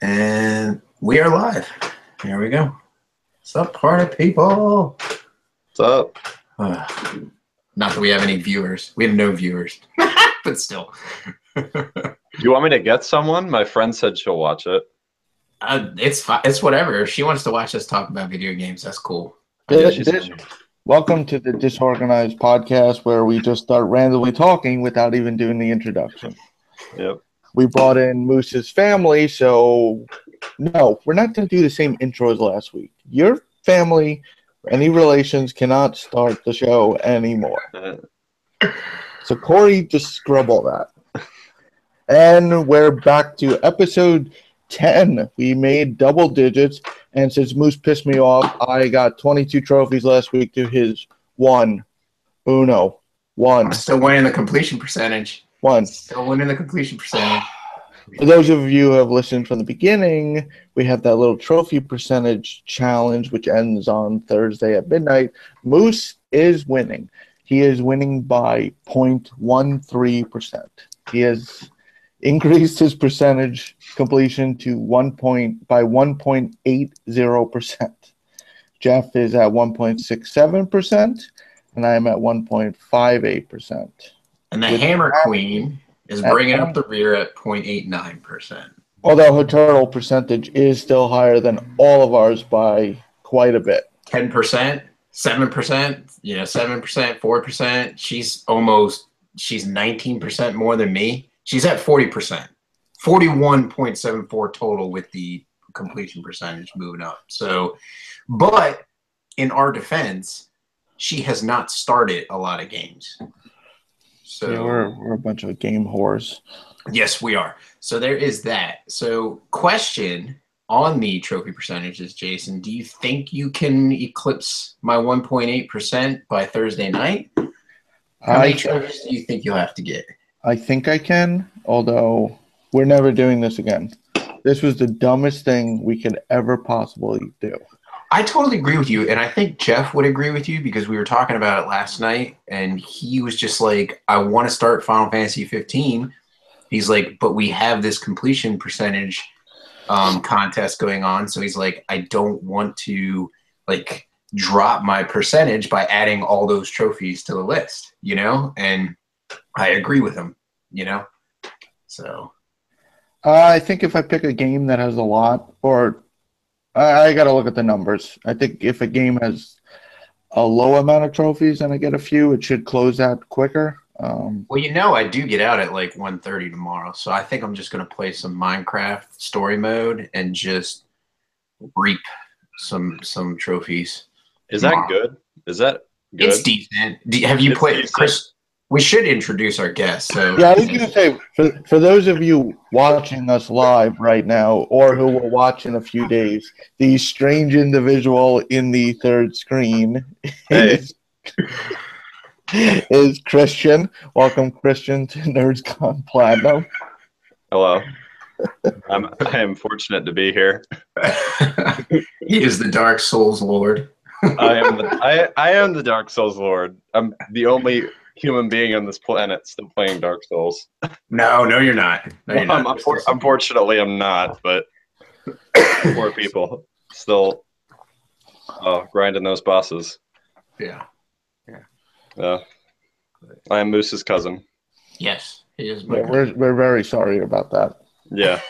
And we are live. Here we go. What's up, party people? What's up? Not that we have any viewers. We have no viewers, but still. Do you want me to get someone? My friend said she'll watch it. It's fine. It's whatever. If she wants to watch us talk about video games, that's cool. Welcome to the Disorganized Podcast, where we just start randomly talking without even doing the introduction. Yep. We brought in Moose's family, so no, we're not going to do the same intro as last week. Your family, any relations, cannot start the show anymore. So Corey, just scrub all that. And we're back to episode 10. We made double digits, and since Moose pissed me off, I got 22 trophies last week to his one. Uno. One. I'm still winning the completion percentage. One. Still winning the completion percentage. For those of you who have listened from the beginning, we have that little trophy percentage challenge, which ends on Thursday at midnight. Moose is winning. He is winning by 0.13%. He has increased his percentage completion to by 1.80%. Jeff is at 1.67%, and I am at 1.58%. And the Hammer Queen is bringing up the rear at 0.89%. Although her total percentage is still higher than all of ours by quite a bit. 10%, 7%, 7%, 4%. She's 19% more than me. She's at 40%. 41.74 total with the completion percentage moving up. So, but in our defense, she has not started a lot of games. So yeah, we're a bunch of game whores. Yes, we are. So there is that. So question on the trophy percentages, Jason, do you think you can eclipse my 1.8% by Thursday night? How many trophies do you think you'll have to get? I think I can, although we're never doing this again. This was the dumbest thing we could ever possibly do. I totally agree with you, and I think Jeff would agree with you because we were talking about it last night, and he was just like, I want to start Final Fantasy 15. He's like, but we have this completion percentage contest going on, so he's like, I don't want to like drop my percentage by adding all those trophies to the list, and I agree with him, so. I think if I pick a game that has a lot, or I got to look at the numbers. I think if a game has a low amount of trophies and I get a few, it should close that quicker. Well, I do get out at like 1:30 tomorrow, so I think I'm just going to play some Minecraft story mode and just reap some trophies. Is that good? Is that good? It's decent. Have you played, Chris? We should introduce our guest. So yeah, I was going to say, for those of you watching us live right now or who will watch in a few days, the strange individual in the third screen is Christian. Welcome, Christian, to Nerds Gone Platinum. Hello. I am fortunate to be here. He is the Dark Souls Lord. I am the Dark Souls Lord. I'm the only human being on this planet still playing Dark Souls. No, you're not. No, you're not. Unfortunately, I'm not, but poor people still grinding those bosses. Yeah. I am Moose's cousin. Yes, he is. We're very sorry about that. Yeah.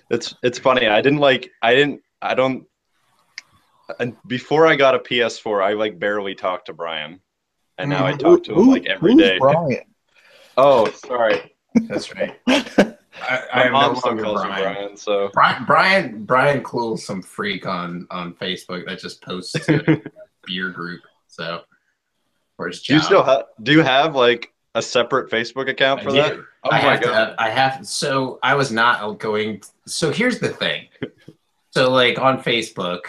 It's funny. And before I got a PS4, I barely talked to Brian, and now I talk to him every day. Brian? Oh, sorry. That's right. My mom still calls me Brian. So Brian Cluel's some freak on Facebook that just posts to a beer group. So, or his job. Do you have a separate Facebook account for that? Oh my God! I have. So I was not going. So here's the thing. So on Facebook,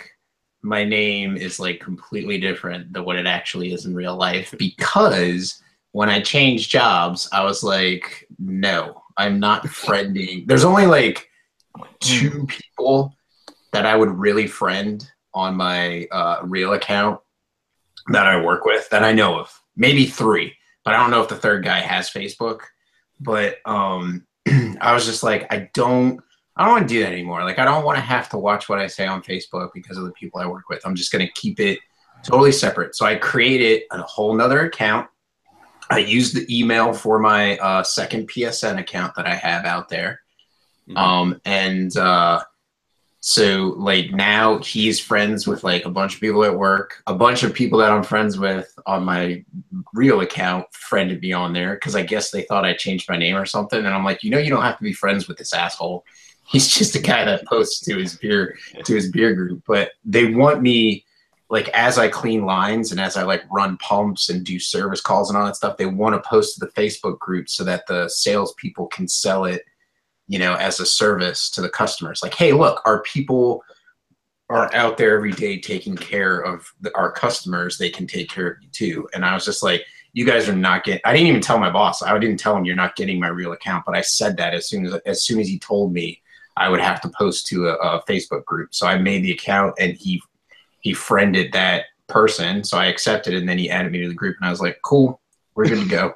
my name is completely different than what it actually is in real life, because when I changed jobs, I was like, no, I'm not friending. There's only 2 people that I would really friend on my real account that I work with that I know of. Maybe 3, but I don't know if the third guy has Facebook. But I was just like, I don't want to do that anymore. Like, I don't want to have to watch what I say on Facebook because of the people I work with. I'm just going to keep it totally separate. So I created a whole nother account. I used the email for my second PSN account that I have out there. So like now he's friends with like a bunch of people at work. A bunch of people that I'm friends with on my real account friended me on there because I guess they thought I changed my name or something. And I'm like, you don't have to be friends with this asshole. He's just a guy that posts to his beer group. But they want me, like, as I clean lines and as I like run pumps and do service calls and all that stuff, they want to post to the Facebook group so that the salespeople can sell it, as a service to the customers. Like, hey, look, our people are out there every day taking care of our customers. They can take care of you too. And I was just like, you guys are not getting, I didn't even tell my boss. I didn't tell him you're not getting my real account, but I said that as soon as he told me I would have to post to a Facebook group. So I made the account and he friended that person. So I accepted it and then he added me to the group and I was like, cool, we're good to go.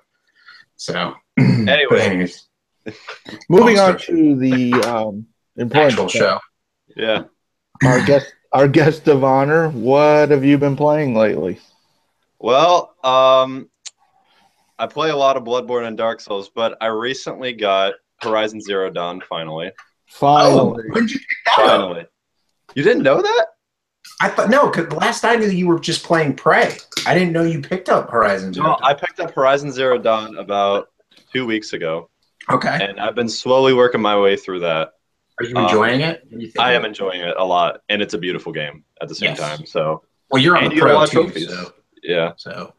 So anyways. Moving on to the important actual show. Yeah. Our guest of honor, what have you been playing lately? Well, I play a lot of Bloodborne and Dark Souls, but I recently got Horizon Zero Dawn finally. Finally. When did you pick that up? Finally. You didn't know that? I thought, no, because last I knew you were just playing Prey. I didn't know you picked up Horizon Zero Dawn. I picked up Horizon Zero Dawn about 2 weeks ago. Okay. And I've been slowly working my way through that. Are you enjoying it? I am enjoying it a lot, and it's a beautiful game at the same time. So, well, you're on the Pro too, so yeah. So,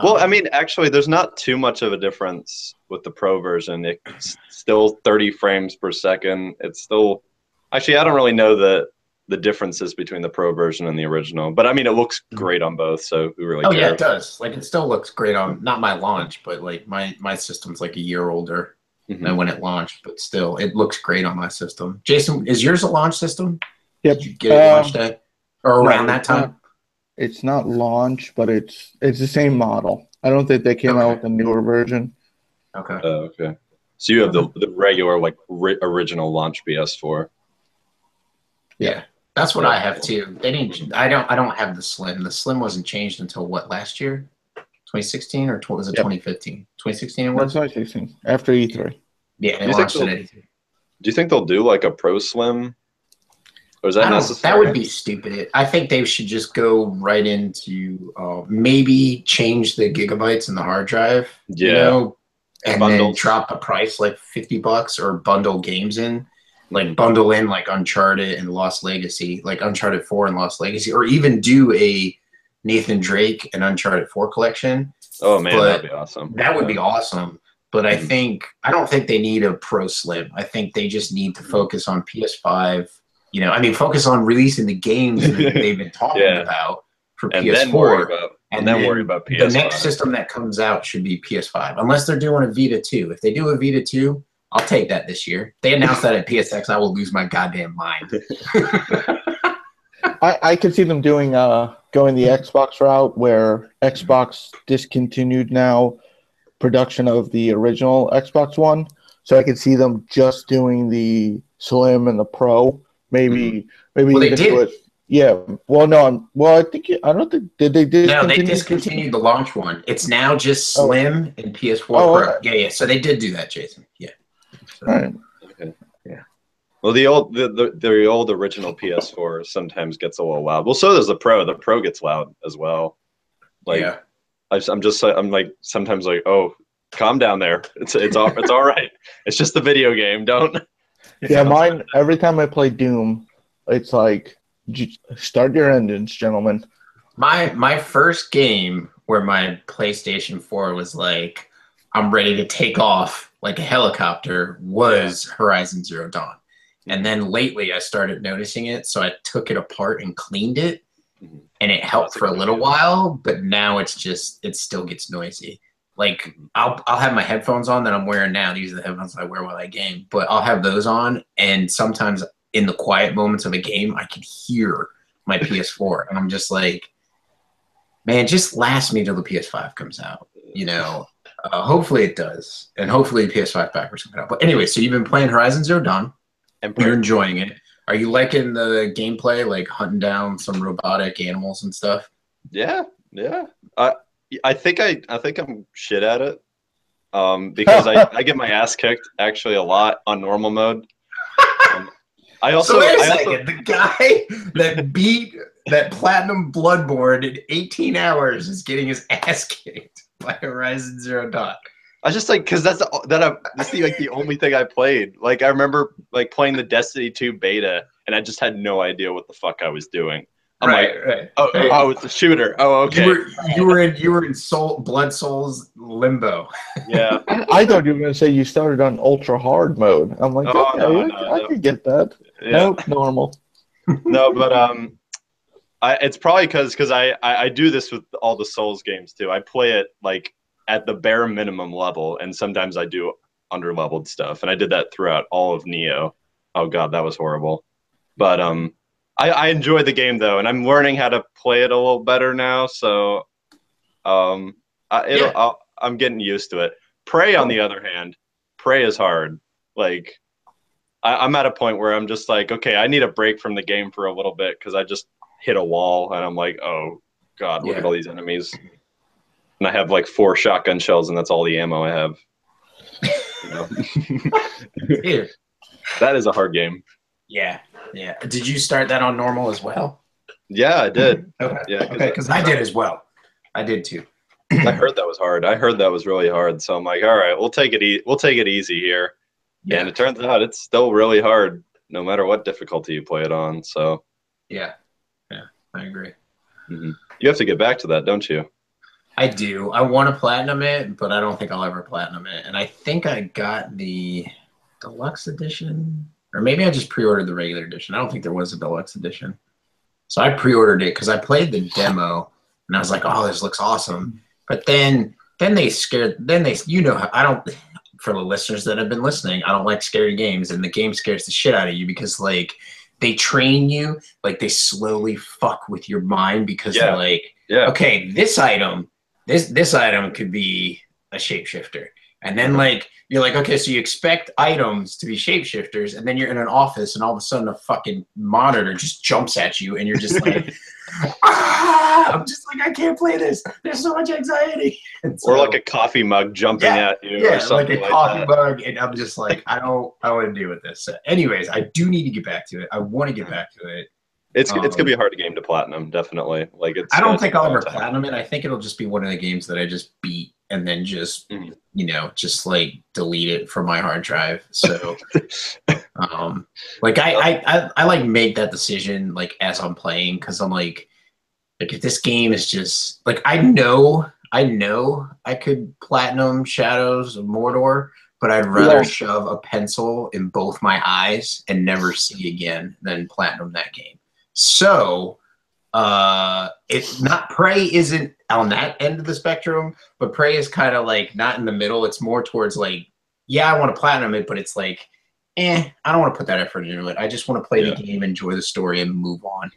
well, I mean, actually, there's not too much of a difference with the Pro version. It's still 30 frames per second. It's still actually, I don't really know the differences between the Pro version and the original, but I mean, it looks great on both. So, who really cares? Yeah, it does. Like, it still looks great on not my launch, but like my system's like a year older than when it launched, but still, it looks great on my system. Jason, is yours a launch system? Yep. Did you get it launched at or around that time? It's not launch, but it's the same model. I don't think they came out with a newer version. Okay. Okay. So you have the regular, like, original launch PS4. Yeah, that's what I have too. They didn't. I don't have the Slim. The Slim wasn't changed until what, last year? 2016 or was it 2015? 2016 it was? 2016, after E3. Yeah, they launched it at E3. Do you think they'll do like a Pro Slim? Or is that necessary? That would be stupid. I think they should just go right into maybe change the gigabytes in the hard drive. Yeah. And then drop the price like $50 or bundle games in. Like bundle in like Uncharted and Lost Legacy, like Uncharted 4 and Lost Legacy, or even do a Nathan Drake and Uncharted 4 collection. Oh man, that'd be awesome. That would be awesome. But I don't think they need a Pro Slim. I think they just need to focus on PS5. Focus on releasing the games that they've been talking about for and PS4. Then worry about PS5. The next system that comes out should be PS5, unless they're doing a Vita 2. If they do a Vita 2, I'll take that this year. They announced that at PSX. I will lose my goddamn mind. I could see them doing going the Xbox route, where Xbox discontinued now production of the original Xbox One. So I could see them just doing the Slim and the Pro. Maybe well, they did. Do it. Yeah. Well, no. I don't think did they discontinue? No, they discontinued the launch one. It's now just Slim and PS4 Pro. Okay. Yeah. So they did do that, Jason. Yeah. So, all right. Okay. Yeah. Well, the old original PS4 sometimes gets a little loud. Well, so does the Pro. The Pro gets loud as well. Like, yeah. I'm like sometimes like, oh, calm down there. It's all right. It's just a video game. Don't. Yeah, mine. Every time I play Doom, it's like, start your engines, gentlemen. My first game where my PlayStation 4 was like, I'm ready to take off like a helicopter was Horizon Zero Dawn. And then lately I started noticing it, so I took it apart and cleaned it, and it helped for a little while, but now it still gets noisy. Like, I'll have my headphones on that I'm wearing now. These are the headphones I wear while I game, but I'll have those on, and sometimes in the quiet moments of a game, I can hear my PS4, and I'm just like, man, just last me till the PS5 comes out, Hopefully it does, and hopefully the PS5 backwards coming out. But anyway, so you've been playing Horizon Zero Dawn. And you're enjoying it. Are you liking the gameplay, like hunting down some robotic animals and stuff? Yeah. I think I'm shit at it. Because I get my ass kicked actually a lot on normal mode. I also, so wait a second. The guy that beat that platinum Bloodborne in 18 hours is getting his ass kicked by Horizon Zero Dawn. I just like because that's like the only thing I played. Like I remember like playing the Destiny 2 beta, and I just had no idea what the fuck I was doing. I'm right. Oh, it's a shooter. Oh, okay. You were in Blood Souls limbo. Yeah. I thought you were going to say you started on ultra hard mode. I'm like, I could get that. Yeah. Nope, normal. No, but it's probably because I do this with all the Souls games too. I play it like at the bare minimum level, and sometimes I do under-leveled stuff, and I did that throughout all of Neo. Oh god, that was horrible. But I enjoy the game though, and I'm learning how to play it a little better now. So I'm getting used to it. Prey, on the other hand, Prey is hard. Like I'm at a point where I'm just like, okay, I need a break from the game for a little bit because I just hit a wall, and I'm like, oh god, look at all these enemies. And I have like 4 shotgun shells, and that's all the ammo I have. You know? That is a hard game. Yeah. Did you start that on normal as well? Yeah, I did. Okay. Yeah, because I did as well. I did too. I heard that was hard. I heard that was really hard. So I'm like, all right, we'll take it easy here. Yeah. And it turns out it's still really hard, no matter what difficulty you play it on. So. Yeah, I agree. Mm-hmm. You have to get back to that, don't you? I do. I want to platinum it, but I don't think I'll ever platinum it. And I think I got the deluxe edition, or maybe I just pre-ordered the regular edition. I don't think there was a deluxe edition. So I pre-ordered it because I played the demo, and I was like, oh, this looks awesome. But then they I don't, for the listeners that have been listening, I don't like scary games, and the game scares the shit out of you because, like, they train you, like, they slowly fuck with your mind because they're like, okay, this item could be a shapeshifter. And then, like, you're like, okay, so you expect items to be shapeshifters, and then you're in an office, and all of a sudden a fucking monitor just jumps at you, and you're just like, I'm just like, I can't play this. There's so much anxiety. So, or like a coffee mug jumping at you. Yeah, or something like a coffee mug, and I'm just like, I don't want to deal with this. So anyways, I do need to get back to it. I want to get back to it. It's gonna be a hard game to platinum, definitely. Like I don't think I'll ever platinum it. I think it'll just be one of the games that I just beat and then just just like delete it from my hard drive. So like I like make that decision like as I'm playing, because I'm like if this game is just like I know I could platinum Shadows of Mordor, but I'd rather shove a pencil in both my eyes and never see again than platinum that game. So it's not Prey isn't on that end of the spectrum, but Prey is kind of like not in the middle. It's more towards like, yeah, I want to platinum it, but it's like, I don't want to put that effort into it. I just want to play the game, enjoy the story, and move on.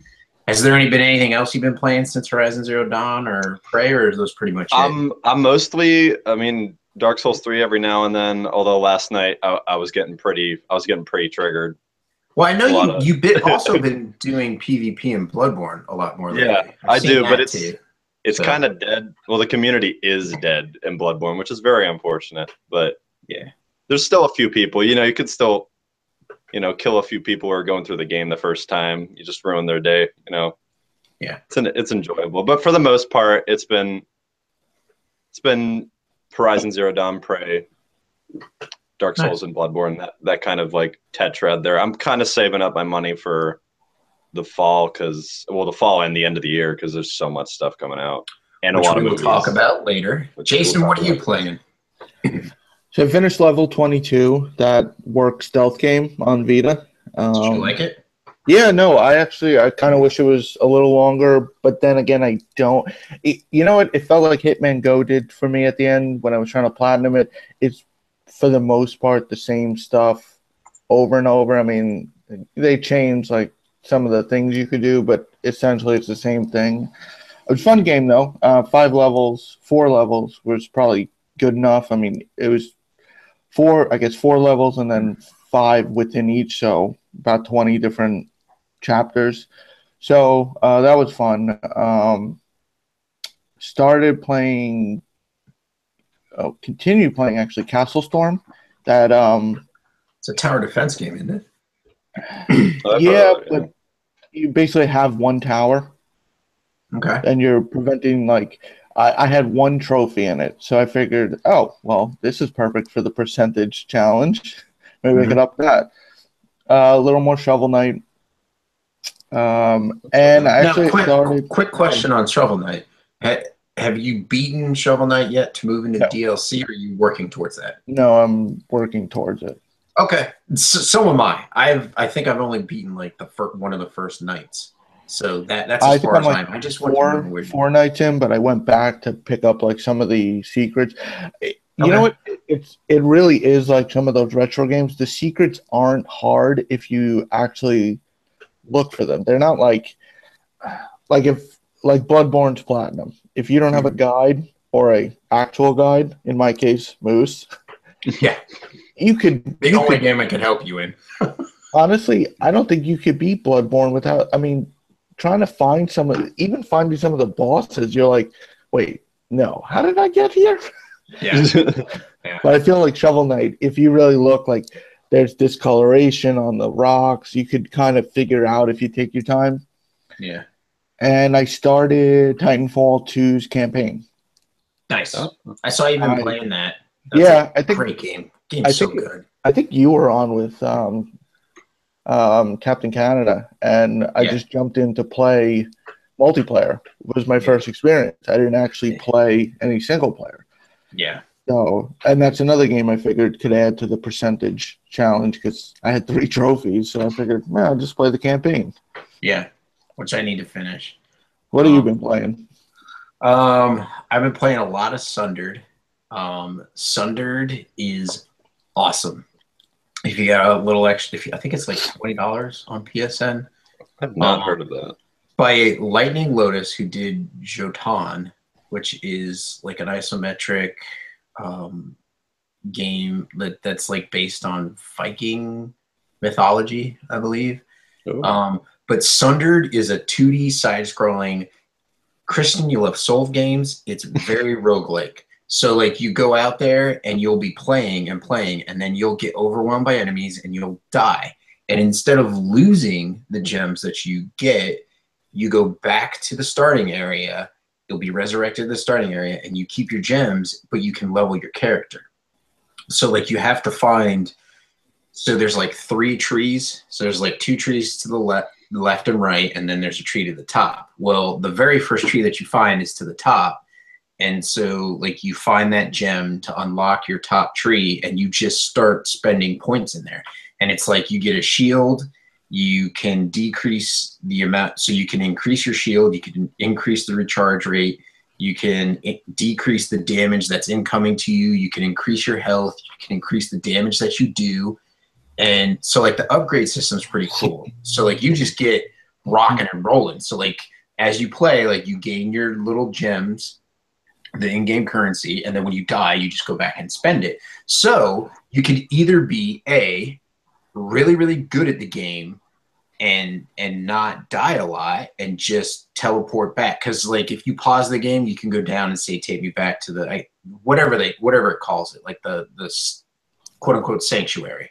Has there been anything else you've been playing since Horizon Zero Dawn or Prey, or is those pretty much it? I'm mostly, Dark Souls 3 every now and then, although last night I was getting pretty triggered. Well, I know you've also been doing PvP in Bloodborne a lot more lately. Yeah, I do, but it's kind of dead. Well, the community is dead in Bloodborne, which is very unfortunate. But yeah, there's still a few people. You could still, kill a few people who are going through the game the first time. You just ruin their day. Yeah, it's enjoyable. But for the most part, it's been Horizon Zero Dawn, Prey, Dark Souls, and Bloodborne, that kind of like tetrad there. I'm kind of saving up my money for the fall the fall and the end of the year because there's so much stuff coming out and which a lot of movies. We'll talk about later. Jason, what are you playing? So I finished level 22, that work stealth game on Vita. Did you like it? Yeah, no, I kind of wish it was a little longer, but then again, I don't. You know what? It felt like Hitman Go did for me at the end when I was trying to platinum it. It's for the most part the same stuff over and over. I mean, they changed like some of the things you could do, but essentially it's the same thing. It was a fun game though. 4 levels was probably good enough. I mean, it was four levels and then 5 within each, so about 20 different chapters. So that was fun. Started playing, continued playing actually Castle Storm. That it's a tower defense game, isn't it? Yeah, but you basically have one tower. Okay. And you're preventing, like, I had one trophy in it, so I figured, oh, well, this is perfect for the percentage challenge. Maybe I could up that. A little more Shovel Knight. And I actually started. Quick question on Shovel Knight. Have you beaten Shovel Knight yet to move into DLC, or are you working towards that? No, I'm working towards it. Okay, so am I. I think I've only beaten like one of the first nights. So that's as far as I'm. I just went four nights in, but I went back to pick up like some of the secrets. You know what? It really is like some of those retro games. The secrets aren't hard if you actually look for them. They're not like Bloodborne's Platinum. If you don't have a guide or a actual guide, in my case, Moose. Yeah. The only game I can help you in. Honestly, I don't think you could beat Bloodborne without. I mean, trying to find even finding some of the bosses, you're like, wait, no, how did I get here? Yeah. But I feel like Shovel Knight, if you really look, like, there's discoloration on the rocks, you could kind of figure out if you take your time. Yeah. And I started Titanfall 2's campaign. Nice. I saw you been playing that. That's I think great game. Game's so good. I think you were on with Captain Canada, and I just jumped in to play multiplayer. It was my first experience. I didn't actually play any single player. Yeah. So, and that's another game I figured could add to the percentage challenge because I had 3 trophies. So I figured, I'll just play the campaign. Yeah, which I need to finish. What have you been playing? I've been playing a lot of Sundered. Sundered is awesome. If you got a little extra, I think it's like $20 on PSN. I've not heard of that. By Lightning Lotus, who did Jotun, which is like an isometric game that's like based on Viking mythology, I believe. But Sundered is a 2D side-scrolling. Christian, you love Soul games. It's very roguelike. So like you go out there and you'll be playing, and then you'll get overwhelmed by enemies and you'll die. And instead of losing the gems that you get, you go back to the starting area. You'll be resurrected to the starting area and you keep your gems, but you can level your character. So like you have to find, so there's like 3 trees. So there's like 2 trees to the left and right, and then there's a tree to the top. Well, the very first tree that you find is to the top. And so like you find that gem to unlock your top tree, and you just start spending points in there. And it's like you get a shield, you can decrease the amount, so you can increase your shield, you can increase the recharge rate, you can decrease the damage that's incoming to you, you can increase your health, you can increase the damage that you do. And so like the upgrade system is pretty cool. So like you just get rocking and rolling. So like as you play, like you gain your little gems, the in-game currency, and then when you die, you just go back and spend it. So you could either be really, really good at the game and not die a lot and just teleport back. Because like if you pause the game, you can go down and say take me back to the whatever it calls it, like the quote unquote sanctuary.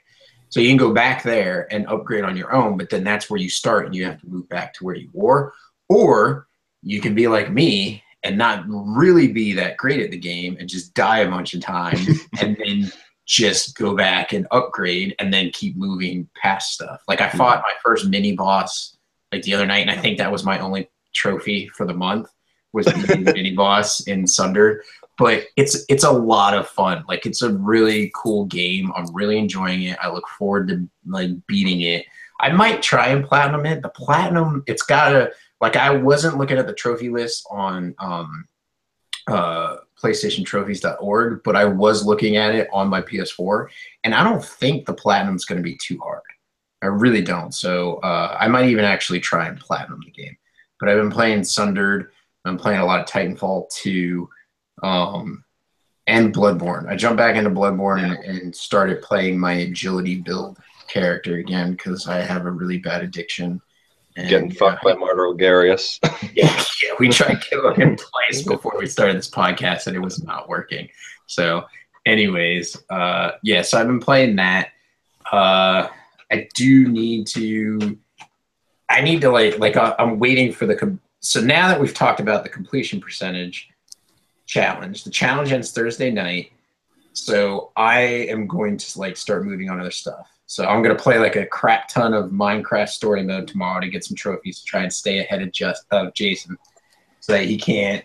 So you can go back there and upgrade on your own, but then that's where you start and you have to move back to where you were. Or you can be like me and not really be that great at the game and just die a bunch of times and then just go back and upgrade and then keep moving past stuff. Like I fought my first mini boss like the other night, and I think that was my only trophy for the month, was beating the mini boss in Sunder. But it's a lot of fun. Like it's a really cool game. I'm really enjoying it. I look forward to like beating it. I might try and platinum it. The platinum, it's gotta, like, I wasn't looking at the trophy list on PlayStationTrophies.org, but I was looking at it on my PS4, and I don't think the platinum's going to be too hard. I really don't. So I might even actually try and platinum the game. But I've been playing Sundered. I'm playing a lot of Titanfall 2. And Bloodborne. I jumped back into Bloodborne and started playing my agility build character again because I have a really bad addiction. And, getting fucked by Martyr Garius. yeah, we tried killing him twice before we started this podcast, and it was not working. So, anyways, so I've been playing that. I do need to. I need to I'm waiting for so now that we've talked about the completion percentage challenge, the challenge ends Thursday night. So I am going to start moving on other stuff. So I'm going to play a crap ton of Minecraft story mode tomorrow to get some trophies to try and stay ahead of Jason so that he can't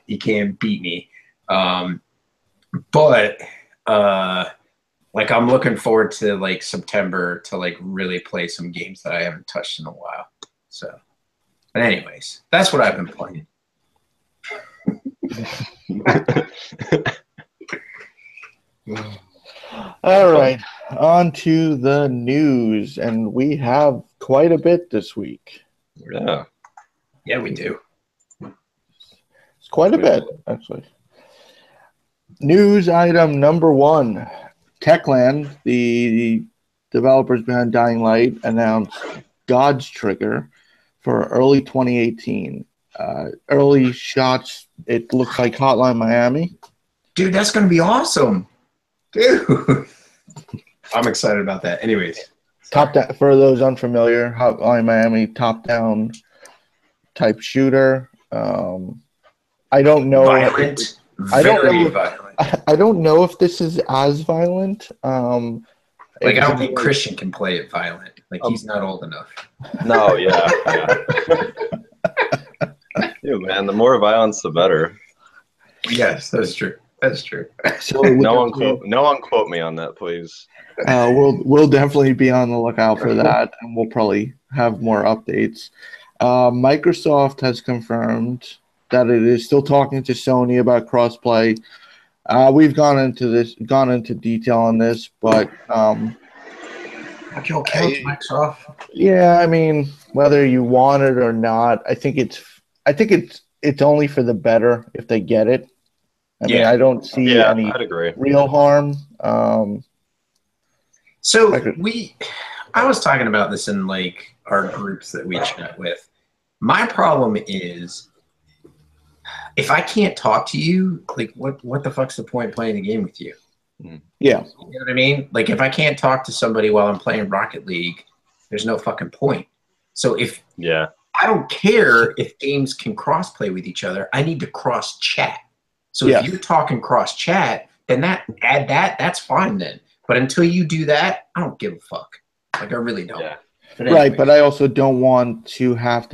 beat me. But I'm looking forward to September to really play some games that I haven't touched in a while. So, but anyways, that's what I've been playing. All right, on to the news, and we have quite a bit this week. Yeah, we do. It's quite a bit, actually. News item number one: Techland, the developers behind Dying Light, announced God's Trigger for early 2018. Early shots, it looks like Hotline Miami. Dude, that's going to be awesome. Dude. I'm excited about that. Anyways. For those unfamiliar, Hotline Miami, top-down type shooter. I don't know. Violent. Very violent. I don't know if this is as violent. I don't think Christian can play it violent. He's not old enough. No, yeah. Dude, man, the more violence, the better. Yes, that's true. That's true. So no one quote me on that, please. We'll definitely be on the lookout for that, and we'll probably have more updates. Microsoft has confirmed that it is still talking to Sony about crossplay. We've gone into detail on this, but Microsoft. Yeah, I mean, whether you want it or not, I think it's only for the better if they get it. I mean, I don't see any real harm. I was talking about this in our groups that we chat with. My problem is, if I can't talk to you, what the fuck's the point playing the game with you? Yeah. You know what I mean? If I can't talk to somebody while I'm playing Rocket League, there's no fucking point. So I don't care if games can cross-play with each other. I need to cross-chat. So if you're talking cross-chat, then that's fine then. But until you do that, I don't give a fuck. I really don't. Yeah. Right, but I also don't want to have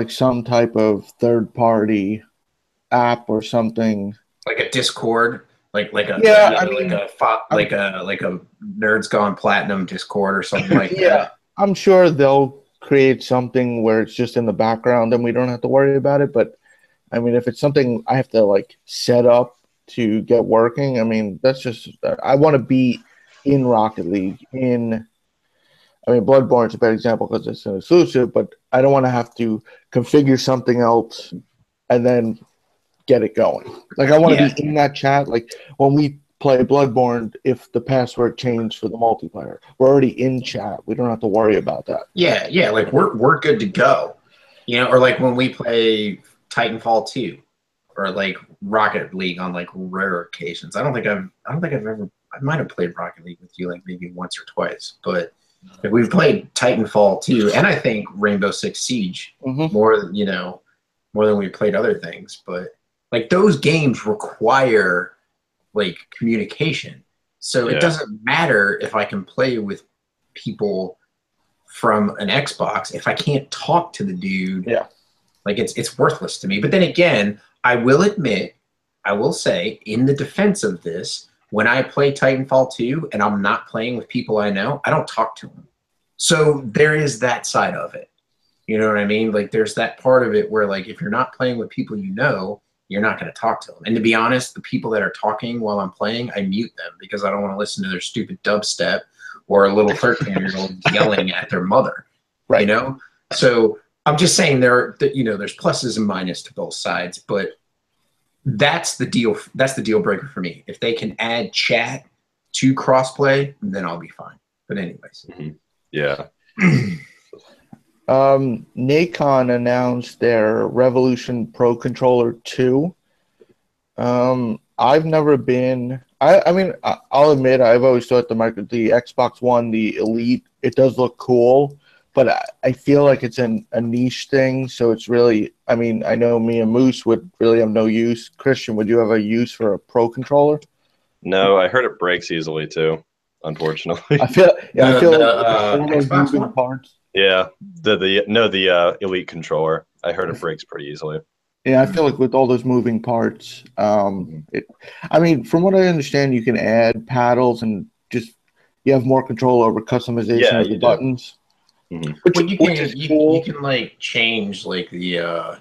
some type of third-party app or something. Like a Discord, like a Nerds Gone Platinum Discord or something like that. Yeah, I'm sure they'll create something where it's just in the background and we don't have to worry about it. But I mean, if it's something I have to set up to get working, I mean, that's just I want to be in Rocket League. Bloodborne is a bad example because it's an exclusive, but I don't want to have to configure something else and then get it going. I want to be in that chat. When we play Bloodborne, if the password changed for the multiplayer, we're already in chat. We don't have to worry about that. Yeah. We're good to go. Or when we play Titanfall 2 or Rocket League on rare occasions. I might have played Rocket League with you maybe once or twice, but we've played Titanfall 2 and I think Rainbow Six Siege more than we played other things, but those games require communication. So it doesn't matter if I can play with people from an Xbox if I can't talk to the dude. Yeah. It's worthless to me. But then again, I will say, in the defense of this, when I play Titanfall 2 and I'm not playing with people I know, I don't talk to them. So there is that side of it. You know what I mean? There's that part of it where if you're not playing with people you know, you're not going to talk to them. And to be honest, the people that are talking while I'm playing, I mute them because I don't want to listen to their stupid dubstep or a little 13-year-old yelling at their mother. Right. So I'm just saying there's pluses and minuses to both sides, but that's the deal. That's the deal breaker for me. If they can add chat to crossplay, then I'll be fine. But anyways, yeah. Nacon announced their Revolution Pro Controller 2. I've never been. I mean, I'll admit I've always thought the Xbox One, the Elite, it does look cool, but I feel like it's a niche thing. So it's really, I mean, I know me and Moose would really have no use. Christian, would you have a use for a Pro controller? No, I heard it breaks easily too. Unfortunately, I feel like all those Xbox moving One? parts. yeah. The Elite controller. I heard it breaks pretty easily. Yeah, I feel like with all those moving parts, I mean, from what I understand, you can add paddles and just you have more control over customization of the buttons. Which is cool. You can like change like the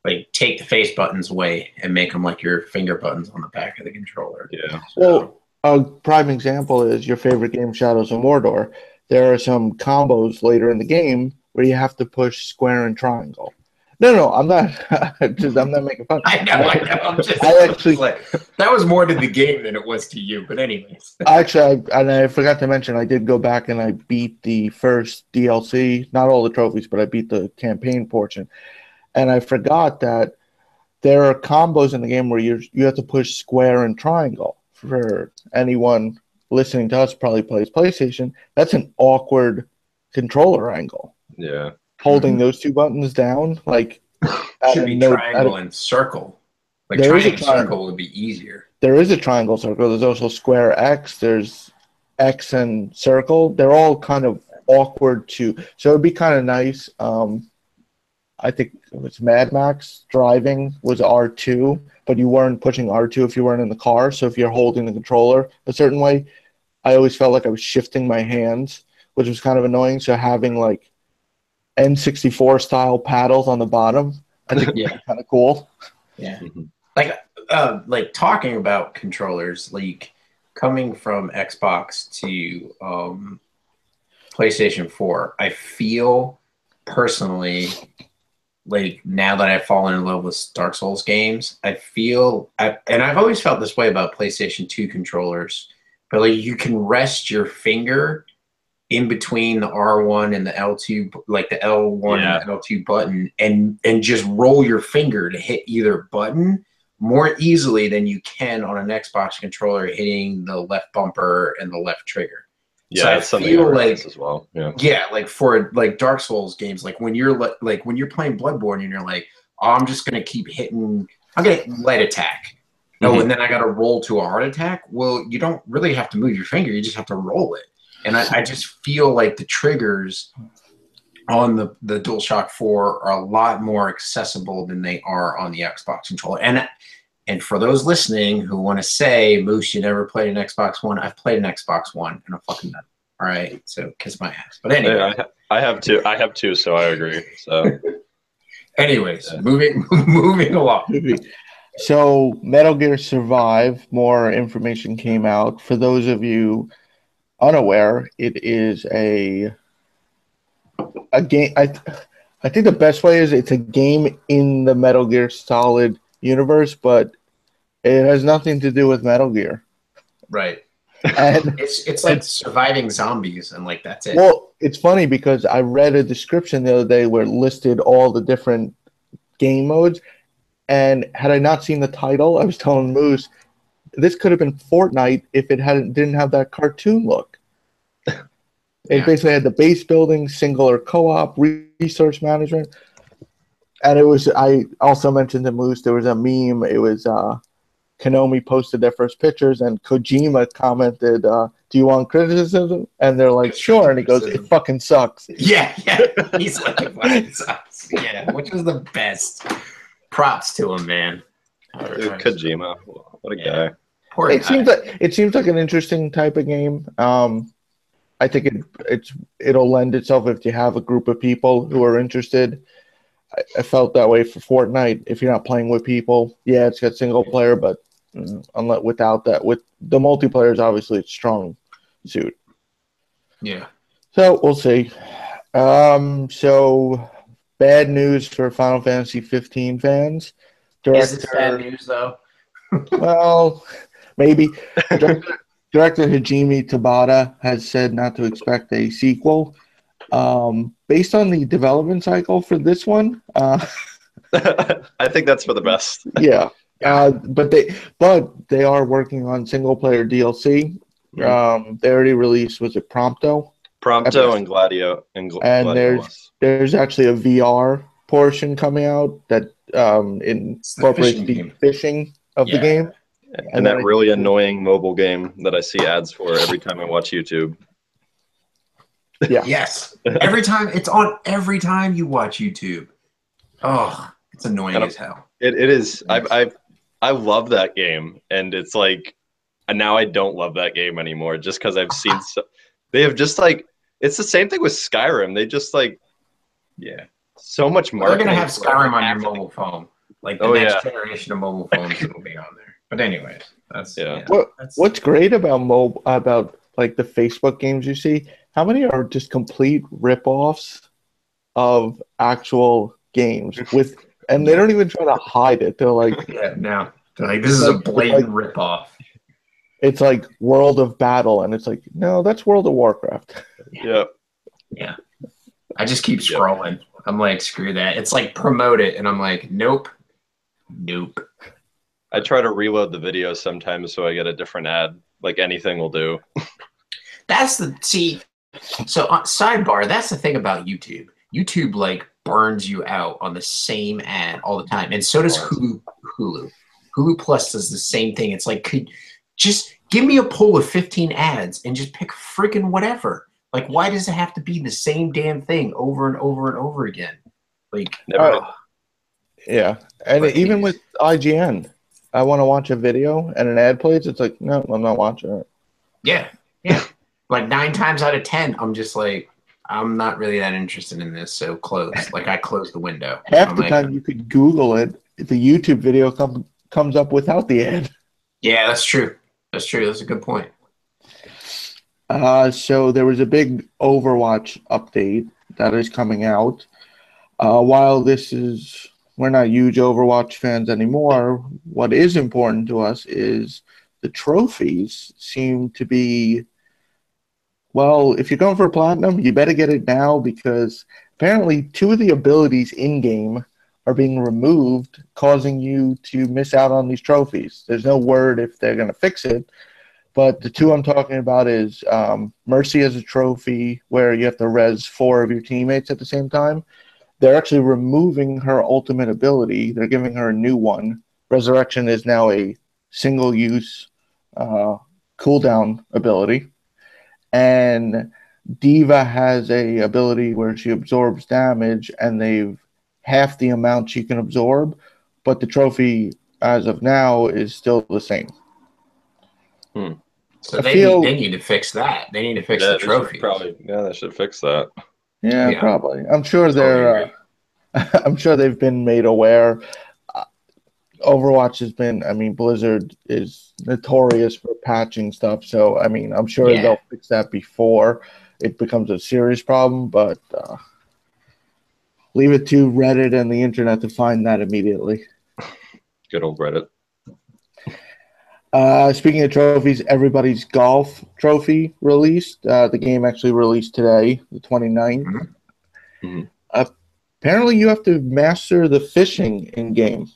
like take the face buttons away and make them like your finger buttons on the back of the controller. Yeah. So, well, a prime example is your favorite game, Shadows of Mordor. There are some combos later in the game where you have to push square and triangle. No, I'm not. I'm not making fun. I know. I'm just. That was more to the game than it was to you. But anyways. Actually, I forgot to mention, I did go back and I beat the first DLC. Not all the trophies, but I beat the campaign portion. And I forgot that there are combos in the game where you have to push square and triangle. For anyone listening to us, probably plays PlayStation. That's an awkward controller angle. Yeah. Holding those two buttons down, like should be triangle and circle. Like triangle circle would be easier. There is a triangle circle. There's also square X. There's X and circle. They're all kind of awkward too. So it'd be kind of nice. I think it was Mad Max driving was R2, but you weren't pushing R2 if you weren't in the car. So if you're holding the controller a certain way, I always felt like I was shifting my hands, which was kind of annoying. So having like N64 style paddles on the bottom, I think kind of cool. Yeah, like talking about controllers, like coming from Xbox to PlayStation 4, I feel personally like now that I've fallen in love with Dark Souls games, and I've always felt this way about PlayStation 2 controllers, but like you can rest your finger in between the R1 and the L2, like the L1 and the L2 button, and just roll your finger to hit either button more easily than you can on an Xbox controller hitting the left bumper and the left trigger. Yeah, so I feel like as well. Yeah, like for like Dark Souls games, like when you're when you're playing Bloodborne and you're like, oh, I'm just gonna keep hitting, I'm gonna light attack. No, and then I gotta roll to a heart attack. Well, you don't really have to move your finger, you just have to roll it. And I just feel like the triggers on the DualShock 4 are a lot more accessible than they are on the Xbox controller. And for those listening who want to say, Moose, you never played an Xbox One, I've played an Xbox One and I'm fucking nut. All right, so kiss my ass. But anyway, I have two, so I agree. So, anyways, moving along. So, Metal Gear Survive. More information came out. For those of you unaware, it is a game. I think the best way is it's a game in the Metal Gear Solid universe, but it has nothing to do with Metal Gear. Right. And it's like surviving zombies and like that's it. Well, it's funny because I read a description the other day where it listed all the different game modes, and had I not seen the title, I was telling Moose this could have been Fortnite if it didn't have that cartoon look. It basically had the base building, single or co-op, resource management. And it was, I also mentioned to Moose, there was a meme. It was Konami posted their first pictures and Kojima commented, do you want criticism? And they're like, sure. And he goes, it fucking sucks. Yeah. He's like, it fucking sucks. Yeah, which was the best. Props to him, man. Dude, Kojima, what a guy. Poor guy. It seems like an interesting type of game. I think it'll lend itself if you have a group of people who are interested. I felt that way for Fortnite. If you're not playing with people, it's got single player, but without that, with the multiplayer is obviously a strong suit. Yeah. So we'll see. So bad news for Final Fantasy 15 fans. Is this bad news though? Well, maybe. Director Hajime Tabata has said not to expect a sequel. Based on the development cycle for this one, I think that's for the best. yeah. But they are working on single player DLC. They already released, was it Prompto? Prompto and Gladio and there's actually a VR portion coming out that incorporates the fishing of the game. And that really annoying mobile game that I see ads for every time I watch YouTube. Yeah. Yes. Every time you watch YouTube. Oh, it's annoying as hell. It is. I love that game, and it's like, and now I don't love that game anymore just because I've seen they have just like, it's the same thing with Skyrim. They just like, so much marketing. They're gonna have Skyrim on your mobile phone. Like the next generation of mobile phones will be on there. But anyways, that's what's great about like the Facebook games you see. How many are just complete rip-offs of actual games and they don't even try to hide it. They're like, they're like, this is a blatant rip-off. It's like World of Battle, and it's like, no, that's World of Warcraft. Yeah. I just keep scrolling. I'm like, screw that. It's like promote it, and I'm like, nope. I try to reload the video sometimes so I get a different ad. Like anything will do. So sidebar, that's the thing about YouTube. YouTube like burns you out on the same ad all the time, and so does Hulu. Hulu Plus does the same thing. It's like, just give me a poll of 15 ads and just pick freaking whatever. Like, why does it have to be the same damn thing over and over and over again? Like, yeah, and even with IGN, I want to watch a video and an ad plays. It's like, no, I'm not watching it. Yeah. Like 9 times out of 10, I'm just like, I'm not really that interested in this, so close. Like, I close the window. Half the time you could Google it, the YouTube video comes up without the ad. Yeah, that's true. That's a good point. So there was a big Overwatch update that is coming out. While we're not huge Overwatch fans anymore, what is important to us is the trophies seem to be, well, if you're going for platinum, you better get it now, because apparently 2 of the abilities in-game are being removed, causing you to miss out on these trophies. There's no word if they're going to fix it, but the 2 I'm talking about is Mercy as a trophy, where you have to res 4 of your teammates at the same time. They're actually removing her ultimate ability. They're giving her a new one. Resurrection is now a single-use cooldown ability. And Diva has a ability where she absorbs damage, and they've half the amount she can absorb, but the trophy as of now is still the same. So they need to fix that. They need to fix the trophy. They should fix that. Yeah, probably. I'm sure I'm sure they've been made aware. Overwatch has been, Blizzard is notorious for patching stuff, so I'm sure they'll fix that before it becomes a serious problem, but leave it to Reddit and the internet to find that immediately. Good old Reddit. Speaking of trophies, everybody's golf trophy released. The game actually released today, the 29th. Apparently, you have to master the fishing in game.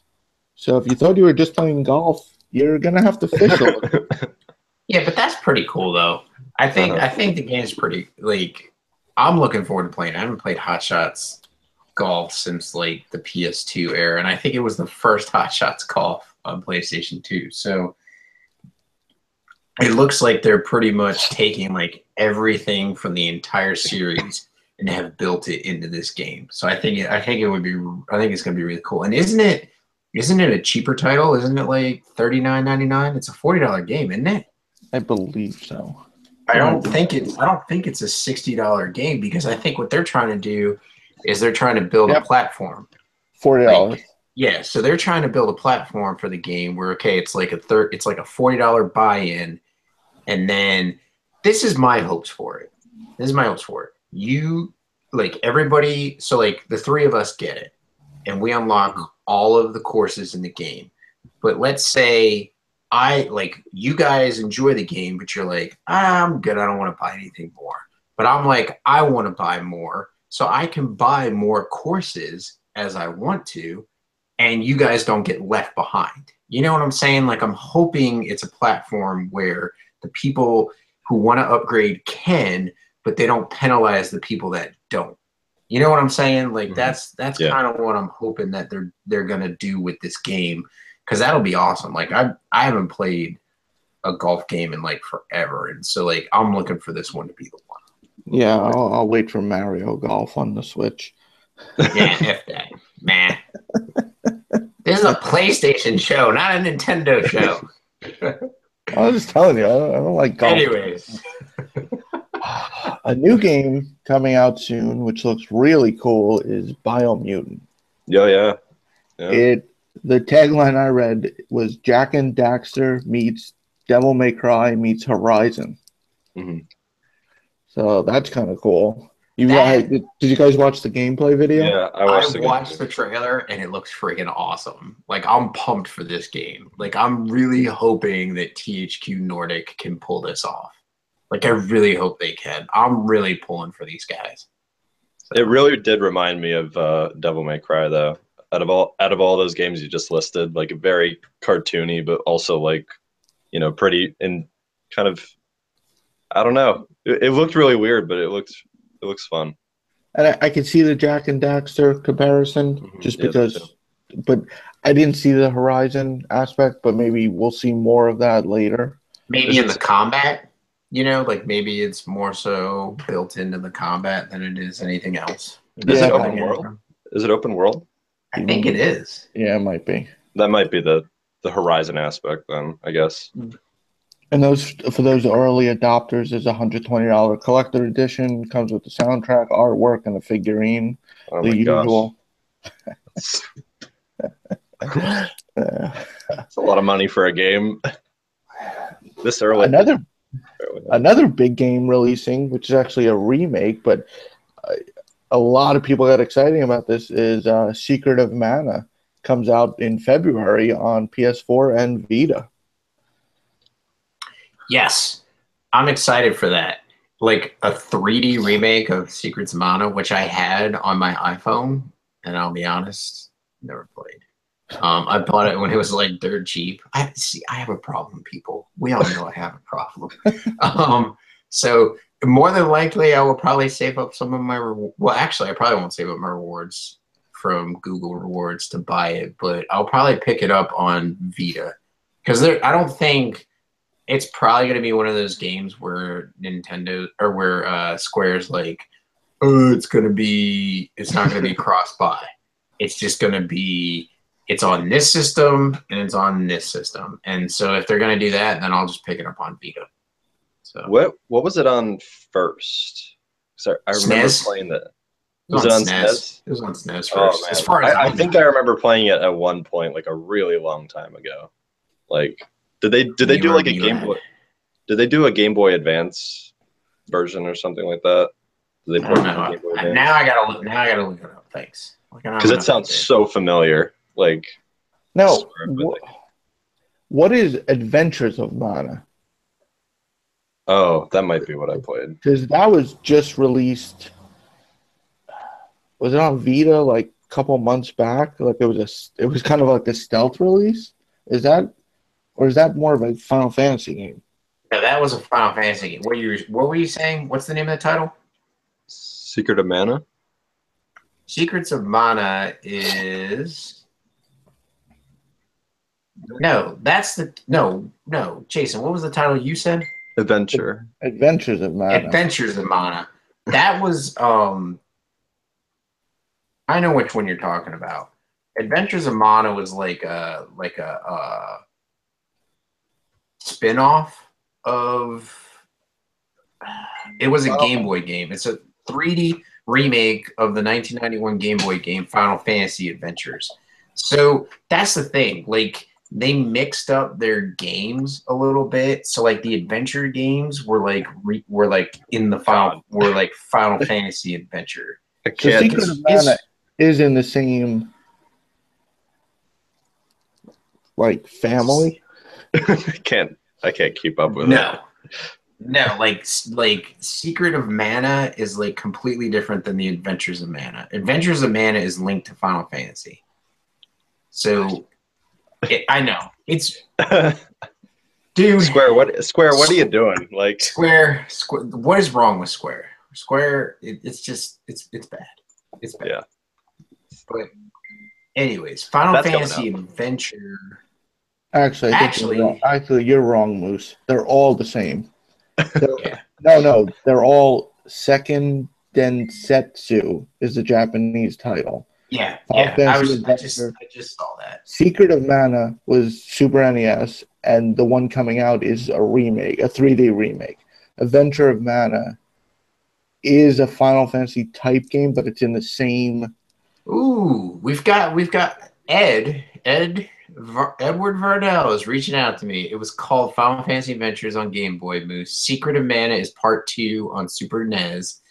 So if you thought you were just playing golf, you're gonna have to fish a little. Yeah, but that's pretty cool though. I think the game's pretty, like, I'm looking forward to playing it. I haven't played Hot Shots Golf since like the PS2 era, and I think it was the first Hot Shots Golf on PlayStation 2. So it looks like they're pretty much taking like everything from the entire series and have built it into this game. So I think it's gonna be really cool. And isn't it a cheaper title? Isn't it like $39.99? It's a $40 game, isn't it? I believe so. I don't think it's a $60 game, because I think what they're trying to do is they're trying to build a platform. $40. Like, so they're trying to build a platform for the game where it's like a $40 buy-in, and then this is my hopes for it. You, like, everybody, so like the 3 of us get it, and we unlock all of the courses in the game. But let's say you guys enjoy the game, but you're like, I'm good. I don't want to buy anything more. But I'm like, I want to buy more. So I can buy more courses as I want to, and you guys don't get left behind. You know what I'm saying? Like, I'm hoping it's a platform where the people who want to upgrade can, but they don't penalize the people that don't. You know what I'm saying? Like, that's kind of what I'm hoping that they're gonna do with this game, because that'll be awesome. Like, I haven't played a golf game in like forever, and so like I'm looking for this one to be the one. Yeah, I'll wait for Mario Golf on the Switch. Yeah, F that, man. This is a PlayStation show, not a Nintendo show. I was just telling you, I don't like golf. Anyways. A new game coming out soon, which looks really cool, is Biomutant. Yeah. The tagline I read was Jak and Daxter meets Devil May Cry meets Horizon. Mm-hmm. So that's kind of cool. Did you guys watch the gameplay video? Yeah, I watched the trailer, and it looks freaking awesome. Like, I'm pumped for this game. Like, I'm really hoping that THQ Nordic can pull this off. Like, I really hope they can. I'm really pulling for these guys. So. It really did remind me of Devil May Cry, though. Out of all those games you just listed, like, very cartoony, but also like, you know, pretty and kind of, I don't know. It looked really weird, but it looks fun. And I can see the Jak and Daxter comparison just because, but I didn't see the Horizon aspect, but maybe we'll see more of that later. Maybe in the combat, you know, like maybe it's more so built into the combat than it is anything else. Is it open world? Is it open world? I think it is. Yeah, it might be. That might be the Horizon aspect then, I guess. And for those early adopters, there's a $120 collector edition. Comes with the soundtrack, artwork, and a figurine. Oh the usual. It's a lot of money for a game. This early. Another big game releasing, which is actually a remake, but a lot of people got excited about this, is Secret of Mana. Comes out in February on PS4 and Vita. Yes, I'm excited for that. Like a 3D remake of Secrets of Mana, which I had on my iPhone, and I'll be honest, never played. I bought it when it was like dirt cheap. I have a problem, people. We all know I have a problem. So more than likely, I will probably save up some of my I probably won't save up my rewards from Google Rewards to buy it, but I'll probably pick it up on Vita, because I don't think it's probably going to be one of those games where Nintendo or where Square's like, oh, it's not going to be cross-buy. It's just going to be, it's on this system and it's on this system. And so if they're going to do that, then I'll just pick it up on Vita. So what was it on first? Sorry, I remember playing that. Was it on SNES? It was on SNES first. As far as I think I remember playing it at one point, like a really long time ago. Like, did they do like a Game Boy? Did they do a Game Boy Advance version or something like that? Did they I don't know. Now I gotta look it up. Thanks. Because it sounds so familiar. Like, no. What is Adventures of Mana? Oh, that might be what I played. Because that was just released. Was it on Vita like a couple months back? Like it was kind of like a stealth release. Is that more of a Final Fantasy game? No, that was a Final Fantasy game. What were you saying? What's the name of the title? Secret of Mana. Secrets of Mana is no. Jason, what was the title you said? Adventures of Mana. Adventures of Mana. That was I know which one you're talking about. Adventures of Mana was like a spin-off of. It was a Game Boy game. It's a 3D remake of the 1991 Game Boy game Final Fantasy Adventures. So that's the thing. Like, they mixed up their games a little bit. So like the adventure games were like Final Fantasy Adventure. So Secret of Mana is in the same like family? I can't keep up with it. No, like Secret of Mana is like completely different than the Adventures of Mana. Adventures of Mana is linked to Final Fantasy. So I know it's dude. Square, what are you doing? Like Square. What is wrong with Square? Square. It's just it's bad. It's bad. Yeah. But anyways, Final Fantasy Adventure. Actually, you're wrong, Moose. They're all the same. Yeah. No, they're all Second Densetsu is the Japanese title. Yeah, Final Fantasy I just saw that. Secret of Mana was Super NES, and the one coming out is a remake, a 3D remake. Adventure of Mana is a Final Fantasy type game, but it's in the same. Ooh, we've got Edward Vardell is reaching out to me. It was called Final Fantasy Adventures on Game Boy. Moose. Secret of Mana is Part 2 on Super NES.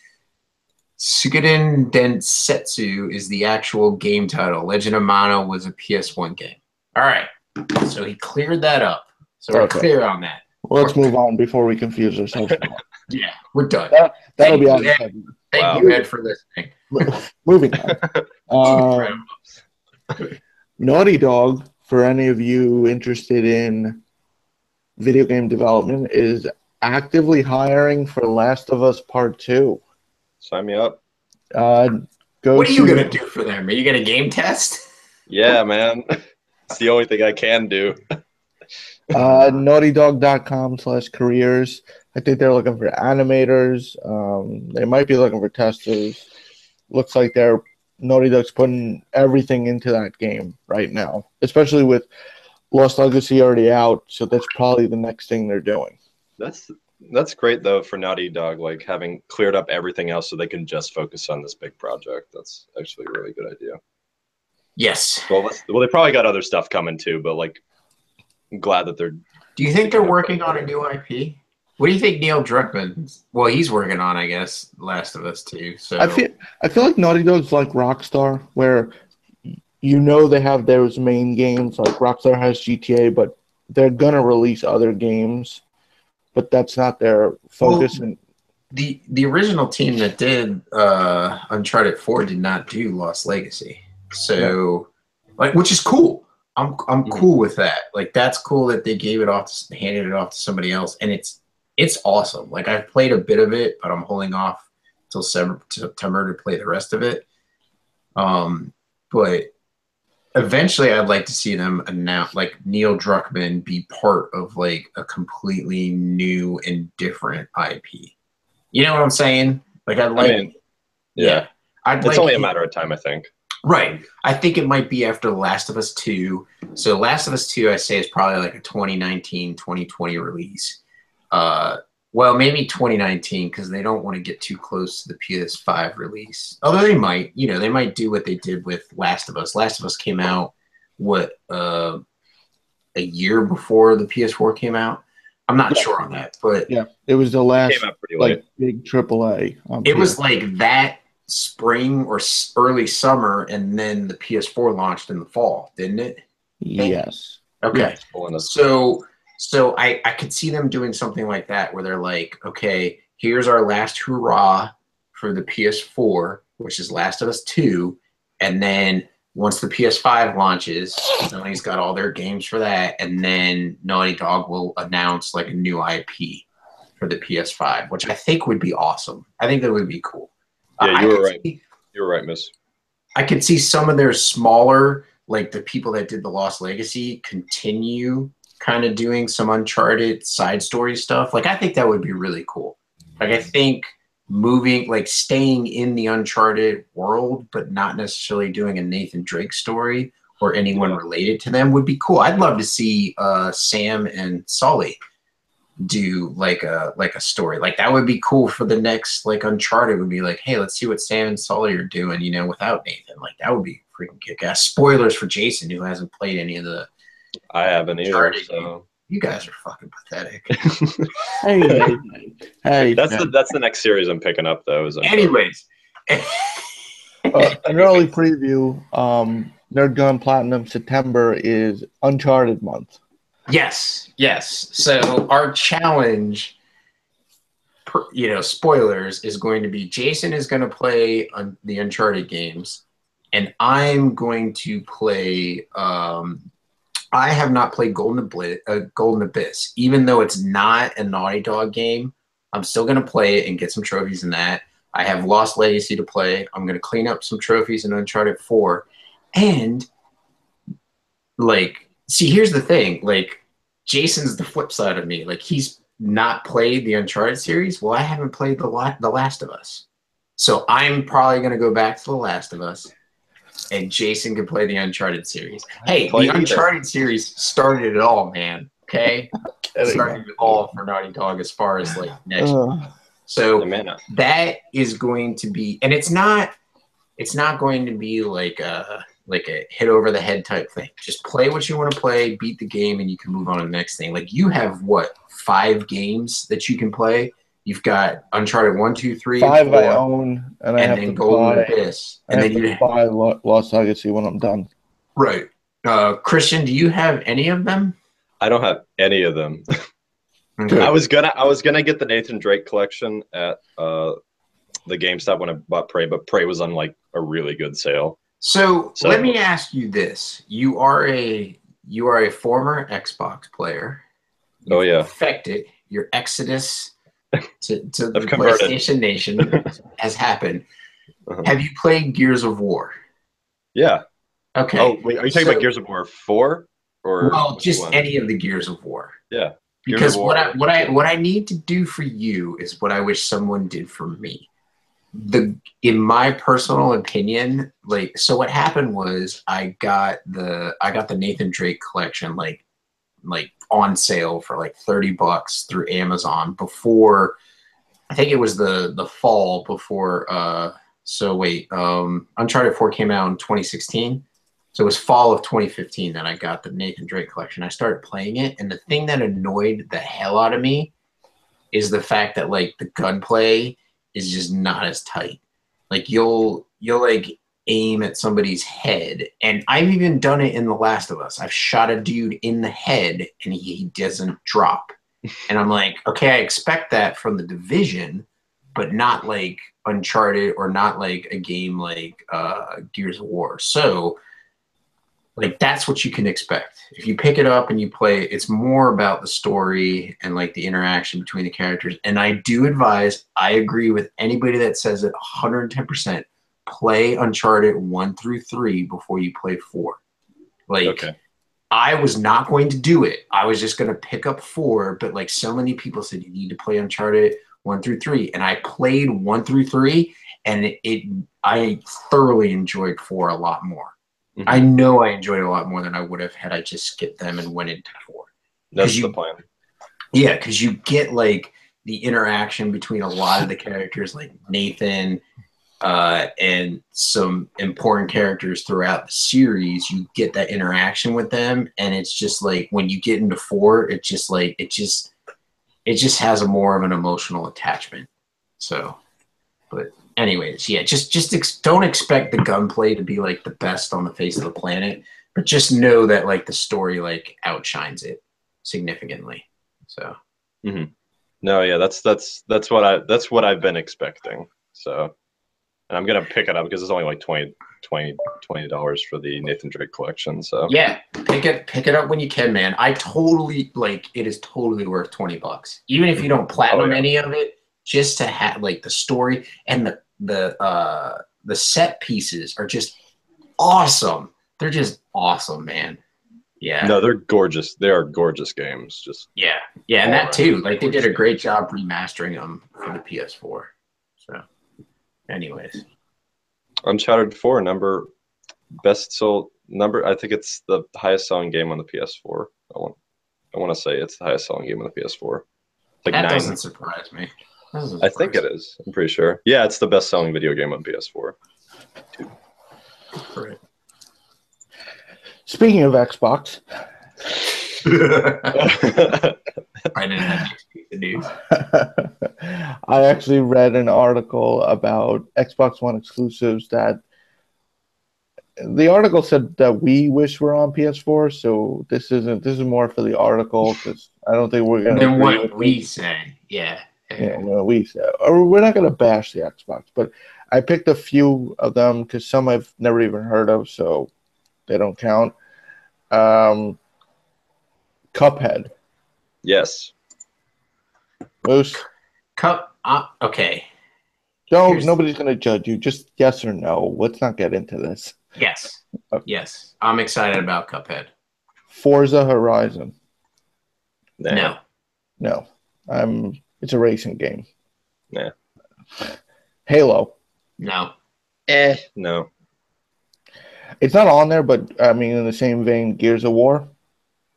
Suikoden Densetsu is the actual game title. Legend of Mana was a PS1 game. All right, so he cleared that up. So we're clear on that. Well, let's move on before we confuse ourselves. Yeah, we're done. That'll be out. Thank you, Ed, for listening. Moving on. Naughty Dog, for any of you interested in video game development, is actively hiring for Last of Us Part 2. Sign me up. What are you going to do for them? Are you going to game test? Yeah, man. It's the only thing I can do. Naughtydog.com/careers. I think they're looking for animators. They might be looking for testers. Looks like Naughty Dog's putting everything into that game right now, especially with Lost Legacy already out. So that's probably the next thing they're doing. That's great though for Naughty Dog, like having cleared up everything else so they can just focus on this big project. That's actually a really good idea. Yes. Well, they probably got other stuff coming too, but like, I'm glad that they're. Do you think they're working on a new IP? What do you think Neil Druckmann? Well, he's working on, I guess, Last of Us too. So I feel like Naughty Dog's like Rockstar, where they have those main games. Like Rockstar has GTA, but they're gonna release other games, but that's not their focus. Well, the original team that did Uncharted 4 did not do Lost Legacy, so which is cool. I'm cool with that. Like that's cool that they handed it off to somebody else, and it's awesome. Like I've played a bit of it, but I'm holding off till September to play the rest of it. But eventually, I'd like to see them announce, like Neil Druckmann, be part of like a completely new and different IP. You know what I'm saying? Like I'd like, it's only a matter of time, I think. Right. I think it might be after Last of Us 2. So Last of Us 2, I say, is probably like a 2019, 2020 release. Well, maybe 2019 because they don't want to get too close to the PS5 release. Although they might, they might do what they did with Last of Us. Last of Us came out, a year before the PS4 came out? I'm not sure on that, but yeah, it was the last came out pretty late. Big AAA. It was like that spring or early summer, and then the PS4 launched in the fall, didn't it? Yes. Okay. So I could see them doing something like that where they're like, okay, here's our last hurrah for the PS4, which is Last of Us 2, and then once the PS5 launches, Sony's got all their games for that, and then Naughty Dog will announce like a new IP for the PS5, which I think would be awesome. I think that would be cool. Yeah, you were right. You were right, miss. I could see some of their smaller, like the people that did the Lost Legacy, continue kind of doing some Uncharted side story stuff. Like, I think that would be really cool. Like, I think staying in the Uncharted world, but not necessarily doing a Nathan Drake story or anyone related to them would be cool. I'd love to see Sam and Sully do like a story. Like that would be cool for the next like Uncharted would be like, hey, let's see what Sam and Sully are doing, without Nathan. Like that would be freaking kick-ass. Spoilers for Jason who hasn't played any of the I haven't either. So. You guys are fucking pathetic. hey. That's the next series I'm picking up though. Anyways. An early preview. Nerd Gun Platinum September is Uncharted month. Yes. So our challenge, spoilers, is going to be Jason is going to play the Uncharted games, and I'm going to play. I have not played Golden Abyss, even though it's not a Naughty Dog game. I'm still going to play it and get some trophies in that. I have Lost Legacy to play. I'm going to clean up some trophies in Uncharted 4. And, see, here's the thing. Jason's the flip side of me. He's not played the Uncharted series. Well, I haven't played The Last of Us. So I'm probably going to go back to The Last of Us, and Jason can play the Uncharted series. Hey, the Uncharted series started it all, man. Okay? Started it all for Naughty Dog as far as, next year. So that is going to be, and it's not going to be like a hit over the head type thing. Just play what you want to play, beat the game, and you can move on to the next thing. You have 5 games that you can play. You've got Uncharted 1, 2, 3, 5 and 4, I own, and I have to Golden Abyss. And then you buy Lost Legacy when I'm done. Right. Christian, do you have any of them? I don't have any of them. Okay. I was gonna get the Nathan Drake collection at the GameStop when I bought Prey, but Prey was on a really good sale. So let me ask you this: you are a former Xbox player. Oh yeah, perfected your exodus to the PlayStation Nation has happened. Uh-huh. Have you played Gears of War? Yeah. Okay. Oh wait, are you talking about Gears of War 4 or just any of the Gears of War? Yeah. Because what I need to do for you is what I wish someone did for me. In my personal opinion, so what happened was I got the Nathan Drake collection on sale for $30 through Amazon before, I think it was the fall before Uncharted 4 came out in 2016. So it was fall of 2015 that I got the Nathan Drake collection. I started playing it, and the thing that annoyed the hell out of me is the fact that the gunplay is just not as tight. You'll aim at somebody's head, and I've even done it in The Last of Us. I've shot a dude in the head, and he doesn't drop. And I'm like, okay, I expect that from The Division, but not Uncharted or not a game like Gears of War. So that's what you can expect. If you pick it up and you play, it's more about the story and the interaction between the characters. And I do advise, I agree with anybody that says it 110%, play Uncharted 1 through 3 before you play 4. Okay. I was not going to do it. I was just going to pick up 4, but so many people said you need to play Uncharted 1 through 3. And I played 1 through 3, and I thoroughly enjoyed 4 a lot more. Mm-hmm. I know I enjoyed it a lot more than I would have had I just skipped them and went into 4. That's the plan. Yeah, because you get the interaction between a lot of the characters, like Nathan and some important characters throughout the series. You get that interaction with them, and it's just when you get into 4, it just has a more of an emotional attachment. So, but. Anyways, yeah, just don't expect the gunplay to be the best on the face of the planet, but just know that the story outshines it significantly. So, no, yeah, that's what I've been expecting. So, and I'm gonna pick it up because it's only $20 for the Nathan Drake collection. So yeah, pick it up when you can, man. I totally it is totally worth $20, even if you don't platinum any of it, just to have the story and the set pieces are just awesome. They're just awesome, man. Yeah. No, they're gorgeous. They are gorgeous games. Just yeah, and that too. They did a great job remastering them for the PS4. So, anyways, Uncharted 4 best sold number. I think it's the highest selling game on the PS4. I want to say it's the highest selling game on the PS4. That 9. Doesn't surprise me. I think it is. I'm pretty sure. Yeah, it's the best-selling video game on PS4. Right. Speaking of Xbox, I didn't have to speak the news. I actually read an article about Xbox One exclusives that the article said that we wish we're on PS4, so this isn't. This is more for the article because I don't think we're going to Then agree what with we it. say, yeah. Yeah, well, we said, or we're not going to bash the Xbox, but I picked a few of them because some I've never even heard of, so they don't count. Cuphead. Yes. Moose. Okay. Nobody's going to judge you. Just yes or no. Let's not get into this. Yes. Okay. Yes. I'm excited about Cuphead. Forza Horizon. Nah. No. It's a racing game. Nah. Halo. No. No. It's not on there, but I mean, in the same vein, Gears of War.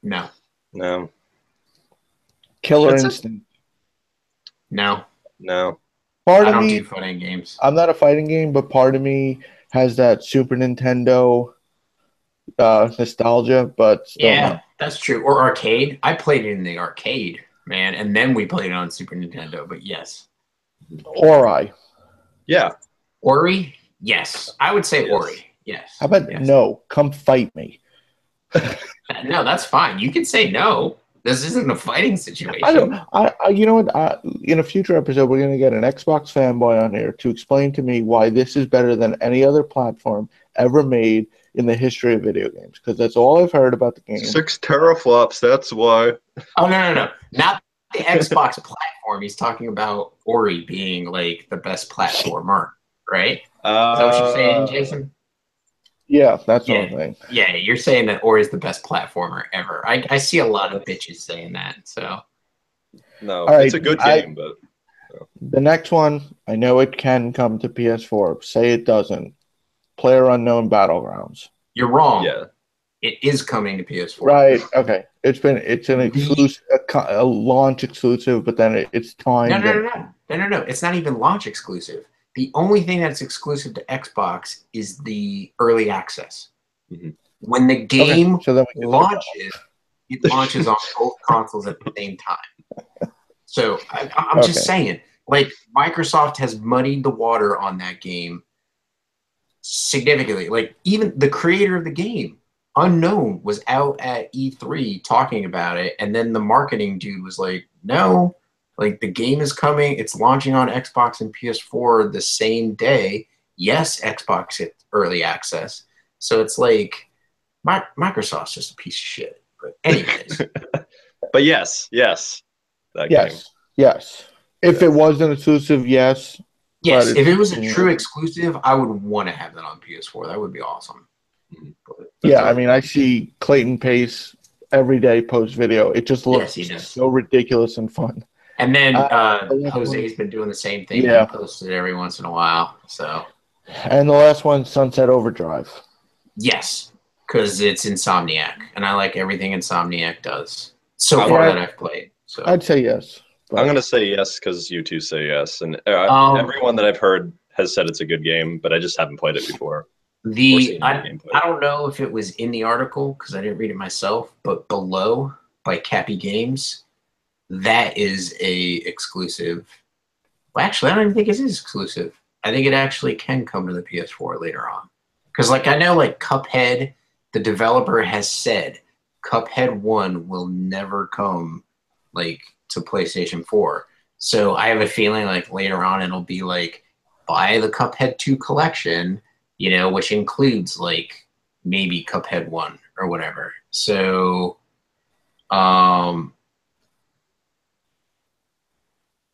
No. Killer Instinct. No. I don't do fighting games. I'm not a fighting game, but part of me has that Super Nintendo nostalgia, but still no. That's true. Or arcade. I played it in the arcade, man, and then we played it on Super Nintendo, but yes. Ori. Yeah. Ori? Yes. I would say Yes. Ori. Yes. How about no? Come fight me. No, that's fine. You can say no. This isn't a fighting situation. You know what? In a future episode, we're going to get an Xbox fanboy on here to explain to me why this is better than any other platform ever made in the history of video games. Because that's all I've heard about the game. 6 teraflops. That's why. Oh no! Not the Xbox platform. He's talking about Ori being like the best platformer, right? Is that what you're saying, Jason? Yeah, that's what I'm saying. Yeah, you're saying that Ori is the best platformer ever. I see a lot of bitches saying that. So no, it's a good game, but the next one, I know it can come to PS4. Say it doesn't. PlayerUnknown Battlegrounds. You're wrong. Yeah, it is coming to PS4. Right. Okay. It's an exclusive, a launch exclusive, but then it's timed. No. It's not even launch exclusive. The only thing that's exclusive to Xbox is the early access. Mm-hmm. When the game launches, it launches on both consoles at the same time. So I'm just saying, like, Microsoft has muddied the water on that game significantly. Like, even the creator of the game, Unknown, was out at E3 talking about it, and then the marketing dude was like, no, like, the game is coming, it's launching on Xbox and PS4 the same day. Yes, Xbox hit early access. So it's like, Microsoft's just a piece of shit. But anyways. but yes. If it was an exclusive, yes. Yes, if it was a true exclusive, I would want to have that on PS4. That would be awesome. Yeah, I mean, I see Clayton Pace every day post video. It just looks so ridiculous and fun. And then Jose's been doing the same thing. Yeah. He posts it every once in a while. So. And the last one, Sunset Overdrive. Yes, because it's Insomniac, and I like everything Insomniac does so far that I've played. So I'd say yes. I'm going to say yes because you two say yes. And everyone that I've heard has said it's a good game, but I just haven't played it before. I don't know if it was in the article because I didn't read it myself, but Below by Cappy Games, that is a exclusive. Well, actually, I don't even think it is exclusive. I think it actually can come to the PS4 later on. Because, like, I know, like, Cuphead, the developer has said Cuphead 1 will never come, like, to PlayStation 4. So I have a feeling, like, later on it'll be, like, buy the Cuphead 2 collection, you know, which includes, like, maybe Cuphead 1 or whatever. So,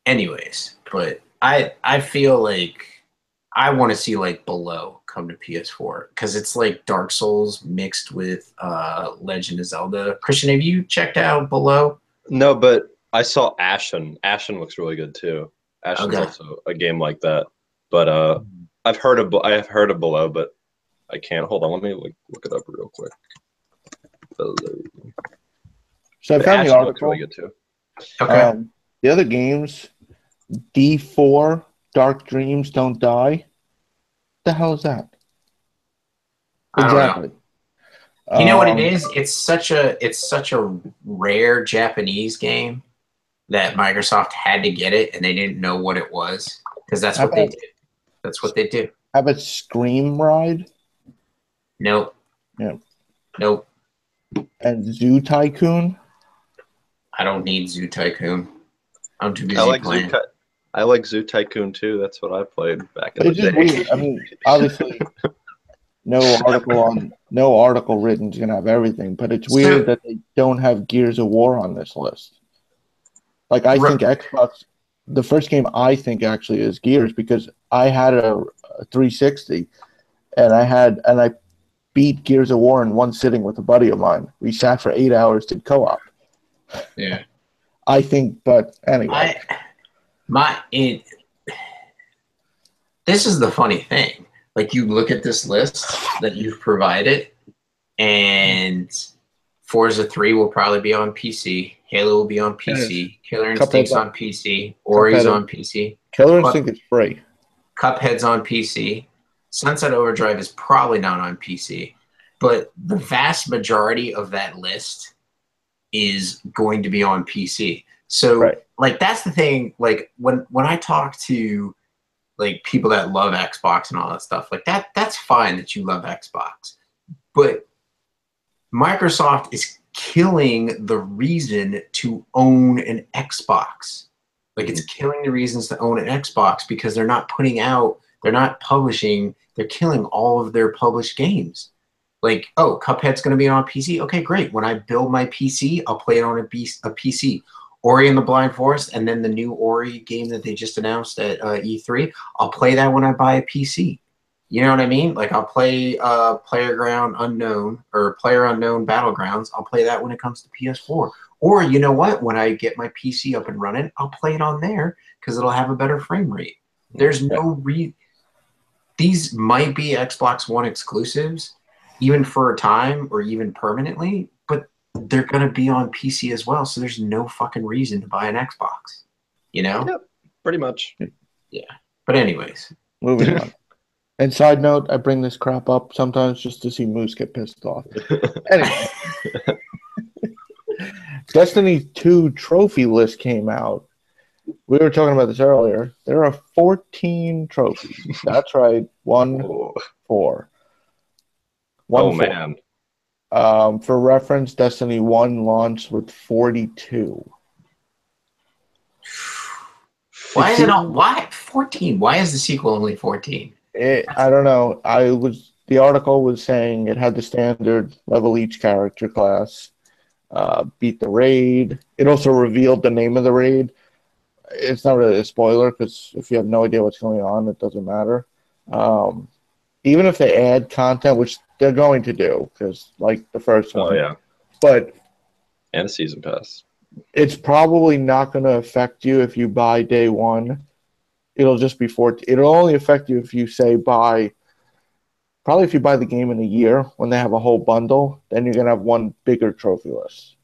anyways, but I feel like I want to see, like, Below come to PS4 because it's like Dark Souls mixed with Legend of Zelda. Christian, have you checked out Below? No, but I saw Ashen. Ashen looks really good too. Ashen's also a game like that. But I have heard of Below, but I can't. Hold on, let me look it up real quick. Below. So I found the article. Really good too. Okay. The other games, D4, Dark Dreams Don't Die. The hell is that? Exactly. You know what it is? It's such a rare Japanese game that Microsoft had to get it, and they didn't know what it was because that's what they did. That's what they do. How about Scream Ride? Nope. Yeah. Nope. And Zoo Tycoon. I don't need Zoo Tycoon. I'm too I busy like playing. I like Zoo Tycoon too. That's what I played back in the It's just day. weird. I mean, obviously, no article written is gonna have everything, but it's weird that they don't have Gears of War on this list. Like, I think Xbox, the first game I think actually is Gears, because I had a 360 and I beat Gears of War in one sitting with a buddy of mine. We sat for 8 hours, did co-op. Yeah. I think, but anyway. This is the funny thing. Like, you look at this list that you've provided, and Forza 3 will probably be on PC. Halo will be on PC. Killer Instinct's on PC. Ori's on PC. Killer Instinct is free. Cuphead's on PC. Sunset Overdrive is probably not on PC. But the vast majority of that list is going to be on PC. So, like, that's the thing. Like, when I talk to like people that love Xbox and all that stuff, like that's fine that you love Xbox, but Microsoft is killing the reason to own an Xbox. Like, it's killing the reasons to own an Xbox because they're not publishing, they're killing all of their published games. Like, oh, Cuphead's going to be on PC. Okay, great. When I build my PC, I'll play it on a PC. Ori and the Blind Forest, and then the new Ori game that they just announced at E3, I'll play that when I buy a PC. You know what I mean? Like, I'll play PlayerUnknown Battlegrounds. I'll play that when it comes to PS4. Or, you know what? When I get my PC up and running, I'll play it on there because it'll have a better frame rate. There's no these might be Xbox One exclusives, even for a time or even permanently, but they're going to be on PC as well, so there's no fucking reason to buy an Xbox, you know? Yep, pretty much. Yeah. But anyways. Moving on. And side note, I bring this crap up sometimes just to see Moose get pissed off. Anyway. Destiny 2 trophy list came out. We were talking about this earlier. There are 14 trophies. That's right. 4. Man. For reference, Destiny 1 launched with 42. Why 14? Why is the sequel only 14? I don't know. The article was saying it had the standard level each character class, beat the raid. It also revealed the name of the raid. It's not really a spoiler because if you have no idea what's going on, it doesn't matter. Even if they add content, which they're going to do, because like the first one. Oh, yeah. But and a season pass. It's probably not going to affect you if you buy day one. It'll just be it'll only affect you if you say probably if you buy the game in a year when they have a whole bundle, then you're going to have one bigger trophy list.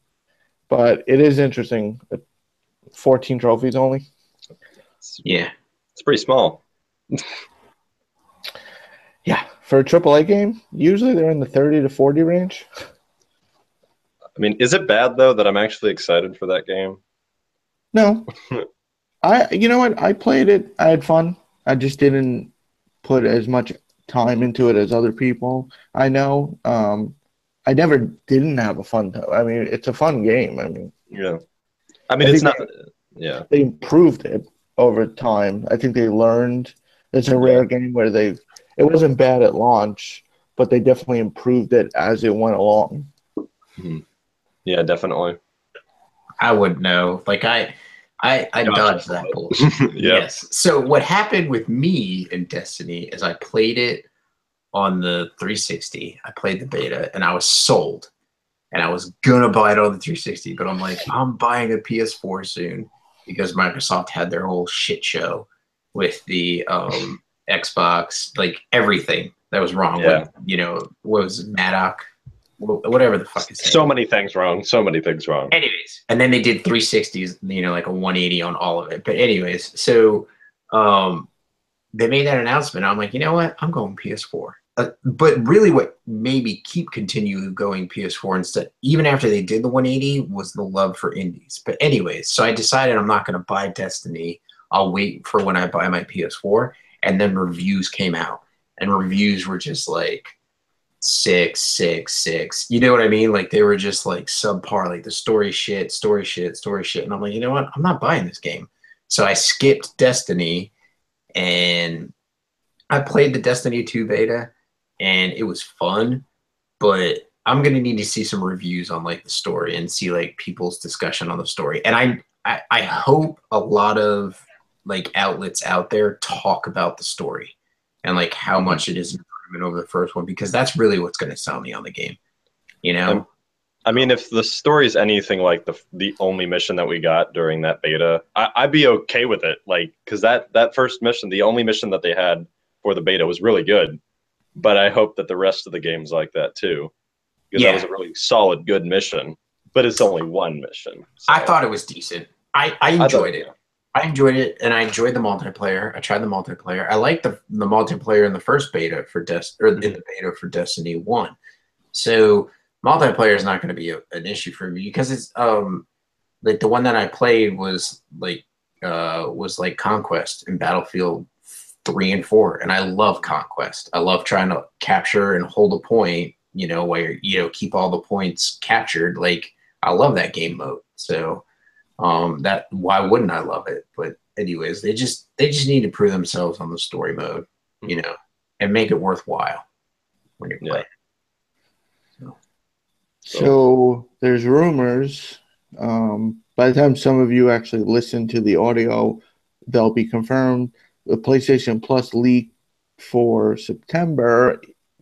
But it is interesting. 14 trophies only. Yeah. It's pretty small. Yeah. For a AAA game, usually they're in the 30 to 40 range. I mean, is it bad, though, that I'm actually excited for that game? No. You know what? I played it. I had fun. I just didn't put as much time into it as other people. I know. I never didn't have a fun time. I mean, it's a fun game. I mean, yeah. I mean, it's not. Yeah. They improved it over time. I think they learned. It's a rare game where it wasn't bad at launch, but they definitely improved it as it went along. Mm-hmm. Yeah, definitely. I would know. Like, I dodged that bullshit. Yes. So what happened with me in Destiny is I played it on the 360. I played the beta and I was sold. And I was gonna buy it on the 360, but I'm like, I'm buying a PS4 soon because Microsoft had their whole shit show with the Xbox, like everything that was wrong with, what was it, Maddox? Whatever the fuck is it. So many things wrong. Anyways, and then they did 360s, like a 180 on all of it. But anyways, so they made that announcement. I'm like, you know what? I'm going PS4. But really what made me continue going PS4 instead, even after they did the 180, was the love for indies. But anyways, so I decided I'm not going to buy Destiny. I'll wait for when I buy my PS4. And then reviews came out. And reviews were just like, 6, 6, 6. You know what I mean? Like they were just like subpar, like the story shit, story shit, story shit. And I'm like, you know what? I'm not buying this game. So I skipped Destiny and I played the Destiny 2 beta and it was fun, but I'm gonna need to see some reviews on like the story and see like people's discussion on the story. And I hope a lot of like outlets out there talk about the story and like how much it is an improvement over the first one, because that's really what's gonna sell me on the game. You know? I mean, if the story is anything like the only mission that we got during that beta, I'd be okay with it. Like, because that first mission, the only mission that they had for the beta was really good. But I hope that the rest of the game's like that too, because that was a really solid, good mission. But it's only one mission. So. I thought it was decent. I enjoyed it. I enjoyed it, and I enjoyed the multiplayer. I tried the multiplayer. I liked the multiplayer in the first beta for in the beta for Destiny 1. So multiplayer is not going to be an issue for me because it's like the one that I played was like Conquest and Battlefield 3 and 4, and I love Conquest. I love trying to capture and hold a point, you know, where keep all the points captured. Like I love that game mode. So that why wouldn't I love it? But anyways, they just need to prove themselves on the story mode, you know, and make it worthwhile when you're playing. So there's rumors. By the time some of you actually listen to the audio, they'll be confirmed. The PlayStation Plus leak for September.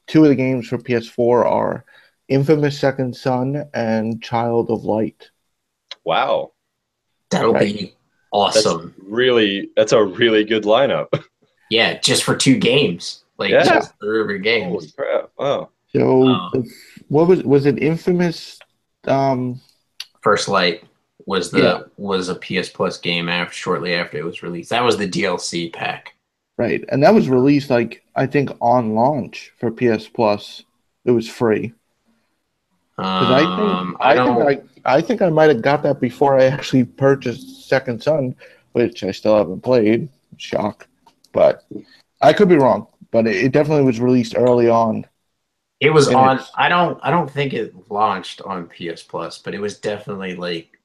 2 of the games for PS4 are Infamous Second Son and Child of Light. Wow. That'll be awesome. That's a really good lineup. Yeah, just for 2 games. Like just for every game. Holy crap. Wow. So what was it Infamous First Light was a PS Plus game shortly after it was released. That was the DLC pack. Right. And that was released like I think on launch for PS Plus. It was free. I think I might have got that before I actually purchased Second Son, which I still haven't played. Shock. But I could be wrong. But it definitely was released early on. It was on. I don't think it launched on PS Plus, but it was definitely like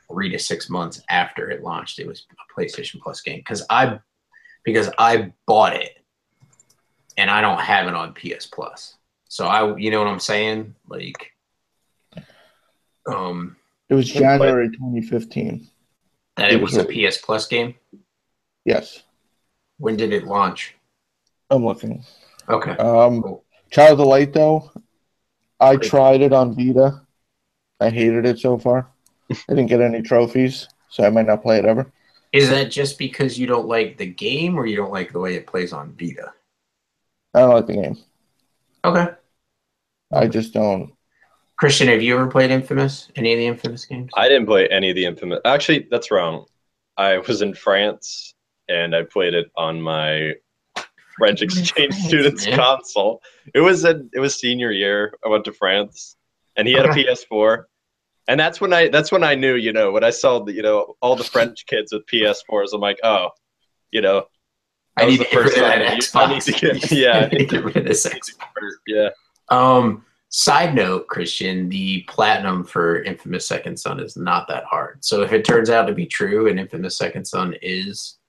3 to 6 months after it launched. It was a PlayStation Plus game because I bought it and I don't have it on PS Plus. So you know what I'm saying? Like, it was January 2015. That it was a PS Plus game? Yes. When did it launch? I'm looking. Okay. Cool. Child of the Light, though, I tried it on Vita. I hated it so far. I didn't get any trophies, so I might not play it ever. Is that just because you don't like the game or you don't like the way it plays on Vita? I don't like the game. Okay. I just don't. Christian, have you ever played Infamous? Any of the Infamous games? I didn't play any of the Infamous. Actually, that's wrong. I was in France, and I played it on my French exchange student's console. It was senior year. I went to France, and he had a PS4, and that's when I knew, you know, when I saw all the French kids with PS4s. I'm like, oh, you know, I need to get rid of that Xbox. Yeah. Side note, Christian, the platinum for Infamous Second Son is not that hard. So if it turns out to be true and Infamous Second Son is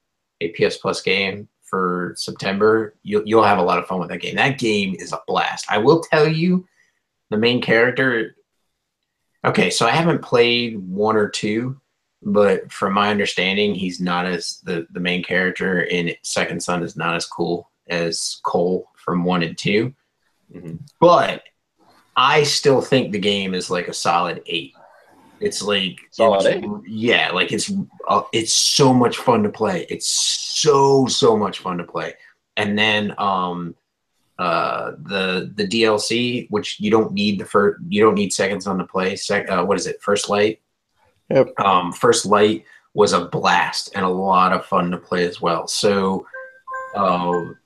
a PS Plus game for September, you'll have a lot of fun with that game. That game is a blast. I will tell you, the main character. Okay, so I haven't played 1 or 2, but from my understanding, he's not as the main character in Second Son is not as cool as Cole from 1 and 2. Mm-hmm. But I still think the game is like a solid 8. It's like solid 8. Yeah, like it's so much fun to play. It's so much fun to play. And then the DLC, which you don't need Second Son to play. What is it? First Light. Yep. First Light was a blast and a lot of fun to play as well. So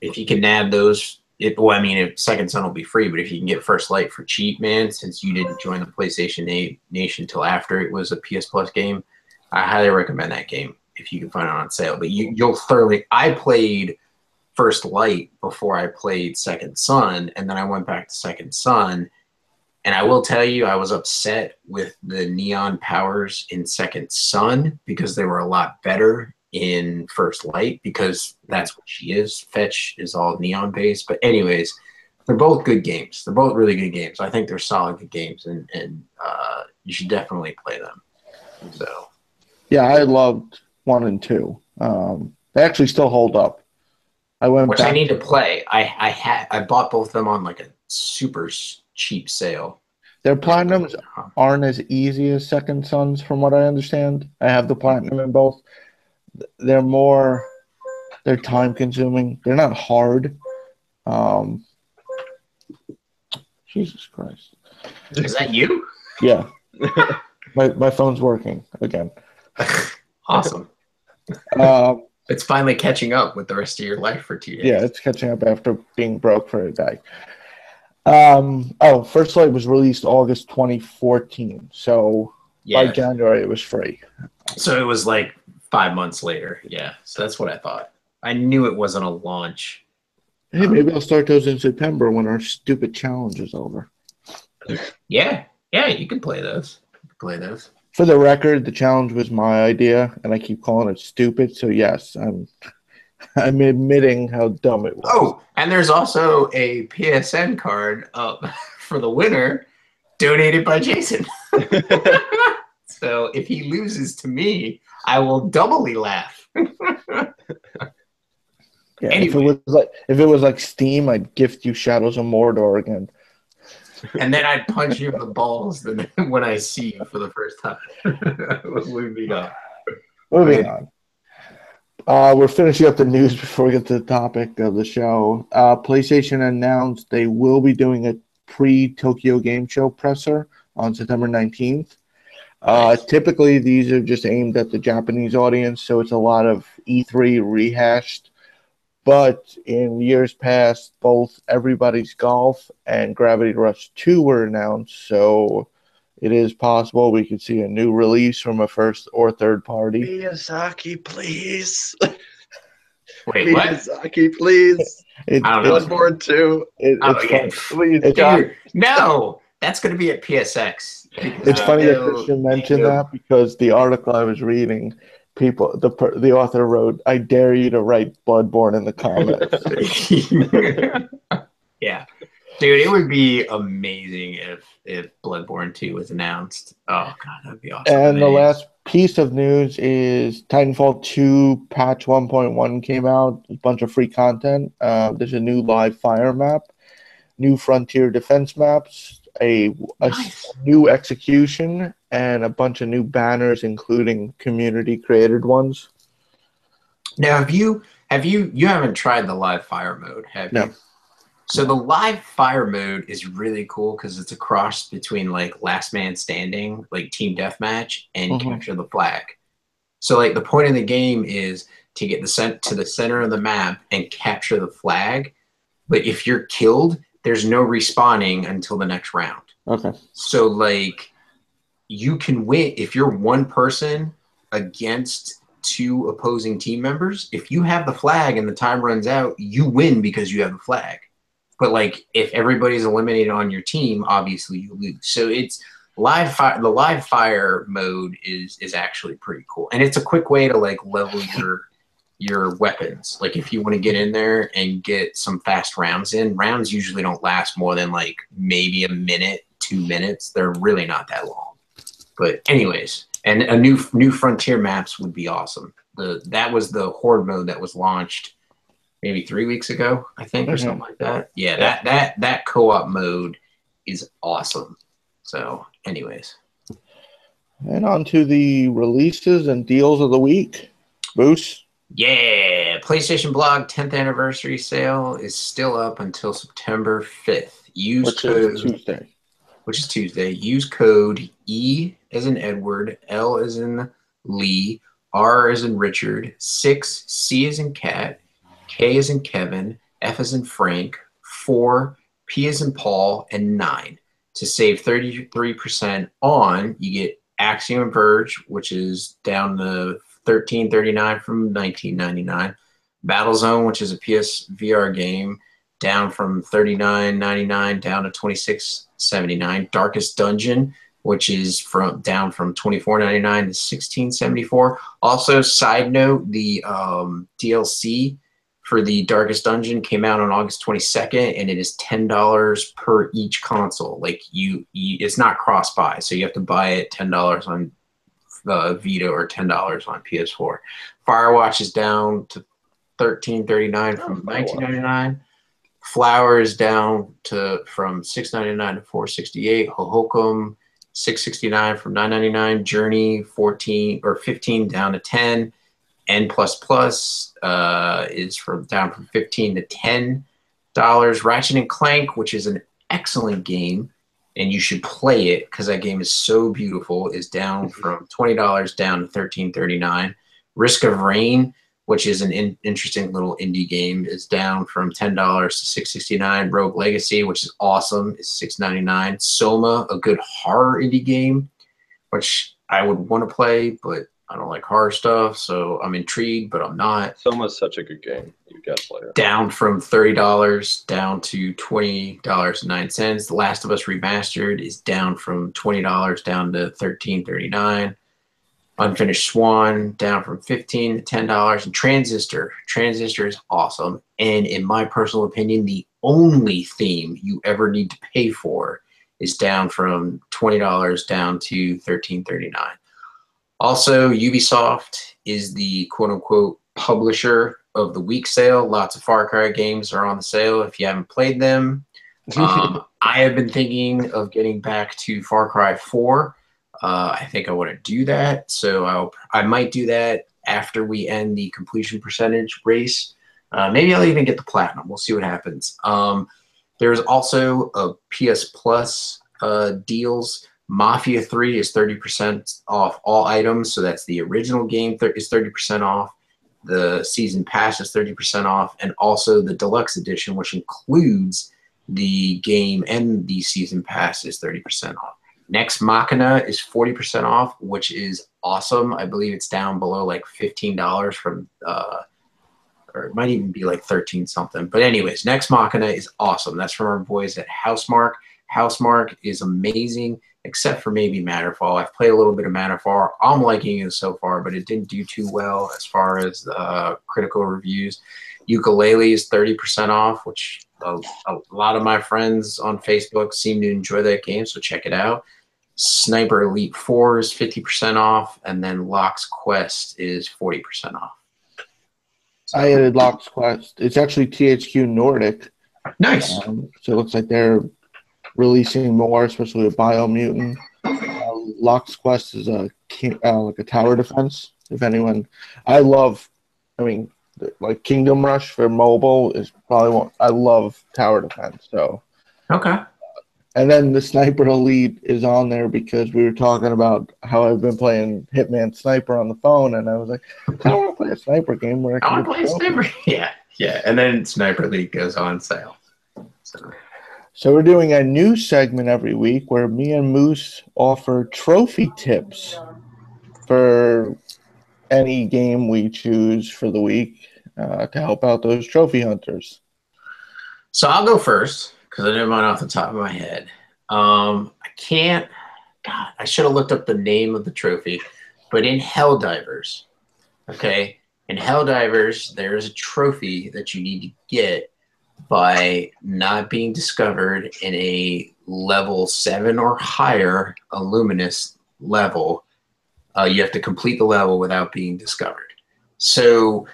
if you can nab those. If Second Son will be free, but if you can get First Light for cheap, man, since you didn't join the PlayStation Nation until after it was a PS Plus game, I highly recommend that game if you can find it on sale. But you'll thoroughly. I played First Light before I played Second Son, and then I went back to Second Son. And I will tell you, I was upset with the neon powers in Second Son because they were a lot better in First Light because that's what she is. Fetch is all neon based. But anyways, they're both good games. They're both really good games. I think they're solid good games, and you should definitely play them. So, yeah, I loved 1 and 2. They actually still hold up. I need to play. I bought both of them on like a super cheap sale. Their platinums aren't as easy as Second Sons, from what I understand. I have the platinum in both. They're time consuming. They're not hard. Jesus Christ. Is that you? Yeah. My phone's working again. Awesome. It's finally catching up with the rest of your life for 2 days. Yeah, it's catching up after being broke for a day. First Light was released August 2014. So by January it was free. So it was like 5 months later. Yeah. So that's what I thought. I knew it wasn't a launch. Hey, maybe I'll start those in September when our stupid challenge is over. Yeah. Yeah, you can play those. For the record, the challenge was my idea, and I keep calling it stupid. So yes, I'm admitting how dumb it was. Oh, and there's also a PSN card for the winner, donated by Jason. So if he loses to me, I will doubly laugh. Yeah, anyway. if it was like Steam, I'd gift you Shadows of Mordor again. And then I'd punch you in the balls when I see you for the first time. Moving on. We're finishing up the news before we get to the topic of the show. PlayStation announced they will be doing a pre-Tokyo Game Show presser on September 19th. Nice. Typically, these are just aimed at the Japanese audience, so it's a lot of E3 rehashed. But in years past, both Everybody's Golf and Gravity Rush 2 were announced, so it is possible we could see a new release from a first or third party. Miyazaki, please. Wait, what? Miyazaki, please. Bloodborne 2. No, that's going to be at PSX. It's funny that Christian mentioned that because the article I was reading, the author wrote, "I dare you to write Bloodborne in the comments." Yeah, dude, it would be amazing if Bloodborne 2 was announced. Oh god, that'd be awesome. And the last piece of news is Titanfall 2 patch 1.1 came out. A bunch of free content. There's a new live fire map, new frontier defense maps, a new execution, and a bunch of new banners, including community created ones. Now, you haven't tried the live fire mode, have you? No. So the live fire mode is really cool because it's a cross between like last man standing, like team deathmatch, and capture the flag. So like the point of the game is to get to the center of the map and capture the flag. But if you're killed, there's no respawning until the next round. Okay. So like you can win if you're one person against two opposing team members. If you have the flag and the time runs out, you win because you have the flag. But like if everybody's eliminated on your team, obviously you lose. So it's live fire. The live fire mode is actually pretty cool, and it's a quick way to like level your weapons. Like if you want to get in there and get some fast rounds in, rounds usually don't last more than like maybe a minute, 2 minutes. They're really not that long. But anyways, and a new frontier maps would be awesome. That was the horde mode that was launched maybe 3 weeks ago, I think, or something like that. Yeah, that co-op mode is awesome. So anyways. And on to the releases and deals of the week. Boos? Yeah, PlayStation Blog 10th anniversary sale is still up until September 5th. Which is Tuesday. Use code E as in Edward, L as in Lee, R as in Richard, 6, C as in Cat, K as in Kevin, F as in Frank, 4, P as in Paul, and 9. To save 33% on, you get Axiom Verge, which is down to $13.39 from $19.99. Battlezone, which is a PS VR game, down from $39.99 down to $26.79. Darkest Dungeon, which is down from $24.99 to $16.74. Also, side note, the DLC for the Darkest Dungeon came out on August 22nd, and it is $10 per each console. Like it's not cross-buy, so you have to buy it $10 on Vita or $10 on PS4. Firewatch is down to $13.39 from $19.99. Flower is down from $6.99 to $4.68. Hohokum $6.69 from $9.99. Journey 15 down to $10. N++ is down from $15 to $10. Ratchet and Clank, which is an excellent game, and you should play it because that game is so beautiful, is down from $20 down to $13.39. Risk of Rain, which is an interesting little indie game, is down from $10 to $6.69. Rogue Legacy, which is awesome, is $6.99. Soma, a good horror indie game, which I would want to play, but I don't like horror stuff, so I'm intrigued, but I'm not. Soma's such a good game. You got to play it. Down from $30 down to $20.09. The Last of Us Remastered is down from $20 down to $13.39. Unfinished Swan down from $15 to $10. And Transistor is awesome. And in my personal opinion, the only theme you ever need to pay for is down from $20 down to $13.39. Also, Ubisoft is the quote-unquote publisher of the week sale. Lots of Far Cry games are on the sale if you haven't played them. I have been thinking of getting back to Far Cry 4. I think I want to do that, so I might do that after we end the completion percentage race. Maybe I'll even get the platinum. We'll see what happens. There's also a PS Plus deals. Mafia 3 is 30% off all items, so that's the original game is 30% off. The season pass is 30% off, and also the deluxe edition, which includes the game and the season pass, is 30% off. Next Machina is 40% off, which is awesome. I believe it's down below like $15 from, or it might even be like 13 something. But anyways, Next Machina is awesome. That's from our boys at Housemarque. Housemarque is amazing, except for maybe Matterfall. I've played a little bit of Matterfall. I'm liking it so far, but it didn't do too well as far as critical reviews. Ukulele is 30% off, which a lot of my friends on Facebook seem to enjoy that game, so check it out. Sniper Elite 4 is 50% off, and then Locke's Quest is 40% off. So, I added Locke's Quest. It's actually THQ Nordic. Nice. So it looks like they're releasing more, especially with Biomutant. Locke's Quest is like a tower defense. If anyone, like Kingdom Rush for mobile is probably one. I love tower defense. So okay. And then the Sniper Elite is on there because we were talking about how I've been playing Hitman Sniper on the phone, and I was like, I don't want to play a sniper game where I want to play a sniper. Yeah. And then Sniper Elite goes on sale. So we're doing a new segment every week where me and Moose offer trophy tips for any game we choose for the week to help out those trophy hunters. So I'll go first because I know mine off the top of my head. I should have looked up the name of the trophy, but in Helldivers, okay, in Helldivers, there's a trophy that you need to get by not being discovered in a level 7 or higher Illuminous level. You have to complete the level without being discovered. So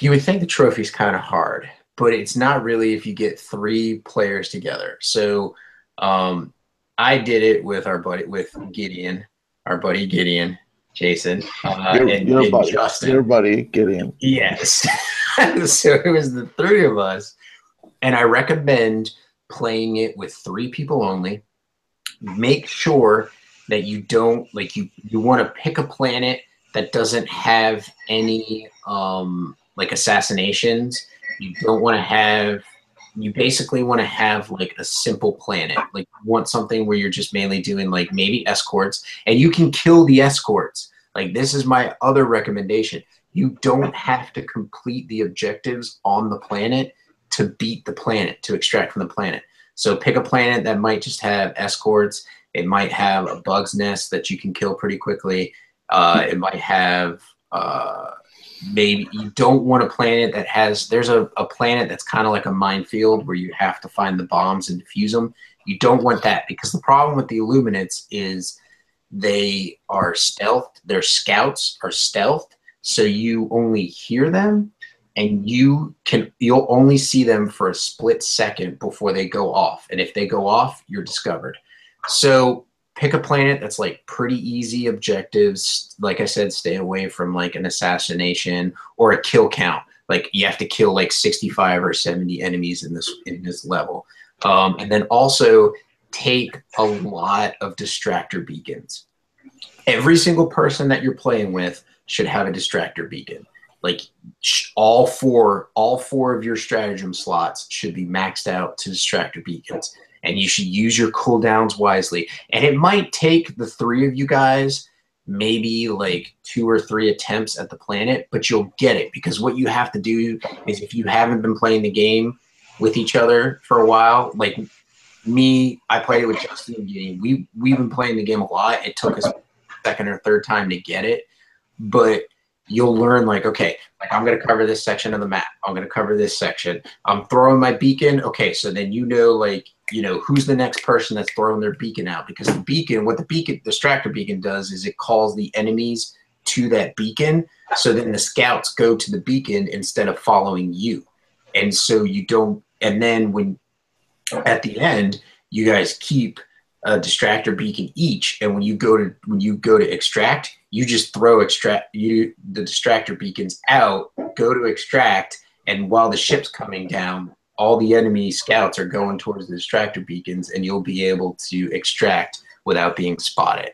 you would think the trophy's kind of hard, but it's not really if you get 3 players together. So I did it with Gideon, our buddy Gideon, Jason, and Justin. Your buddy Gideon. Yes. So it was the 3 of us, and I recommend playing it with 3 people only. Make sure that you don't you want to pick a planet that doesn't have any assassinations. You basically want to have like a simple planet. Like you want something where you're just mainly doing like maybe escorts, and you can kill the escorts. Like this is my other recommendation. You don't have to complete the objectives on the planet to beat the planet, to extract from the planet. So pick a planet that might just have escorts. It might have a bug's nest that you can kill pretty quickly. It might have maybe you don't want a planet that has, there's a planet that's kind of like a minefield where you have to find the bombs and defuse them. You don't want that, because the problem with the Illuminates is they are stealthed. Their scouts are stealthed, so you only hear them, and you'll only see them for a split second before they go off. And if they go off, you're discovered. So pick a planet that's like pretty easy objectives. Like I said, stay away from like an assassination or a kill count. Like you have to kill like 65 or 70 enemies in this level. And then also take a lot of distractor beacons. Every single person that you're playing with should have a distractor beacon. Like all four of your stratagem slots should be maxed out to distractor beacons, and you should use your cooldowns wisely. And it might take the three of you guys maybe like 2 or 3 attempts at the planet, but you'll get it, because what you have to do is, if you haven't been playing the game with each other for a while, like me, I played it with Justin and Gideon. We've been playing the game a lot. It took us second or third time to get it, but you'll learn like, okay, like I'm going to cover this section of the map. I'm going to cover this section. I'm throwing my beacon. Okay, so then like, who's the next person that's throwing their beacon out, because the beacon, what the distractor beacon does is it calls the enemies to that beacon. So then the scouts go to the beacon instead of following you. And so you don't, and then when at the end, you guys keep a distractor beacon each, and when you go to extract, you just throw the distractor beacons out, go to extract, and while the ship's coming down, all the enemy scouts are going towards the distractor beacons, and you'll be able to extract without being spotted.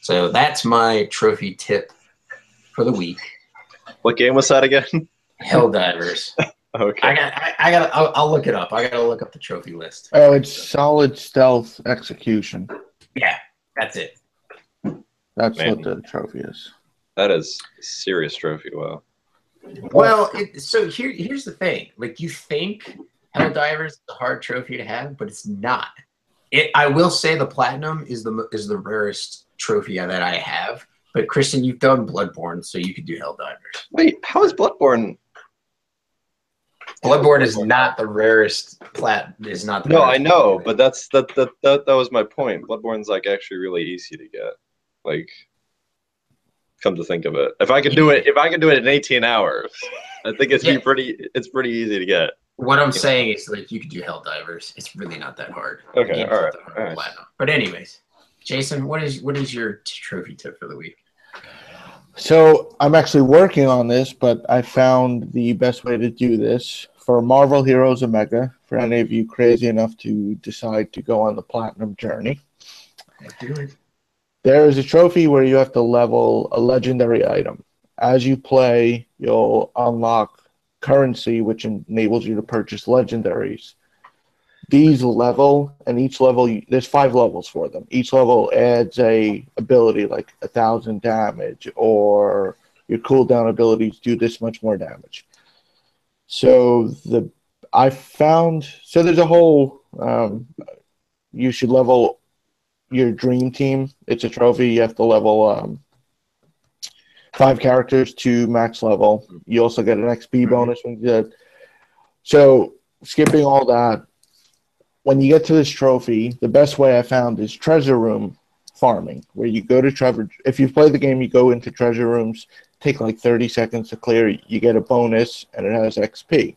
So that's my trophy tip for the week. What game was that again? Helldivers. Okay. I'll look it up. I gotta look up the trophy list. Oh, it's solid stealth execution. Yeah, that's it. That's what the trophy is. That is a serious trophy. Wow. Well, so here's the thing. Like, you think Helldivers is a hard trophy to have, but it's not. I will say the platinum is the rarest trophy that I have. But Kristen, you've done Bloodborne, so you could do Helldivers. Wait, how is Bloodborne? Bloodborne is not the rarest No, I know, but that was my point. Bloodborne's like actually really easy to get. Like, come to think of it, if I could do it in 18 hours, I think it's pretty easy to get. What I'm saying is, like, you could do Helldivers. It's really not that hard. Okay, all right. But anyways, Jason, what is your trophy tip for the week? So I'm actually working on this, but I found the best way to do this for Marvel Heroes Omega, for any of you crazy enough to decide to go on the platinum journey. Do it. There is a trophy where you have to level a legendary item. As you play, you'll unlock currency, which enables you to purchase legendaries. These level, and each level, there's 5 levels for them. Each level adds a ability like 1,000 damage, or your cooldown abilities do this much more damage. So there's a whole, you should level your dream team. It's a trophy. You have to level 5 characters to max level. You also get an XP bonus when you do that. So skipping all that, when you get to this trophy, the best way I found is treasure room farming, where you go to if you've played the game, you go into treasure rooms, take like 30 seconds to clear, you get a bonus, and it has XP.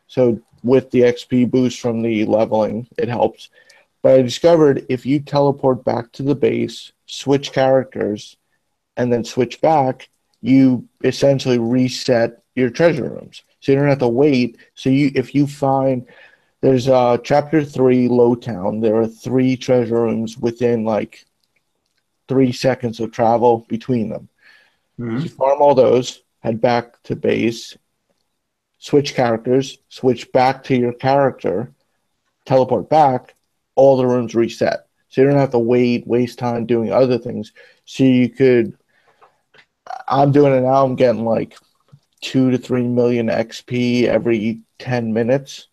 So with the XP boost from the leveling, it helps. But I discovered if you teleport back to the base, switch characters, and then switch back, you essentially reset your treasure rooms. So you don't have to wait. So if you find... There's Chapter 3, Lowtown. There are 3 treasure rooms within like 3 seconds of travel between them. Mm-hmm. So you farm all those, head back to base, switch characters, switch back to your character, teleport back, all the rooms reset. So you don't have to waste time doing other things. So you could... I'm doing it now. I'm getting like 2 to 3 million XP every 10 minutes.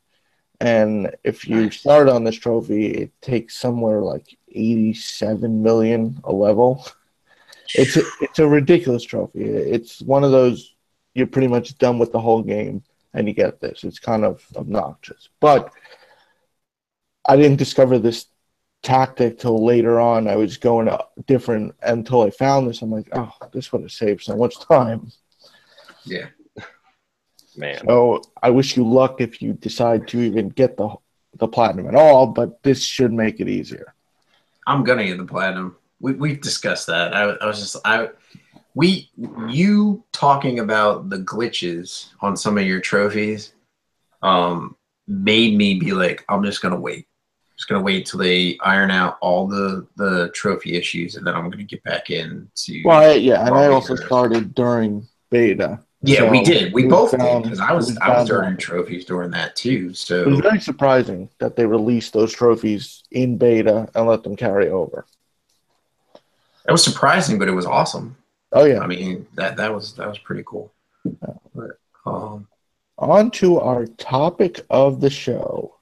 And if you start on this trophy, it takes somewhere like 87 million a level. It's a ridiculous trophy. It's one of those you're pretty much done with the whole game and you get this. It's kind of obnoxious. But I didn't discover this tactic till later on. I was going different until I found this. I'm like, oh, this would have saved so much time. Yeah. Man. So I wish you luck if you decide to even get the platinum at all, but this should make it easier. I'm gonna get the platinum. We've discussed that. You talking about the glitches on some of your trophies made me be like, I'm just gonna wait. I'm just gonna wait till they iron out all the trophy issues, and then I'm gonna get back in to. Well, yeah, and I also started during beta. Yeah, so we did. We both did, because I was earning to trophies during that too. So it was very surprising that they released those trophies in beta and let them carry over. It was surprising, but it was awesome. Oh yeah, I mean that was pretty cool. Yeah. But, on to our topic of the show.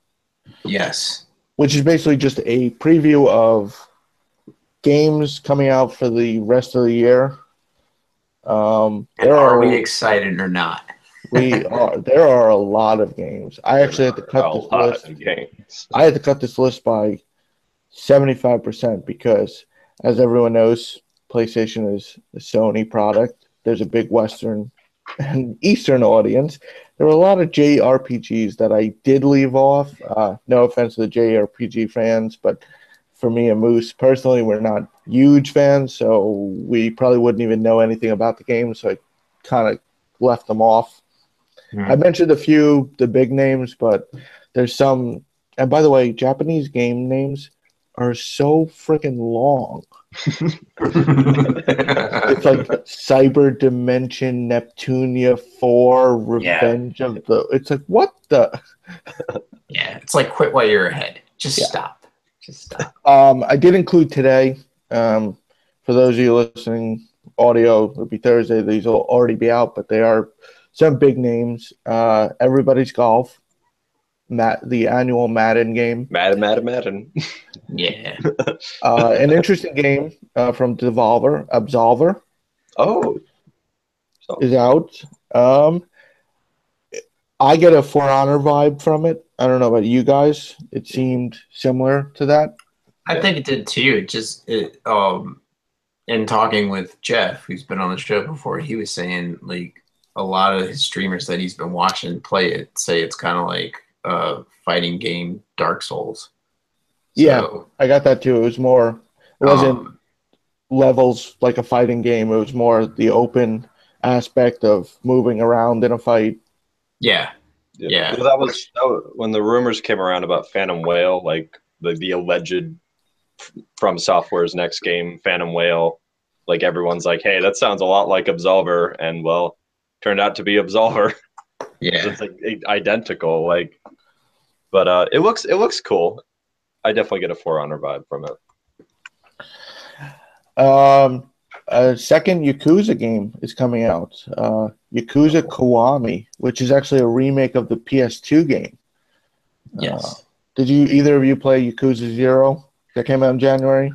Yes, which is basically just a preview of games coming out for the rest of the year. Are we excited or not? We are. There are a lot of games. I actually had to cut this list. I had to cut this list by 75% because, as everyone knows, PlayStation is a Sony product. There's a big Western and Eastern audience. There were a lot of JRPGs that I did leave off. No offense to the JRPG fans, but for me and Moose, personally, we're not huge fans, so we probably wouldn't even know anything about the game, so I kind of left them off. I mentioned a few, the big names, but there's some, and by the way, Japanese game names are so freaking long. It's like Cyber Dimension Neptunia 4 Revenge of the. It's like, what the? Yeah, it's like quit while you're ahead. Just stop. I did include today. For those of you listening, audio will be Thursday. These will already be out, but they are some big names. Everybody's Golf, the annual Madden game. Madden. Yeah. An interesting game from Devolver, Absolver. Oh. Is out. I get a For Honor vibe from it. I don't know about you guys. It seemed similar to that. I think it did too. In talking with Jeff, who's been on the show before, he was saying like a lot of his streamers that he's been watching play it say it's kind of like a fighting game, Dark Souls. Yeah, I got that too. It wasn't levels like a fighting game. It was more the open aspect of moving around in a fight. Yeah. Well, that was when the rumors came around about Phantom Whale, like the alleged From Software's next game, Phantom Whale. Like everyone's like, hey, that sounds a lot like Absolver, and well, turned out to be Absolver. Yeah, it's like identical. Like, but it looks cool. I definitely get a For Honor vibe from it. A second Yakuza game is coming out. Yakuza Kiwami, which is actually a remake of the PS2 game. Yes. Did either of you play Yakuza 0 that came out in January?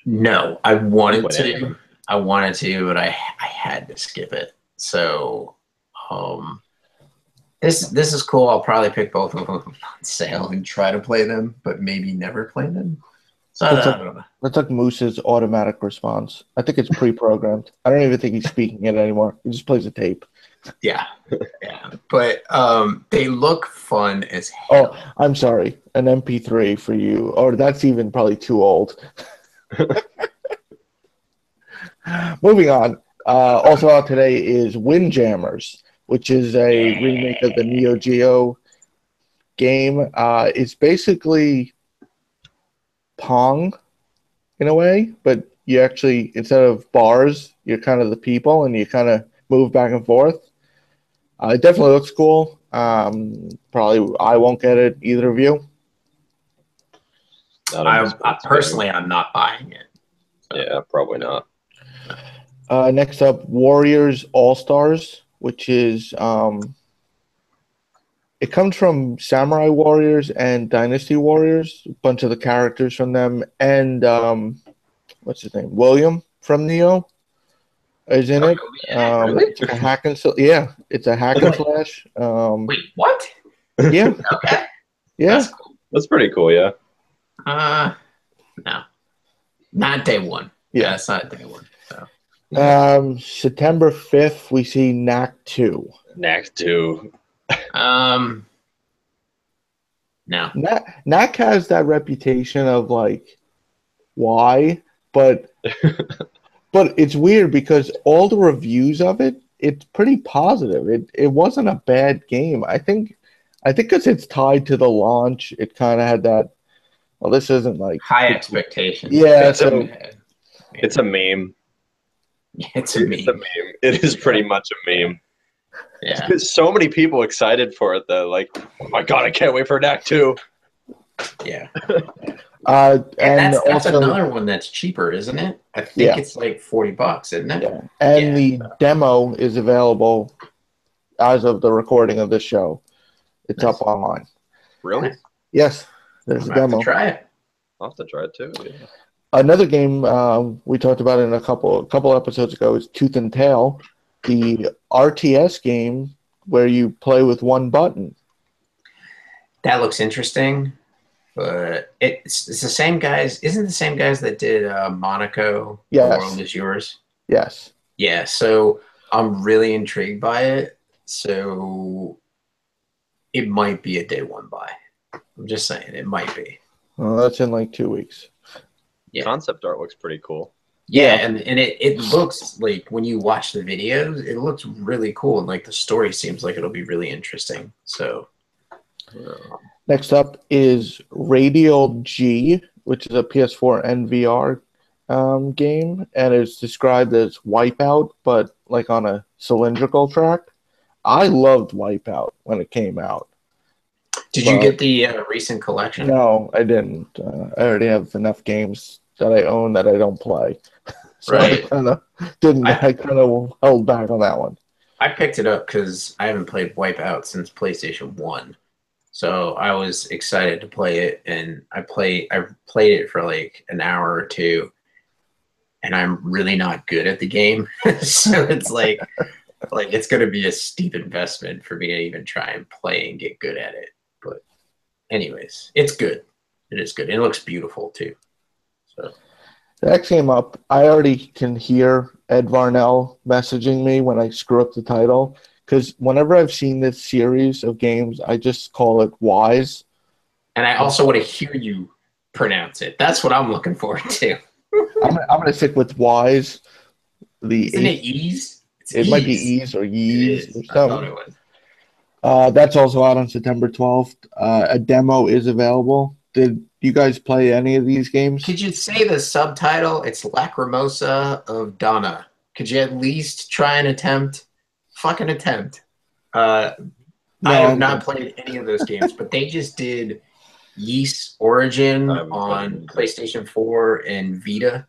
No, I wanted to, but I had to skip it. So, this is cool. I'll probably pick both of them on sale and try to play them, but maybe never play them. So I don't know. That's like Moose's automatic response. I think it's pre-programmed. I don't even think he's speaking it anymore. He just plays a tape. Yeah. But they look fun as hell. Oh, I'm sorry. An MP3 for you. Or that's even probably too old. Moving on. Also out today is Windjammers, which is a remake of the Neo Geo game. It's basically Pong in a way, but you actually, instead of bars, you're kind of the people and you kind of move back and forth. It definitely looks cool. Probably I won't get it, either of you. Personally, I'm not buying it. Yeah, probably not. Next up, Warriors All-Stars. which is it comes from Samurai Warriors and Dynasty Warriors, a bunch of the characters from them, and what's his name? William from Neo is in it. Really? It's like a hack and yeah, it's a hack and slash. Wait, what? Yeah. Okay. Yeah. That's cool. That's pretty cool, yeah. No. Not day one. Yeah, it's not day one. So. September 5th, we see Knack 2. Knack 2. No. Knack has that reputation of like, why? But but it's weird because all the reviews of it, it's pretty positive. It wasn't a bad game. I think because it's tied to the launch, it kind of had that. Well, this isn't like high expectations. Yeah, it's a meme. It's a meme. It is pretty much a meme. Yeah. There's so many people excited for it though. Like, oh my god, I can't wait for Knack 2. Yeah. And that's also, another one that's cheaper, isn't it? I think it's like $40, isn't it? Yeah. And the demo is available as of the recording of this show. It's up online. Really? Yes. There's a demo. Try it. I'll have to try it too. Yeah. Another game we talked about in a couple episodes ago is Tooth and Tail, the RTS game where you play with one button. That looks interesting, but it's the same guys. Isn't it the same guys that did Monaco? Yes. The World Is Yours. Yes. Yeah. So I'm really intrigued by it. So it might be a day one buy. I'm just saying it might be. Well, that's in like 2 weeks. Yeah. Concept art looks pretty cool. Yeah, and it looks like when you watch the videos, it looks really cool. And like the story seems like it'll be really interesting. So next up is Radial G, which is a PS4 and VR game, and it's described as Wipeout, but like on a cylindrical track. I loved Wipeout when it came out. Did you get the recent collection? No, I didn't. I already have enough games that I own that I don't play. So right. I kind of held back on that one. I picked it up because I haven't played Wipeout since PlayStation 1. So I was excited to play it, and I played it for like an hour or two, and I'm really not good at the game. So it's like it's going to be a steep investment for me to even try and play and get good at it. But anyways, it's good. It is good. It looks beautiful too. So the next game up, I already can hear Ed Varnell messaging me when I screw up the title, because whenever I've seen this series of games, I just call it Wise. And I also want to hear you pronounce it. That's what I'm looking forward to. I'm going to stick with Wise. Isn't it Ease? It might be Ease or Yeez or something. I thought it was. That's also out on September 12th. A demo is available. Did you guys play any of these games? Could you say the subtitle? It's Lacrimosa of Donna. Could you at least try and attempt? Fucking attempt. I have not played any of those games, but they just did Yeast Origin on PlayStation 4 and Vita.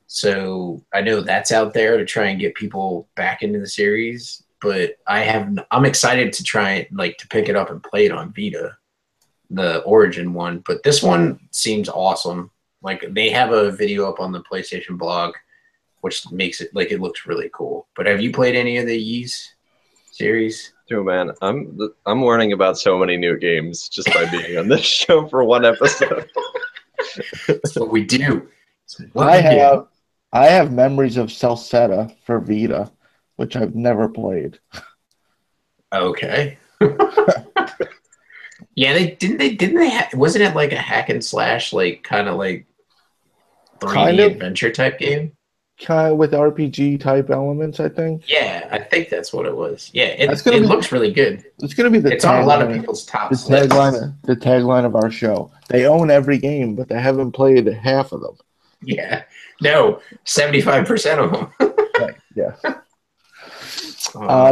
So I know that's out there to try and get people back into the series. But I'm excited to try to pick it up and play it on Vita, the Origin one. But this one seems awesome. Like they have a video up on the PlayStation blog, which makes it it looks really cool. But have you played any of the Yeez series? Dude, man, I'm learning about so many new games just by being on this show for one episode. That's what we do. I have memories of Celceta for Vita, which I've never played. Okay. Yeah, wasn't it like a hack and slash, kind of like 3D adventure type game? Kind of with RPG type elements, I think. Yeah, I think that's what it was. Yeah, it looks really good. It's going to be it's on a lot of people's top lists. The tagline of our show. They own every game, but they haven't played half of them. Yeah. No, 75% of them. Right, yeah.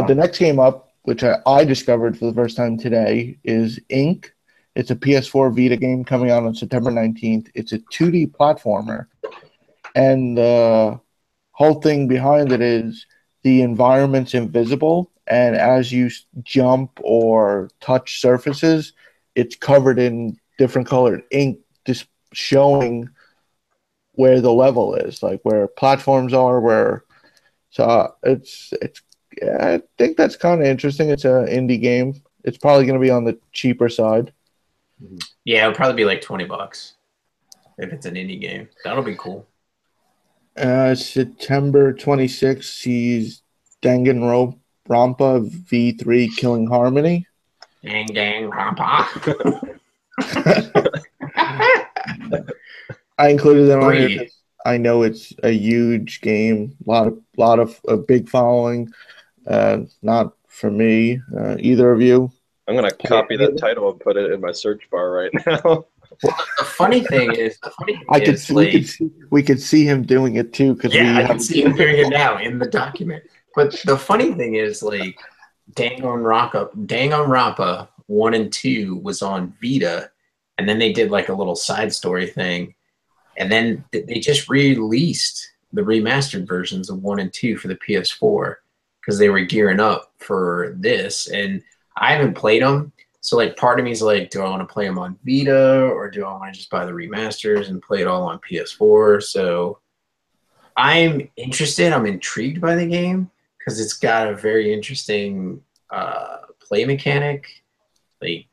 The next game up, which I discovered for the first time today, is Ink. It's a PS4 Vita game coming out on September 19th. It's a 2D platformer. And the whole thing behind it is the environment's invisible, and as you jump or touch surfaces, it's covered in different colored ink, just showing where the level is, like where platforms are, where. So it's yeah, I think that's kind of interesting. It's an indie game. It's probably going to be on the cheaper side. Yeah, it'll probably be like $20 if it's an indie game. That'll be cool. September 26th sees Danganronpa V3 Killing Harmony. Danganronpa. I included that on here because I know it's a huge game. A lot of a big following. Not for me, either of you. I'm gonna copy that title and put it in my search bar right now. The funny thing is, we could see him doing it too because I can see him doing it now in the document. But the funny thing is, like, Danganronpa 1 and 2 was on Vita, and then they did like a little side story thing, and then they just released the remastered versions of 1 and 2 for the PS4 because they were gearing up for this, and I haven't played them. So, like, part of me is like, do I want to play them on Vita or do I want to just buy the remasters and play it all on PS4? So I'm interested. I'm intrigued by the game because it's got a very interesting play mechanic, like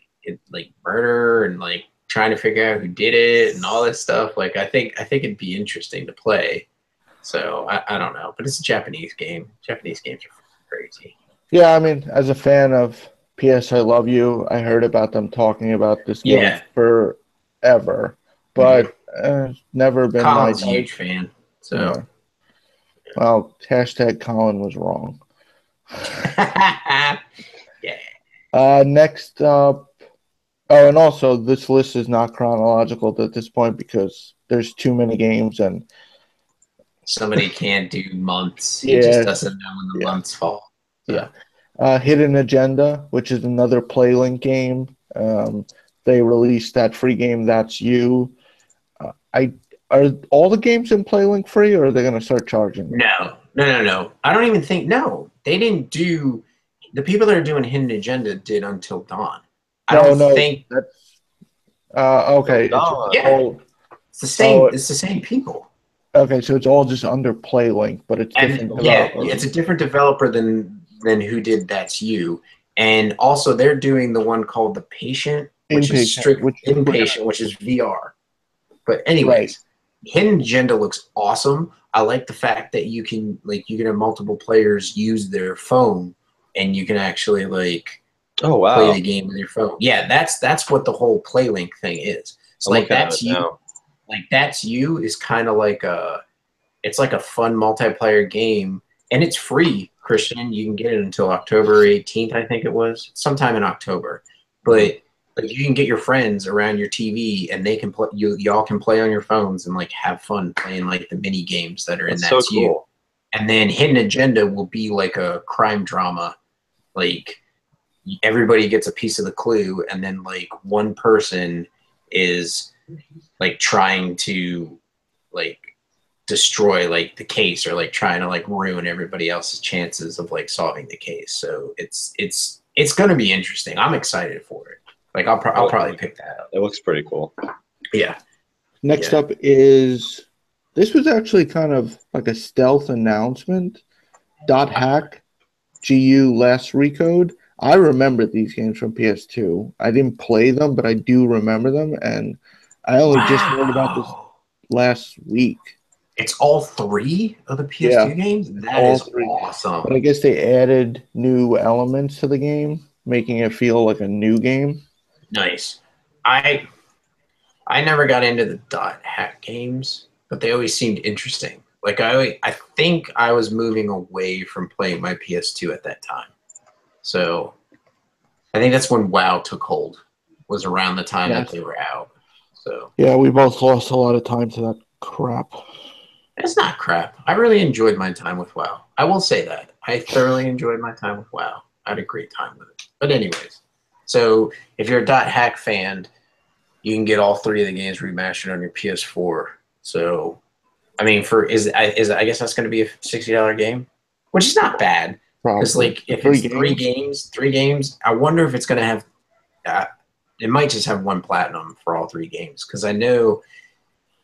murder and like trying to figure out who did it and all this stuff. Like, I think it'd be interesting to play. So I don't know, but it's a Japanese game. Japanese games are crazy. Yeah, I mean, as a fan of PS I Love You, I heard about them talking about this game forever, but never been Colin's a huge fan. So, well, hashtag Colin was wrong. Next up, and also this list is not chronological at this point because there's too many games and somebody can't do months. He just doesn't know when the months fall. So. Yeah. Hidden Agenda, which is another PlayLink game. They released that free game, That's You. Are all the games in PlayLink free, or are they going to start charging them? No. I don't even think, they didn't do, the people that are doing Hidden Agenda did Until Dawn. I don't think. That's, okay. It's the same. It's the same people. Okay, so it's all just under PlayLink, but it's different. It's a different developer than who did That's You, and also they're doing the one called The Patient, which is Inpatient, which is VR. But anyways, Hidden Agenda looks awesome. I like the fact that you can have multiple players use their phone, and you can actually play the game with your phone. Yeah, that's what the whole PlayLink thing is. So That's You. Like That's You is kind of like it's like a fun multiplayer game, and it's free, Christian. You can get it until October 18th, I think it was, sometime in October. But you can get your friends around your TV, and they can play. Y'all can play on your phones and have fun playing the mini games that are in That's You. Cool. And then Hidden Agenda will be like a crime drama, everybody gets a piece of the clue, and then one person is trying to destroy the case, or trying to ruin everybody else's chances of solving the case. So it's gonna be interesting. I'm excited for it. I'll probably pick that up. It looks pretty cool. Yeah. Next up is, this was actually kind of like a stealth announcement. .hack GU Last Recode. I remember these games from PS2. I didn't play them, but I do remember them, and I only just heard about this last week. It's all 3 of the PS2 games? That is awesome. But I guess they added new elements to the game, making it feel like a new game. Nice. I never got into the .hack games, but they always seemed interesting. I think I was moving away from playing my PS2 at that time. So I think that's when WoW took hold, was around the time that they were out. So yeah, we both lost a lot of time to that crap. It's not crap. I really enjoyed my time with WoW. I will say that. I thoroughly enjoyed my time with WoW. I had a great time with it. But anyways, so if you're a .hack fan, you can get all 3 of the games remastered on your PS4. So, I mean, I guess that's going to be a $60 game, which is not bad. Because like if it's three games, I wonder if it's going to have. It might just have one platinum for all 3 games. Because I know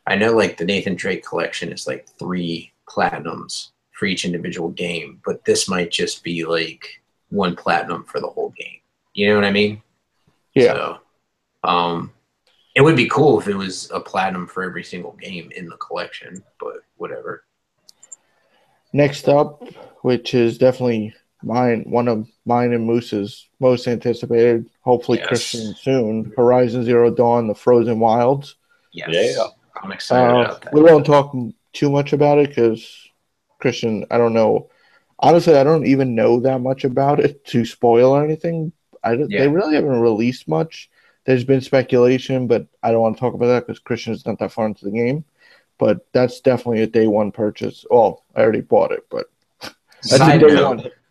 like the Nathan Drake collection is like 3 platinums for each individual game, but this might just be like 1 platinum for the whole game. You know what I mean? Yeah. So, it would be cool if it was a platinum for every single game in the collection, but whatever. Next up, which is definitely one of mine and Moose's most anticipated, hopefully Christian soon, Horizon Zero Dawn: The Frozen Wilds. Yes. Yeah. I'm excited about that. We won't talk too much about it because Christian, I don't know. Honestly, I don't even know that much about it to spoil or anything. They really haven't released much. There's been speculation, but I don't want to talk about that because Christian's not that far into the game. But that's definitely a day one purchase. Oh, I already bought it, but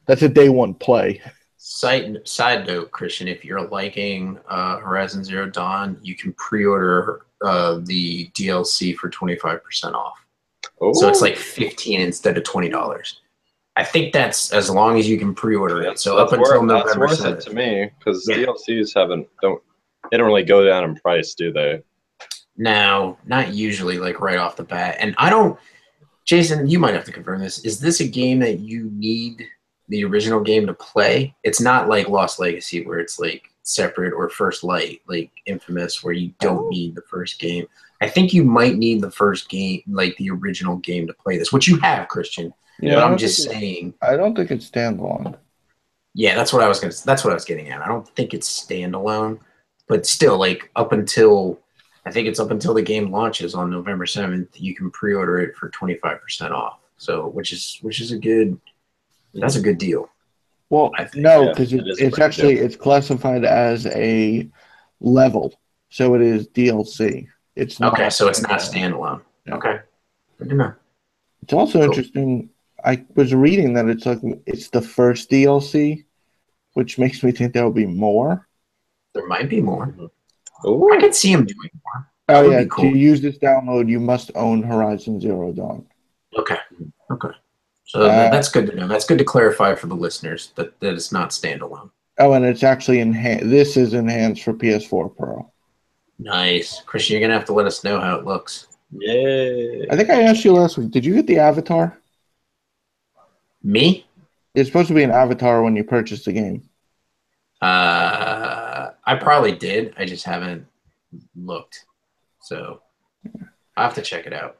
that's a day one play. Side note, Christian, if you're liking Horizon Zero Dawn, you can pre-order the DLC for 25% off. Oh. So it's like $15 instead of $20. I think that's as long as you can pre-order it. So up until November 7th. That's worth it to me because DLCs they don't really go down in price, do they? No, not usually, like right off the bat. And I don't, Jason, you might have to confirm this. Is this a game that you need the original game to play? It's not like Lost Legacy where it's like separate, or First Light, like Infamous, where you don't need the first game. I think you might need the first game, like the original game, to play this, which you have, Christian. Yeah, but I'm just saying. I don't think it's standalone. Yeah, that's what I was getting at. I don't think it's standalone, but still, like up until the game launches on November 7th, you can pre-order it for 25% off. So, which is a good deal. Well, no, because it's classified as a level, so it is DLC. It's not. Okay, so it's not standalone. Yeah. Okay, good to know. It's also interesting. I was reading that it's the first DLC, which makes me think there will be more. There might be more. Ooh. I could see him doing more. Oh yeah, cool. To use this download, you must own Horizon Zero Dawn. Okay. So that's good to know. That's good to clarify for the listeners that it's not standalone. Oh, and it's actually this is enhanced for PS4 Pro. Nice. Christian, you're going to have to let us know how it looks. Yay. I think I asked you last week, did you get the avatar? Me? It's supposed to be an avatar when you purchase the game. I probably did. I just haven't looked. So I'll have to check it out.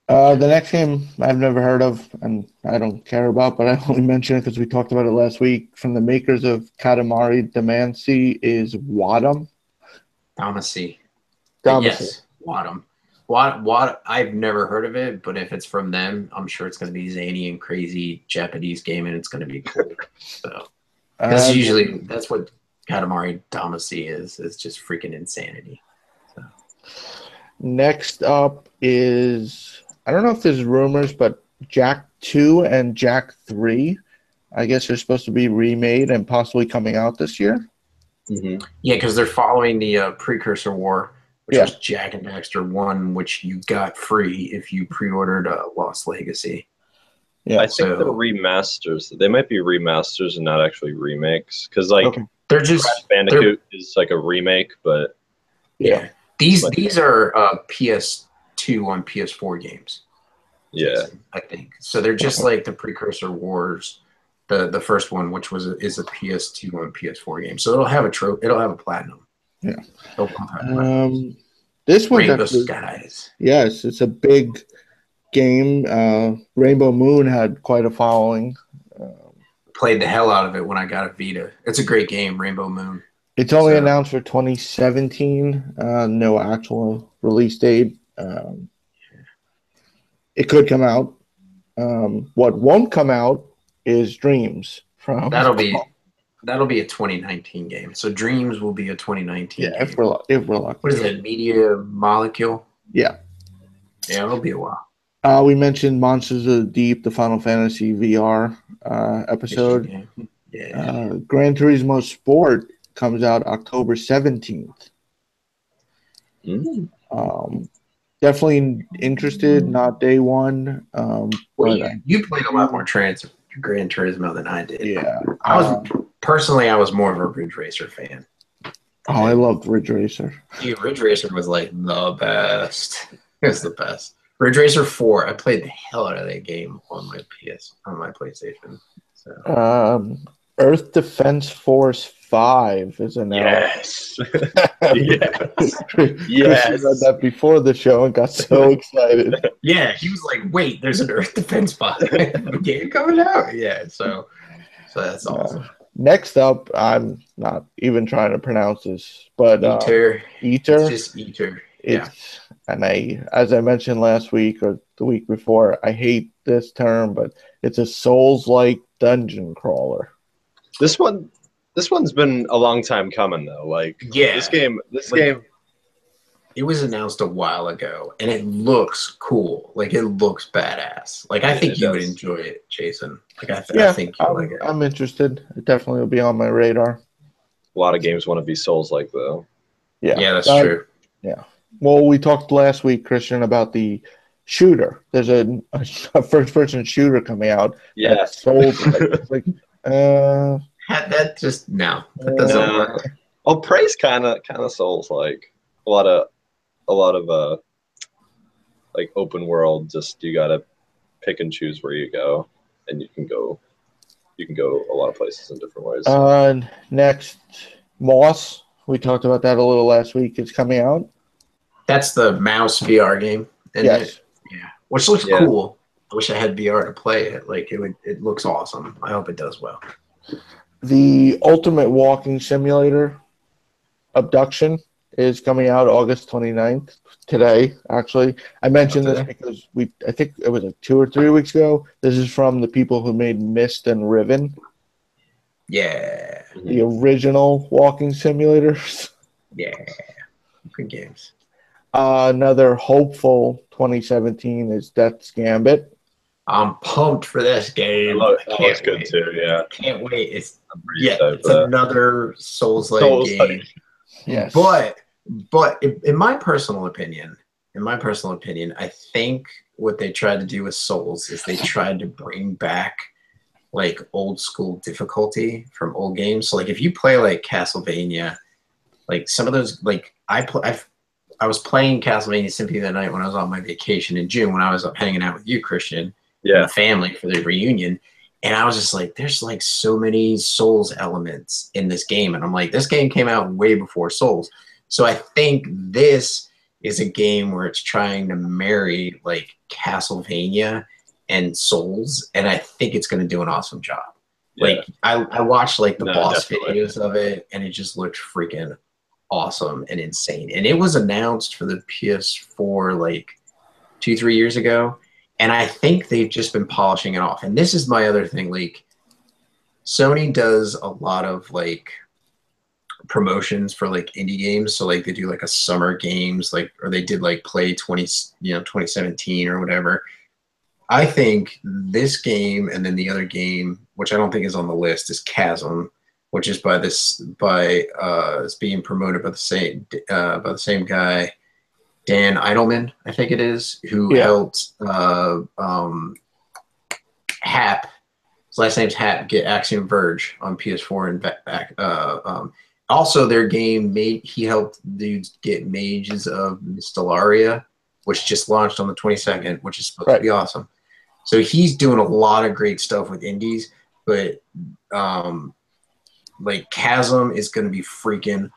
The next game I've never heard of and I don't care about, but I only mention it because we talked about it last week. From the makers of Katamari Damacy is Wadum. Damacy. Yes, Wadum. I've never heard of it, but if it's from them, I'm sure it's going to be zany and crazy Japanese game, and it's going to be cool. So that's what Katamari Damacy is. It's just freaking insanity. So. Next up is, I don't know if there's rumors, but Jack 2 and Jack 3, I guess they're supposed to be remade and possibly coming out this year. Mm-hmm. Yeah, because they're following the Precursor War, which was Jack and Daxter 1, which you got free if you pre-ordered Lost Legacy. Yeah, I think they're remasters. They might be remasters and not actually remakes, because they're just Crash Bandicoot is like a remake, but these are PS2 on PS4 games. Yeah, I think so. They're just like the Precursor Wars, the first one, which is a PS2 on PS4 game. So it'll have a platinum. Yeah. This one Rainbow Skies. Yes, it's a big game. Rainbow Moon had quite a following. Played the hell out of it when I got a Vita. It's a great game, Rainbow Moon. It's only announced for 2017. No actual release date. It could come out. What won't come out is Dreams. That'll be a 2019 game. So Dreams will be a 2019 game. If we're lucky. What is it? Media Molecule? Yeah. Yeah, it'll be a while. We mentioned Monsters of the Deep, the Final Fantasy VR episode. Yeah. Gran Turismo Sport comes out October 17th. Definitely interested, not day one. You played a lot more Gran Turismo than I did. Yeah. I was more of a Ridge Racer fan. Oh, I loved Ridge Racer. Dude, Ridge Racer was like the best. It was the best. Ridge Racer 4, I played the hell out of that game on my PlayStation. So. Earth Defense Force 5 is announced. Yes. Yes. Christian read that before the show and got so excited. Yeah, he was like, wait, there's an Earth Defense game coming out? Yeah, so that's awesome. Next up, I'm not even trying to pronounce this, but Eater. Eater. It's just Eater. Yeah. And as I mentioned last week or the week before, I hate this term, but it's a Souls-like dungeon crawler. This one's been a long time coming though. Like this game. It was announced a while ago, and it looks cool. Like it looks badass. Like I think you would enjoy it, Jason. Like I think you like it. I'm interested. It definitely will be on my radar. A lot of games want to be Souls-like though. Yeah, that's true. Yeah. Well, we talked last week, Christian, about the shooter. There's a first-person shooter coming out. Yes. Souls-like. That just no. That doesn't work. Well, Prey's kind of Souls-like. A lot of like open world. Just you gotta pick and choose where you go, and you can go a lot of places in different ways. Next, Moss. We talked about that a little last week. It's coming out. That's the mouse VR game. Yes. Yeah. Which looks cool. I wish I had VR to play it. Like it looks awesome. I hope it does well. The Ultimate Walking Simulator Abduction is coming out August 29th. Today, actually. I mentioned this because I think it was 2 or 3 weeks ago. This is from the people who made Myst and Riven. Yeah. The original walking simulators. Yeah. Good games. Another hopeful 2017 is Death's Gambit. I'm pumped for this game. That looks good too. Yeah, can't wait. It's another Souls-like game. Yes, but in my personal opinion, I think what they tried to do with Souls is they tried to bring back like old school difficulty from old games. So like if you play like Castlevania, like some of those, like I was playing Castlevania Symphony of the Night when I was on my vacation in June when I was up hanging out with you, Christian. And the family for the reunion, and I was just like, there's like so many Souls elements in this game, and I'm like, this game came out way before Souls, so I think this is a game where it's trying to marry like Castlevania and Souls, and I think it's going to do an awesome job. Like I watched like the boss videos of it, and it just looked freaking awesome and insane, and it was announced for the PS4 like 2-3 years ago. And I think they've just been polishing it off. And this is my other thing. Like, Sony does a lot of, like, promotions for, like, indie games. So, like, they do, like, a summer games, like, or they did, like, Play 2017 or whatever. I think this game and then the other game, which I don't think is on the list, is Chasm, which is it's being promoted by the same guy, Dan Eidelman, I think it is, who helped Hap. His last name's Hap. Get Axiom Verge on PS4 and back. Also, their game he helped dudes get Mages of Stellaria, which just launched on the 22nd, which is supposed to be awesome. So he's doing a lot of great stuff with indies, but like Chasm is going to be freaking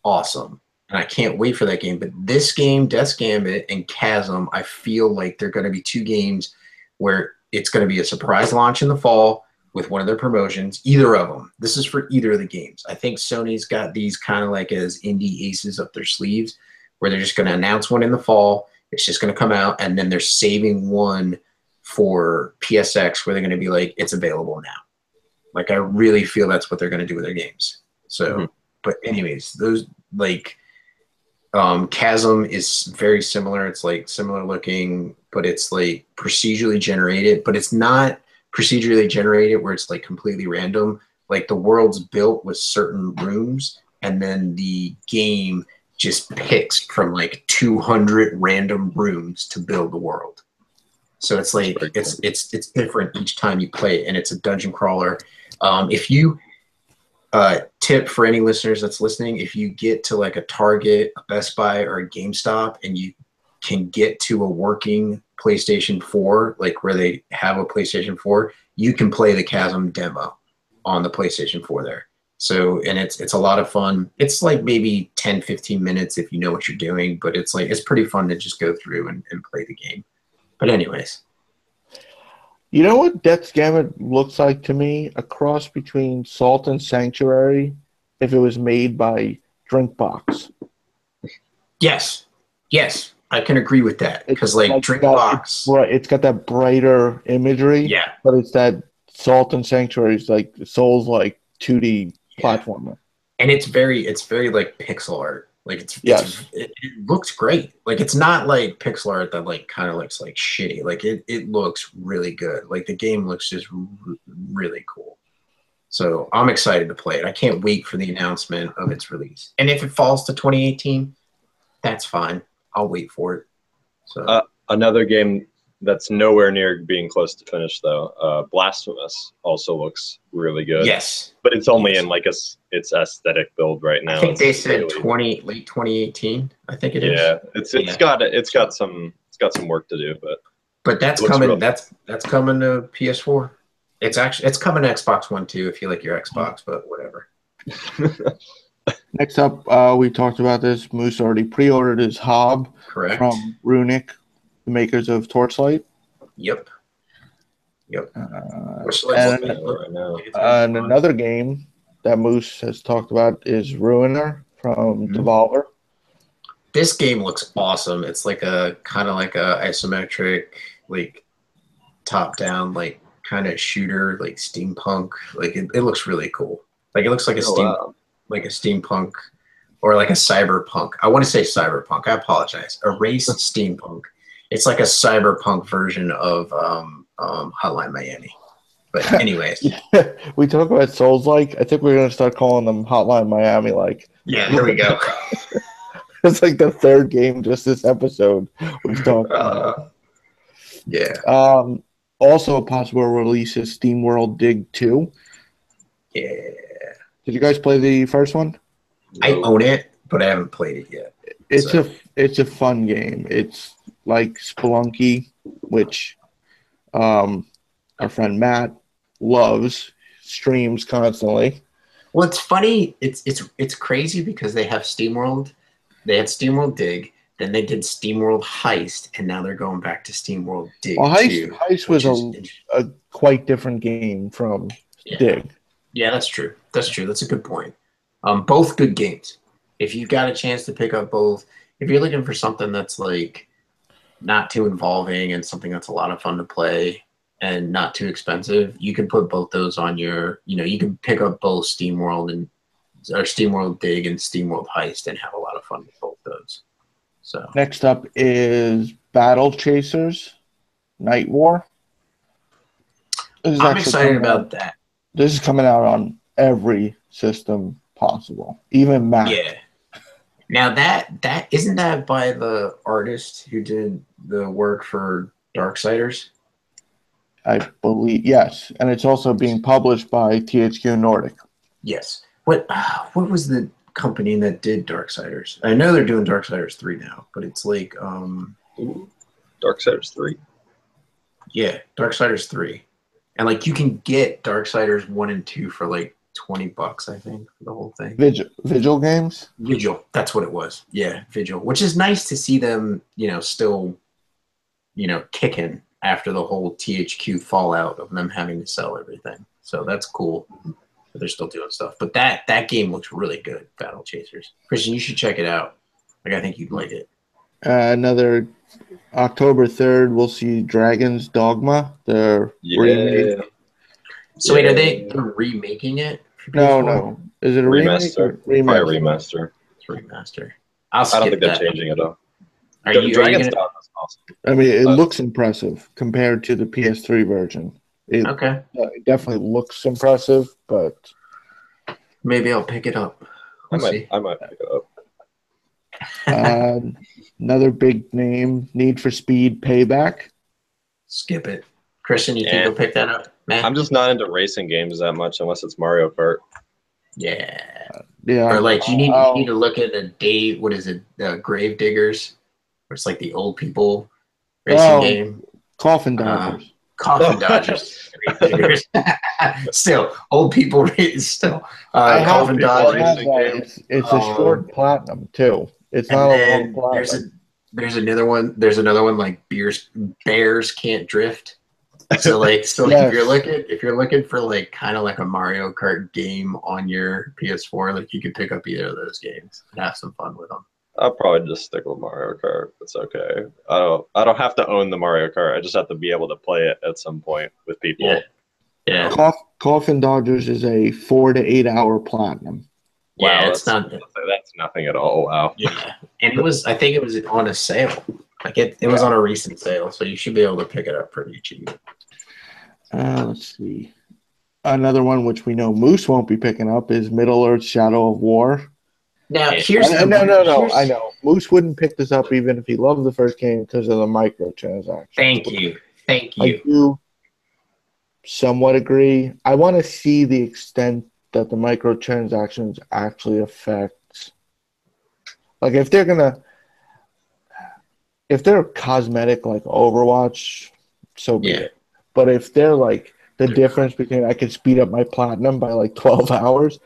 awesome. And I can't wait for that game. But this game, Death's Gambit and Chasm, I feel like they're going to be two games where it's going to be a surprise launch in the fall with one of their promotions, either of them. This is for either of the games. I think Sony's got these kind of like as indie aces up their sleeves where they're just going to announce one in the fall. It's just going to come out, and then they're saving one for PSX where they're going to be like, it's available now. Like, I really feel that's what they're going to do with their games. So, but anyways, those like... Chasm is very similar. It's like similar looking, but it's like procedurally generated, but it's not procedurally generated where it's like completely random. Like the world's built with certain rooms, and then the game just picks from like 200 random rooms to build the world. So it's like it's different each time you play it, and it's a dungeon crawler. If you tip for any listeners that's listening, if you get to like a Target, a Best Buy, or a GameStop, and you can get to a working PlayStation 4, like where they have a PlayStation 4, you can play the Chasm demo on the PlayStation 4 there. So, and it's a lot of fun. It's like maybe 10, 15 minutes if you know what you're doing, but it's pretty fun to just go through and play the game. But anyways. You know what Death's Gambit looks like to me? A cross between Salt and Sanctuary if it was made by Drinkbox. Yes. Yes. I can agree with that. Because like Drinkbox. It's got that brighter imagery. Yeah. But it's that Salt and Sanctuary is like Soul's like 2D platformer. And it's very like pixel art. Like it looks great. Like it's not like pixel art that like kind of looks like shitty. Like it looks really good. Like the game looks just really cool. So I'm excited to play it. I can't wait for the announcement of its release. And if it falls to 2018, that's fine. I'll wait for it. So another game that's nowhere near being close to finish though. Blasphemous also looks really good. Yes, but it's only in like its aesthetic build right now. I think they said late 2018. I think it is. Yeah, it's got some work to do, but that's coming. That's coming to PS4. It's coming to Xbox One too if you like your Xbox, but whatever. Next up, we talked about this. Moose already pre-ordered his Hob from Runic, the makers of Torchlight. Yep. And another game that Moose has talked about is Ruiner from Devolver. This game looks awesome. It's like a kind of like a isometric, like top-down, like kind of shooter, like steampunk. Like it looks really cool. Like it looks like like a steampunk or like a cyberpunk. I want to say cyberpunk. I apologize. Erase steampunk. It's like a cyberpunk version of Hotline Miami. But anyways. We talk about Souls-like. I think we're going to start calling them Hotline Miami-like. Yeah, there we go. It's like the third game just this episode we've talked about. Yeah. Also a possible release is SteamWorld Dig 2. Yeah. Did you guys play the first one? I own it, but I haven't played it yet. It's a fun game. It's like Spelunky, which our friend Matt loves, streams constantly. Well, it's funny. It's crazy because they have SteamWorld. They had SteamWorld Dig, then they did SteamWorld Heist, and now they're going back to SteamWorld Dig. Well, Heist was a quite different game from Dig. Yeah, that's true. That's a good point. Both good games. If you got a chance to pick up both, if you're looking for something that's like not too involving and something that's a lot of fun to play and not too expensive, you can put both those on your, you can pick up both SteamWorld Dig and SteamWorld Heist and have a lot of fun with both those. So next up is Battle Chasers Night War. I'm excited about that. This is coming out on every system possible, even Mac. Yeah. Now that isn't that by the artist who did the work for Darksiders? I believe yes, and it's also being published by THQ Nordic. Yes. What was the company that did Darksiders? I know they're doing Darksiders 3 now, but it's like Darksiders 3. Yeah, Darksiders 3. And like you can get Darksiders 1 and 2 for like $20, I think, for the whole thing. Vigil Games? Vigil, that's what it was. Yeah, Vigil. Which is nice to see them, still, kicking after the whole THQ fallout of them having to sell everything. So that's cool. But they're still doing stuff. But that game looks really good, Battle Chasers. Christian, you should check it out. Like, I think you'd like it. Another October 3rd, we'll see Dragon's Dogma. They're remake. So wait, are they remaking it? No. Is it a remaster? Remaster. It's a remaster. I don't think they're changing it though. Dragon's Dogma is awesome. I mean, it looks impressive compared to the PS3 version. It definitely looks impressive, but maybe I'll pick it up. I might pick it up. Another big name, Need for Speed Payback. skip it. Christian, you think you'll pick that up? Nah. I'm just not into racing games that much unless it's Mario Kart. Yeah. Yeah. Or like you need to look at a date. What is it? Grave Diggers, where it's like the old people racing game. Coffin Dodgers. Coffin Dodgers. Grave Diggers. Still, old people still. Coffin Dodgers. It's a short platinum too. It's not a long platinum. There's another one. There's another one like Bears Can't Drift. So yes. if you're looking for like kind of like a Mario Kart game on your PS4, like you could pick up either of those games and have some fun with them. I'll probably just stick with Mario Kart. It's okay. I don't have to own the Mario Kart. I just have to be able to play it at some point with people. Yeah. Coffin Dodgers is a 4 to 8 hour platinum. Yeah, wow, that's nothing at all. Wow. Yeah, and I think it was on a sale. Like it was on a recent sale, so you should be able to pick it up pretty cheap. Let's see. Another one which we know Moose won't be picking up is Middle Earth: Shadow of War. Now, no. I know Moose wouldn't pick this up even if he loved the first game because of the microtransactions. Thank you. I do somewhat agree. I want to see the extent that the microtransactions actually affect. Like if they're cosmetic like Overwatch, so be it. But if they're like the difference between I could speed up my platinum by like 12 hours,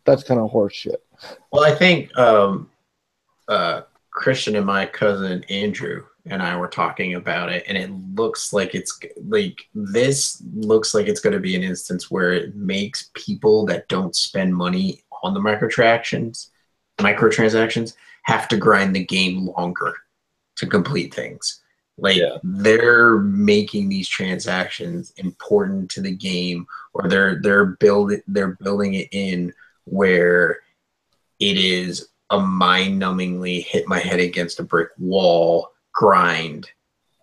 that's kind of horseshit. Well, I think Christian and my cousin Andrew and I were talking about it, and it looks like it's going to be an instance where it makes people that don't spend money on the microtransactions have to grind the game longer to complete things. They're making these transactions important to the game, or they're building it in where it is a mind-numbingly hit my head against a brick wall grind,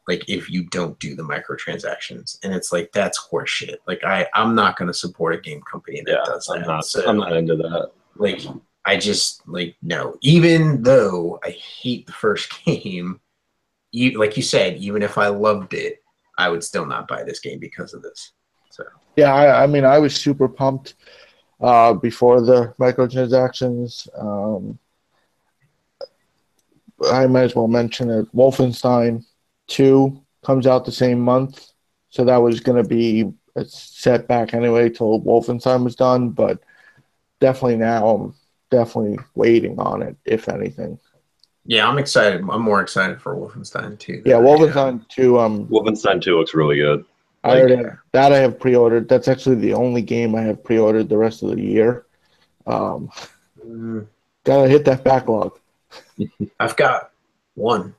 like if you don't do the microtransactions. And it's like, that's horseshit. Like I'm not going to support a game company that does that. I'm not into that. Like I just no, even though I hate the first game, like you said, even if I loved it, I would still not buy this game because of this. So yeah, I mean I was super pumped before the microtransactions. I might as well mention it. Wolfenstein 2 comes out the same month, so that was going to be a setback anyway till Wolfenstein was done, but definitely now I'm definitely waiting on it, if anything. Yeah, I'm excited. I'm more excited for Wolfenstein 2. Yeah, Wolfenstein 2. Wolfenstein 2 looks really good. I have pre-ordered. That's actually the only game I have pre-ordered the rest of the year. Gotta hit that backlog. I've got one.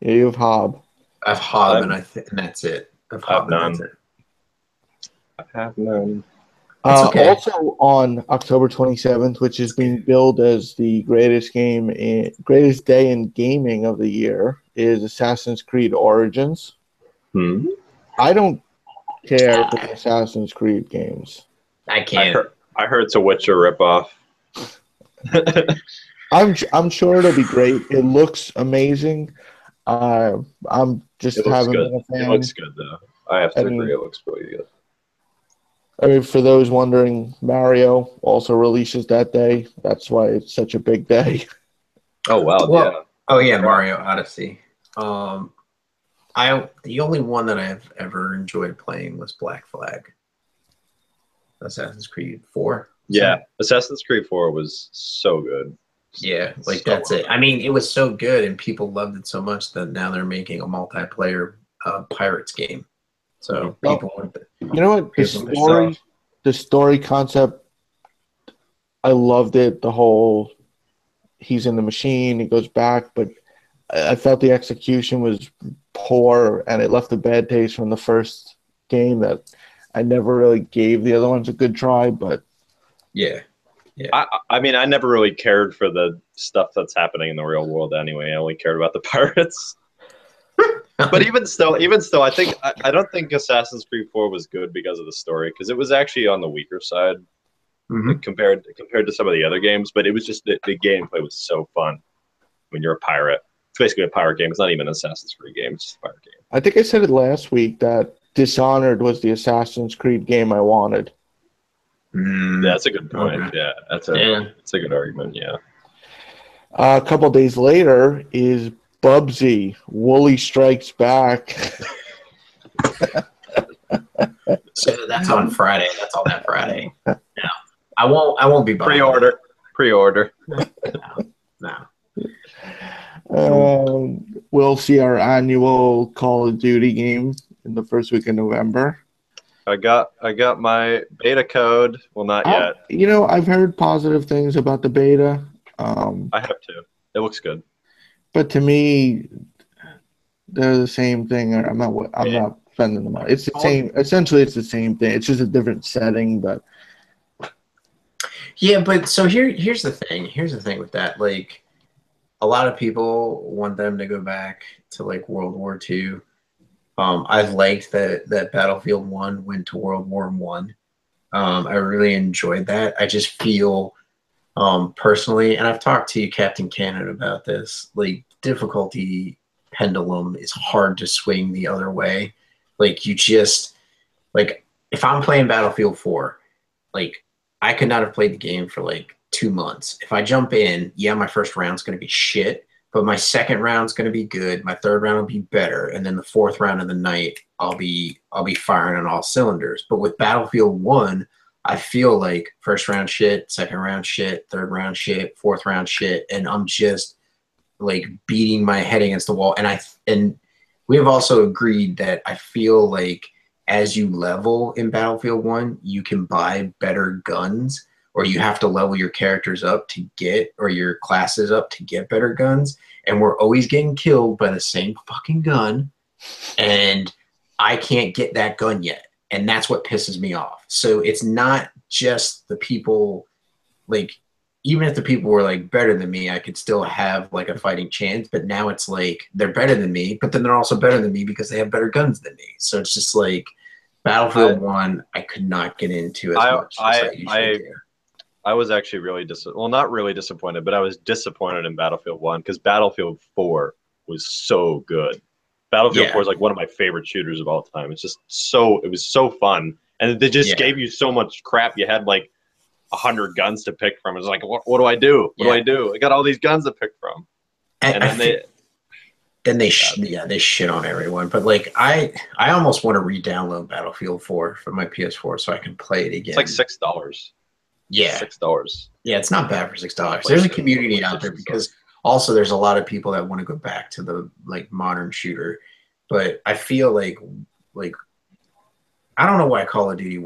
Yeah, you have Hob. I have Hob, and that's it. I have none. Okay. Also on October 27th, which is being billed as the greatest day in gaming of the year, is Assassin's Creed Origins. I don't care for the Assassin's Creed games. I can't. I heard it's a Witcher ripoff. I'm sure it'll be great. It looks amazing. I'm just having been a fan. It looks good though. I have to agree. It looks really good. I mean, for those wondering, Mario also releases that day. That's why it's such a big day. Oh wow! Well, yeah. Mario Odyssey. The only one that I've ever enjoyed playing was Black Flag. Assassin's Creed 4. Yeah, Assassin's Creed 4 was so good. Yeah, that's it. I mean, it was so good, and people loved it so much that now they're making a multiplayer Pirates game. So people want it. You know what? The story concept, I loved it. The whole he's in the machine, he goes back, but I felt the execution was poor, and it left a bad taste from the first game that I never really gave the other ones a good try. But yeah. I mean, I never really cared for the stuff that's happening in the real world anyway. I only cared about the pirates. But even still, I don't think Assassin's Creed 4 was good because of the story, because it was actually on the weaker side compared to some of the other games. But it was just the gameplay was so fun when you're a pirate. It's basically a pirate game. It's not even an Assassin's Creed game. It's just a pirate game. I think I said it last week that Dishonored was the Assassin's Creed game I wanted. Yeah, that's a good point. Okay. Yeah, that's a good argument. Yeah. A couple days later is Bubsy. Wooly Strikes Back. So that's on Friday. That's on that Friday. No, I won't be buying Pre-order. No. We'll see our annual Call of Duty game in the first week of November. I got my beta code. Well, not yet. You know, I've heard positive things about the beta. I have too. It looks good. But to me, they're the same thing. I'm not spending the money. It's the same. Essentially, it's the same thing. It's just a different setting, but. Yeah, but so here's the thing. Here's the thing with that. Like, a lot of people want them to go back to like World War II. I've liked that Battlefield 1 went to World War I. I really enjoyed that. I just feel personally, and I've talked to Captain Cannon about this, like difficulty pendulum is hard to swing the other way. Like you just like if I'm playing Battlefield 4, like I could not have played the game for like 2 months. If I jump in, yeah, my first round's going to be shit, but my second round's going to be good. My third round will be better, and then the fourth round of the night, I'll be firing on all cylinders. But with Battlefield 1, I feel like first round shit, second round shit, third round shit, fourth round shit, and I'm just like beating my head against the wall. And we have also agreed that I feel like as you level in Battlefield 1, you can buy better guns, or you have to level your characters up to get, or your classes up to get better guns. And we're always getting killed by the same fucking gun. And I can't get that gun yet. And that's what pisses me off. So it's not just the people, like, even if the people were like better than me, I could still have like a fighting chance. But now it's like they're better than me, but then they're also better than me because they have better guns than me. So it's just like Battlefield 1, I could not get into as much as I usually do. I was actually really not really disappointed, but I was disappointed in Battlefield 1 because Battlefield 4 was so good. Battlefield 4 is like one of my favorite shooters of all time. It's just it was so fun. And they just gave you so much crap. You had like 100 guns to pick from. It's like, what do I do? What do I do? I got all these guns to pick from. And then they shit on everyone. But like I almost want to re-download Battlefield 4 from my PS4 so I can play it again. It's like $6. Yeah. $6. Yeah, it's not bad for $6. There's a community out there because also there's a lot of people that want to go back to the like modern shooter. But I feel like I don't know why Call of Duty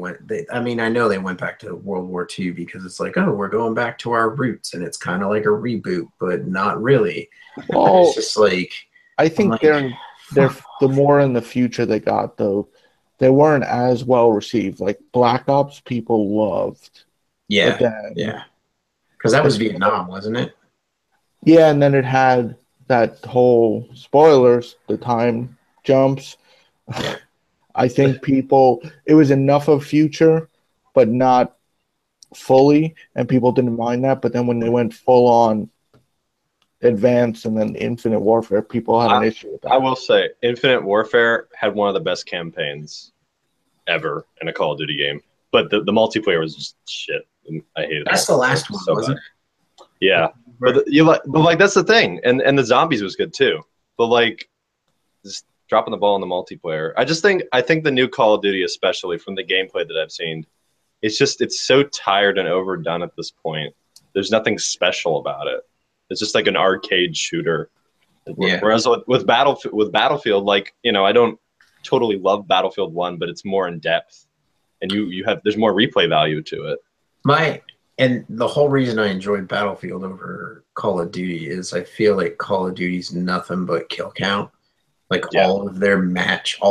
I know they went back to World War II because it's like, oh, we're going back to our roots, and it's kind of like a reboot, but not really. Well, it's just like I think they're the more in the future they got though, they weren't as well received. Like Black Ops, people loved. Yeah, because that was Vietnam, wasn't it? Yeah, and then it had that whole spoilers, the time jumps. I think it was enough of future, but not fully, and people didn't mind that. But then when they went full on advanced and then Infinite Warfare, people had an issue with that. I will say, Infinite Warfare had one of the best campaigns ever in a Call of Duty game, but the multiplayer was just shit. And I hated it. That's the last one, wasn't it? Yeah, but that's the thing, and the zombies was good too. But like, just dropping the ball in the multiplayer. I think the new Call of Duty, especially from the gameplay that I've seen, it's so tired and overdone at this point. There's nothing special about it. It's just like an arcade shooter. Yeah. Whereas with Battlefield, like, you know, I don't totally love Battlefield 1, but it's more in depth, and there's more replay value to it. And the whole reason I enjoyed Battlefield over Call of Duty is I feel like Call of Duty's nothing but kill count. Like all of their modes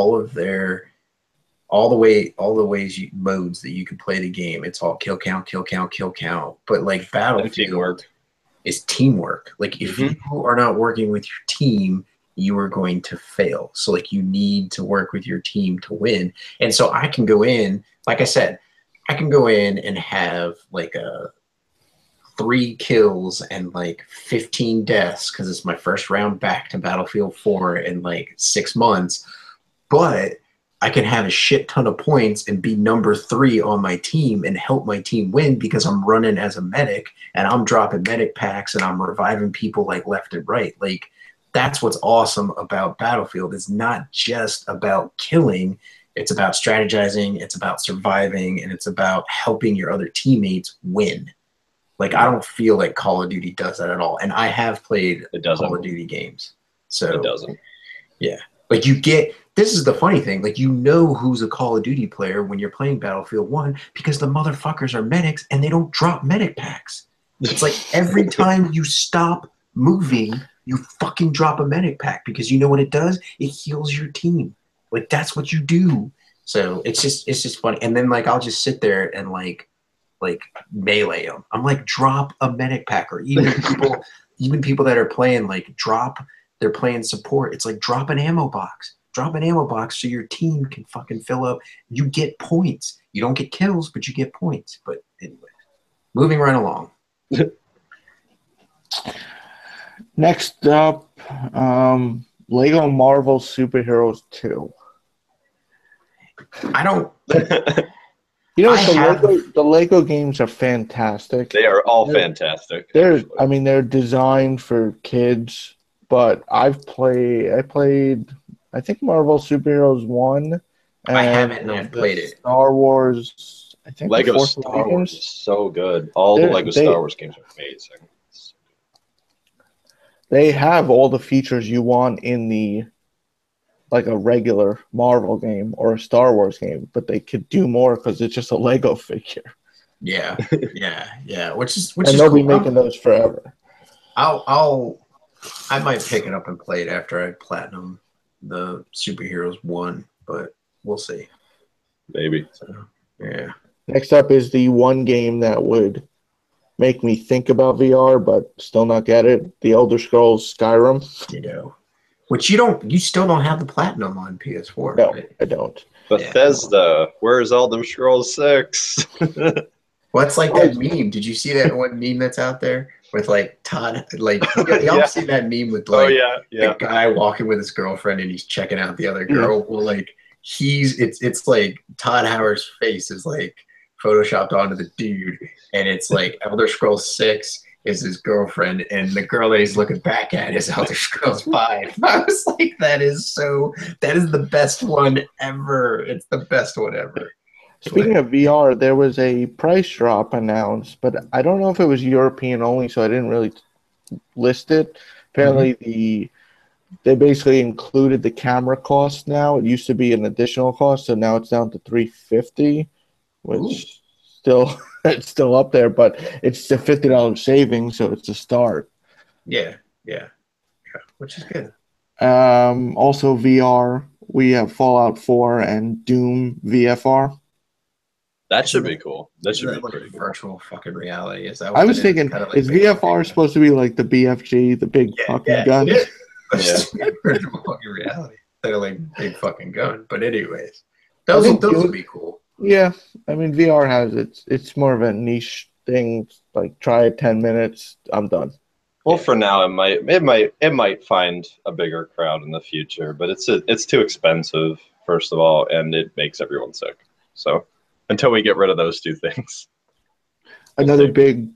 that you can play the game, it's all kill count, kill count, kill count. But like Battlefield is teamwork. Like if you are not working with your team, you are going to fail. So like you need to work with your team to win. And so I can go in, like I said, I can go in and have like a 3 kills and like 15 deaths because it's my first round back to Battlefield 4 in like 6 months, but I can have a shit ton of points and be number 3 on my team and help my team win because I'm running as a medic and I'm dropping medic packs and I'm reviving people like left and right. Like, that's what's awesome about Battlefield. It's not just about killing. It's about strategizing. It's about surviving, and it's about helping your other teammates win. Like, I don't feel like Call of Duty does that at all. And I have played Call of Duty games. So it doesn't. Yeah. Like, this is the funny thing. Like, you know who's a Call of Duty player when you're playing Battlefield 1 because the motherfuckers are medics and they don't drop medic packs. It's like every time you stop moving, you fucking drop a medic pack because you know what it does? It heals your team. Like, that's what you do. So it's just funny. And then like I'll just sit there and like melee them. I'm like, drop a medic pack. Or even people that are playing they're playing support. It's like, drop an ammo box. Drop an ammo box so your team can fucking fill up. You get points. You don't get kills, but you get points. But anyway, moving right along. Next up, Lego Marvel Superheroes 2. I don't. The Lego games are fantastic. They are all fantastic. They're designed for kids, but I played, I think, Marvel Superheroes 1. I haven't, and I've played it. Star Wars, I think Lego Star Wars is so good. All the Lego Star Wars games are amazing. They have all the features you want in like a regular Marvel game or a Star Wars game, but they could do more because it's just a Lego figure. Yeah. Which is they'll be making those forever. I might pick it up and play it after I platinum the Superheroes 1, but we'll see. Maybe. So, yeah. Next up is the one game that would make me think about VR, but still not get it. The Elder Scrolls Skyrim. Which you still don't have the platinum on PS4. No, right? I don't. Bethesda, where's Elder Scrolls 6? Well, it's like that meme. Did you see that one meme that's out there with like Todd? Like, y'all see that meme with like the guy walking with his girlfriend and he's checking out the other girl? Yeah. Well, like it's like Todd Howard's face is like photoshopped onto the dude, and it's like Elder Scrolls 6 is his girlfriend, and the girl that he's looking back at is Elder Scrolls 5. I was like, that is the best one ever. It's the best one ever. Speaking of VR, there was a price drop announced, but I don't know if it was European only, so I didn't really list it. Apparently, they basically included the camera cost now. It used to be an additional cost, so now it's down to $350, which it's still up there, but it's a $50 savings, so it's a start. Yeah, which is good. Also VR, we have Fallout 4 and Doom VFR. That should be cool. That should be like pretty cool. Virtual fucking reality. Is that? I was thinking, is VFR supposed to be like the BFG, the big fucking gun? Yeah, virtual fucking reality. They're like big fucking gun. But anyways, those would be cool. Yeah, I mean VR has it's more of a niche thing. Like, try it 10 minutes, I'm done. Well, for now, it might find a bigger crowd in the future, but it's too expensive, first of all, and it makes everyone sick. So until we get rid of those two things. Another big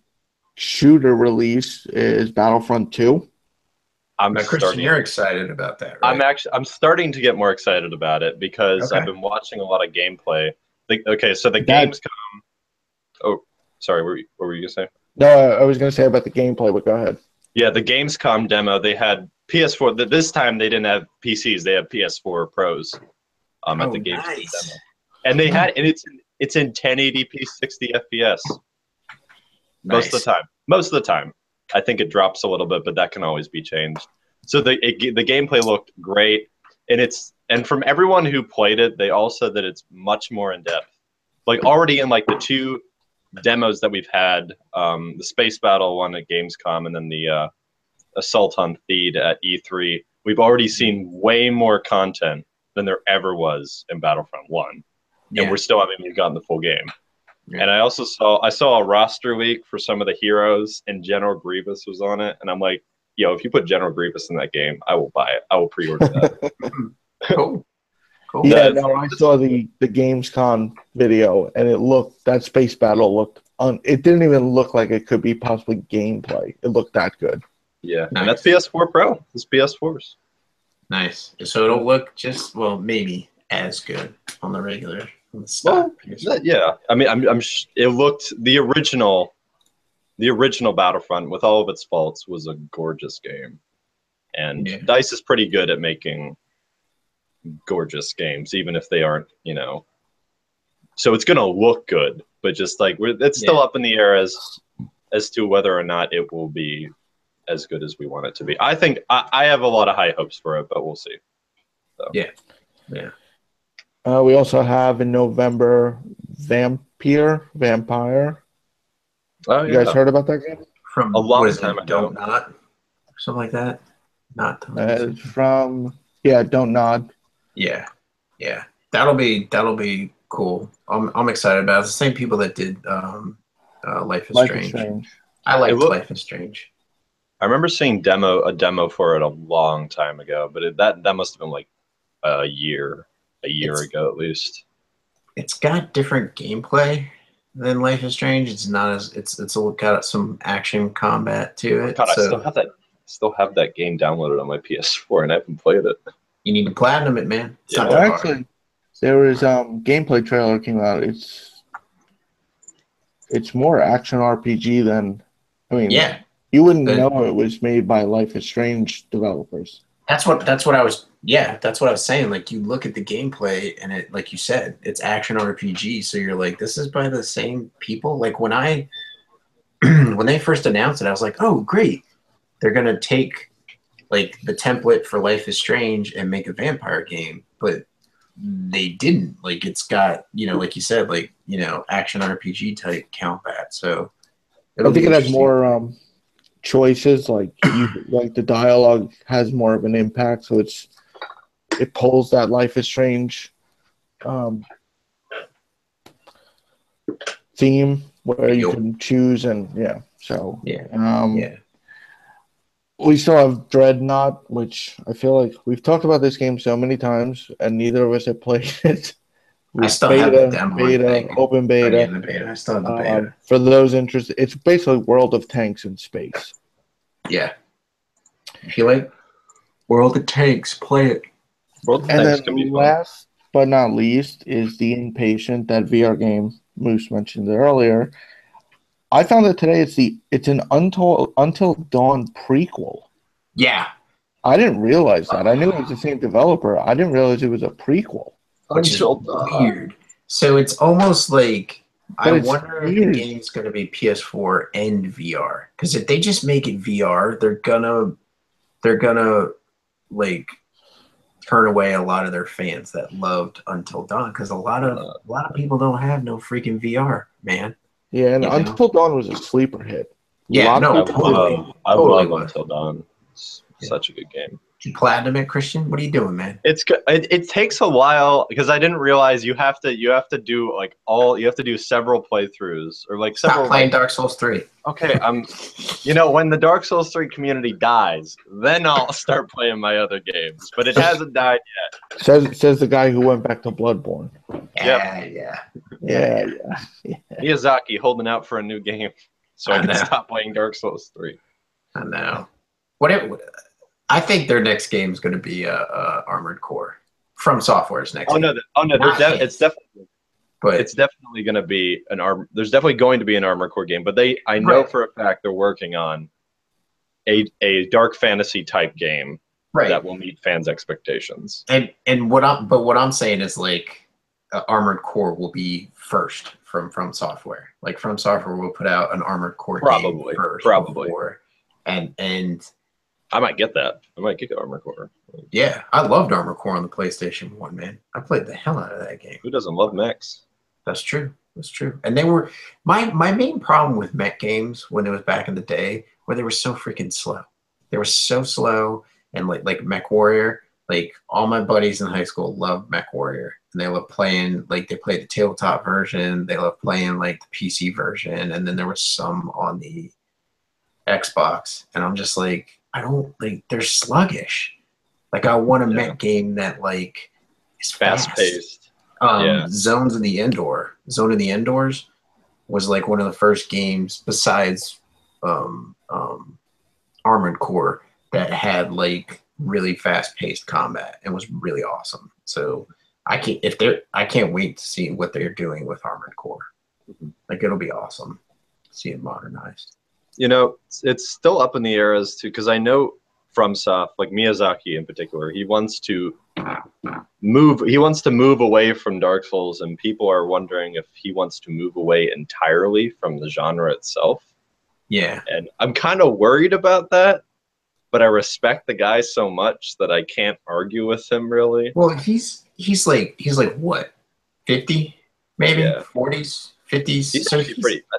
shooter release is Battlefront 2. Christian, you're excited about that, right? I'm starting to get more excited about it because I've been watching a lot of gameplay. So the Gamescom. Oh, sorry. What were you gonna say? No, I was gonna say about the gameplay, but go ahead. Yeah, the Gamescom demo. They had PS4. This time they didn't have PCs. They have PS4 Pros. At the Gamescom demo, and they had, and it's in 1080p 60 FPS. Most of the time. I think it drops a little bit, but that can always be changed. So the gameplay looked great, and from everyone who played it, they all said that it's much more in depth. Like, already in like the 2 demos that we've had, the Space Battle one at Gamescom, and then the Assault on Theed at E3, we've already seen way more content than there ever was in Battlefront 1, and we still haven't even gotten the full game. Yeah. And I also saw a roster leak for some of the heroes, and General Grievous was on it. And I'm like, yo, if you put General Grievous in that game, I will buy it. I will pre-order that. Cool. Yeah, no, I saw the Gamescom video, and that space battle looked it didn't even look like it could be possibly gameplay. It looked that good. Yeah, nice. And that's PS4 Pro. It's PS4s. Nice. So it'll look maybe as good on the regular. On the stock. Yeah. I mean, it looked the original Battlefront, with all of its faults, was a gorgeous game, and DICE is pretty good at making gorgeous games, even if they aren't, So it's gonna look good, but just like it's still up in the air as to whether or not it will be as good as we want it to be. I think I have a lot of high hopes for it, but we'll see. So. Yeah. We also have in November Vampire. Oh, you guys heard about that game? From a long time ago. Don't Nod, something like that. Not from Don't Nod. Yeah. That'll be cool. I'm excited about it. It's the same people that did Life is Strange. I liked Life is Strange. I remember seeing a demo for it a long time ago, but that must have been like a year ago at least. It's got different gameplay than Life is Strange. It's not as it's got some action combat to it. God, I still have that game downloaded on my PS4 and I haven't played it. You need to platinum it, man. It's not that hard. There was gameplay trailer came out. It's more action RPG than you wouldn't know it was made by Life is Strange developers. That's what I was saying. Like, you look at the gameplay and it, like you said, it's action RPG. So you're like, this is by the same people. Like when they first announced it, I was like, oh great, they're gonna take like the template for Life is Strange and make a vampire game, but they didn't. Like, it's got, like you said, like, action RPG type combat. So I think it has more choices. Like like the dialogue has more of an impact, so it pulls that Life is Strange theme where you can choose we still have Dreadnought, which I feel like we've talked about this game so many times, and neither of us have played it. I still have the demo open beta. I still have the beta. For those interested, it's basically World of Tanks in space. Yeah. If you like World of Tanks, play it. And then last but not least is The Impatient, that VR game Moose mentioned earlier. I found that today it's an Until Dawn prequel. Yeah. I didn't realize that. I knew it was the same developer. I didn't realize it was a prequel. Which is weird. So it's almost like, I wonder if the game's going to be PS4 and VR. Because if they just make it VR, they're gonna like turn away a lot of their fans that loved Until Dawn. Because a lot of people don't have no freaking VR, man. Yeah, and Until Dawn was a sleeper hit. Yeah, totally. I love Until Dawn. It's such a good game. You platinum it, Christian? What are you doing, man? It's good. It takes a while because I didn't realize you have to do several playthroughs or like several. Stop playing Dark Souls 3. Okay, when the Dark Souls 3 community dies, then I'll start playing my other games. But it hasn't died yet. Says the guy who went back to Bloodborne. Yeah. Miyazaki holding out for a new game so I can stop playing Dark Souls 3. I know. I think their next game is going to be Armored Core. From Software's next. It's definitely going to be there's definitely going to be an Armored Core game, but I know for a fact they're working on a dark fantasy type game that will meet fans' expectations. And what I'm saying is, like, Armored Core will be first from Software. Like, From Software will put out an Armored Core game first. Probably. And I might get that. I might get Armored Core. Yeah, I loved Armored Core on the PlayStation 1, man. I played the hell out of that game. Who doesn't love mechs? That's true. And they were my main problem with mech games when it was back in the day, where they were so freaking slow. They were so slow, and like Mech Warrior, like all my buddies in high school love Mech Warrior, and they love playing, like they play the tabletop version, they love playing like the PC version, and then there was some on the Xbox, and I'm just like, I don't like, they're sluggish. Like I want a mech game that like is fast paced. Zone in the Indoors was like one of the first games besides Armored Core that had like really fast paced combat and was really awesome. So I can't wait to see what they're doing with Armored Core. Like it'll be awesome. See it modernized. You know, it's still up in the air as to, because I know FromSoft, like Miyazaki in particular, he wants to move away from Dark Souls, and people are wondering if he wants to move away entirely from the genre itself. Yeah. And I'm kind of worried about that, but I respect the guy so much that I can't argue with him really. Well, he's like what? 50? Maybe? Yeah. 40s, 50s. He's so pretty. I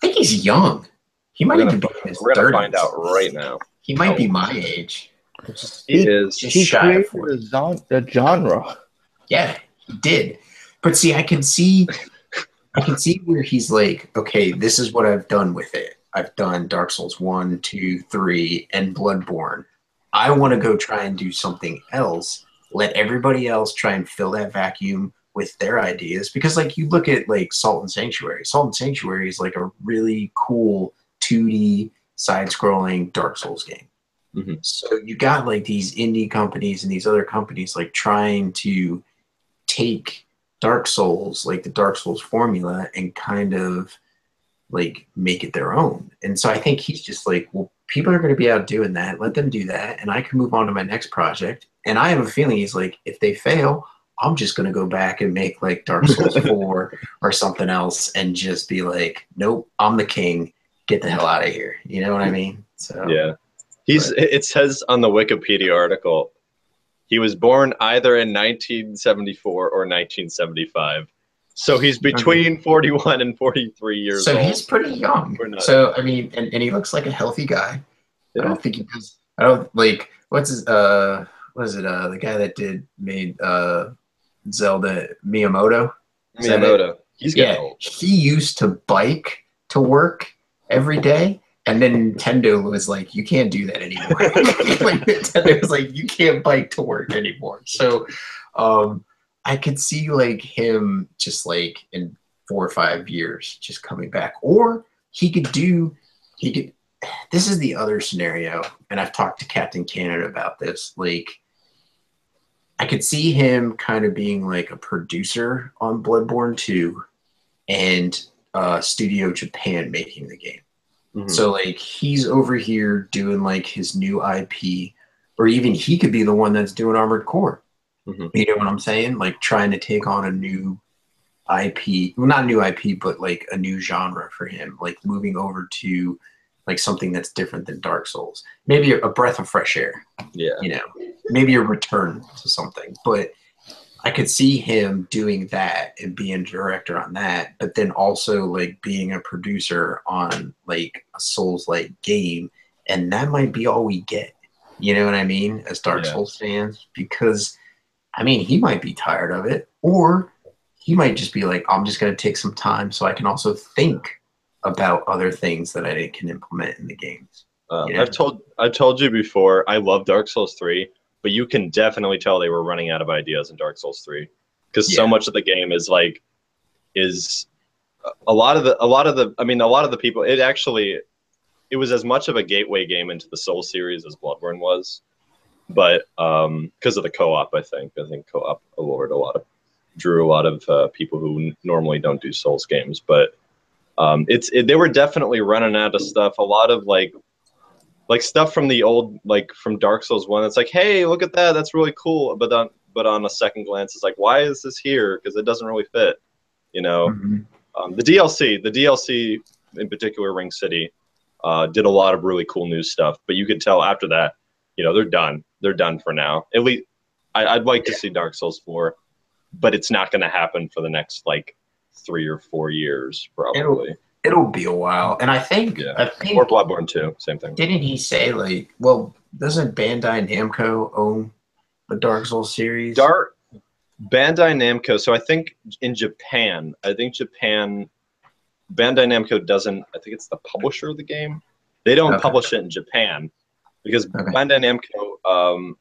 think he's young. He might even be in his 30s. We're gonna find out right now. He might be my age. He is. He created the genre. Yeah, he did. But see, I can see where he's like, okay, this is what I've done with it. I've done Dark Souls 1, 2, 3, and Bloodborne. I want to go try and do something else. Let everybody else try and fill that vacuum with their ideas. Because like you look at like Salt and Sanctuary. Salt and Sanctuary is like a really cool 2D side-scrolling Dark Souls game. Mm-hmm. So you got like these indie companies and these other companies like trying to take Dark Souls, like the Dark Souls formula, and kind of like make it their own. And so I think he's just like, well, people are going to be out doing that. Let them do that, and I can move on to my next project. And I have a feeling he's like, if they fail, I'm just going to go back and make like Dark Souls 4 or something else and just be like, nope, I'm the king. Get the hell out of here. You know what I mean? So yeah. It says on the Wikipedia article, he was born either in 1974 or 1975. So he's between 41 and 43 years old. So he's pretty young. So, I mean, and he looks like a healthy guy. Yeah. I don't think he does. I don't like, what is it? The guy that made Zelda, Miyamoto? Miyamoto. He's getting old. He used to bike to work every day. And then Nintendo was like, you can't do that anymore. Like Nintendo was like, you can't bike to work anymore. So I could see like him just like in 4 or 5 years just coming back. Or he could, this is the other scenario, and I've talked to Captain Canada about this. Like, I could see him kind of being like a producer on Bloodborne 2 and Studio Japan making the game. Mm-hmm. So like he's over here doing like his new IP, or even he could be the one that's doing Armored Core. Mm-hmm. You know what I'm saying? Like trying to take on a new IP, well, not a new IP, but like a new genre for him, like moving over to like something that's different than Dark Souls. Maybe a breath of fresh air. Yeah. You know, maybe a return to something. But I could see him doing that and being a director on that, but then also like being a producer on like a Souls-like game. And that might be all we get. You know what I mean? As Dark Souls fans, because I mean, he might be tired of it, or he might just be like, I'm just going to take some time so I can also think about other things that I can implement in the games. You know? I've told you before, I love Dark Souls 3, but you can definitely tell they were running out of ideas in Dark Souls 3 because so much of the game is a lot of the people, it was as much of a gateway game into the Soul series as Bloodborne was, but because of the co-op, I think co-op drew a lot of people who normally don't do Souls games, but they were definitely running out of stuff. A lot of like stuff from the old, like from Dark Souls 1. It's like, hey, look at that, that's really cool. But on a second glance, it's like, why is this here? Because it doesn't really fit, you know. Mm-hmm. The DLC in particular, Ring City, did a lot of really cool new stuff. But you could tell after that, you know, they're done. They're done for now. At least I'd like to see Dark Souls 4, but it's not going to happen for the next like 3 or 4 years, probably. It'll be a while, and I think or Bloodborne 2, same thing. Didn't he say like, well, doesn't Bandai Namco own The Dark Souls series. Bandai Namco. So I think in Japan, Bandai Namco doesn't. I think it's the publisher of the game. They don't publish it in Japan because Bandai Namco.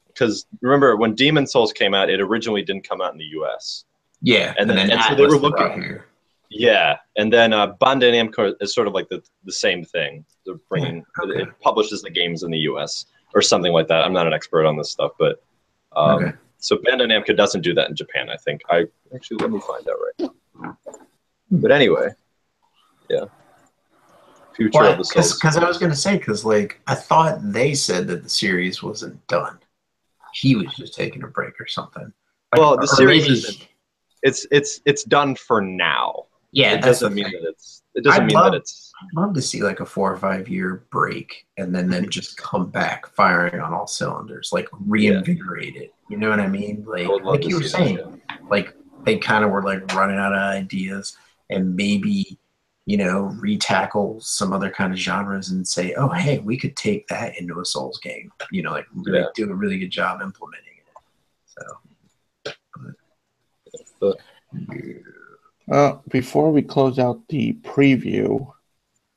Because remember when Demon Souls came out, it originally didn't come out in the U.S. Yeah, and so they were looking here. Yeah, and then Bandai Namco is sort of like the same thing. They're bringing it publishes the games in the U.S. or something like that. I'm not an expert on this stuff, but so Bandai Namco doesn't do that in Japan. I think let me find out right now. But anyway, yeah. Future of the Souls. Because I was gonna say like I thought they said that the series wasn't done. He was just taking a break or something. Well, the series isn't. It's done for now. Yeah, it doesn't mean that it's. It doesn't mean that it's. I'd love to see like a 4 or 5 year break and then just come back firing on all cylinders, like reinvigorate it. You know what I mean? Like you were saying, like they kind of were like running out of ideas and maybe retackle some other kind of genres and say, oh hey, we could take that into a Souls game. Like really do a really good job implementing it. So. Before we close out the preview,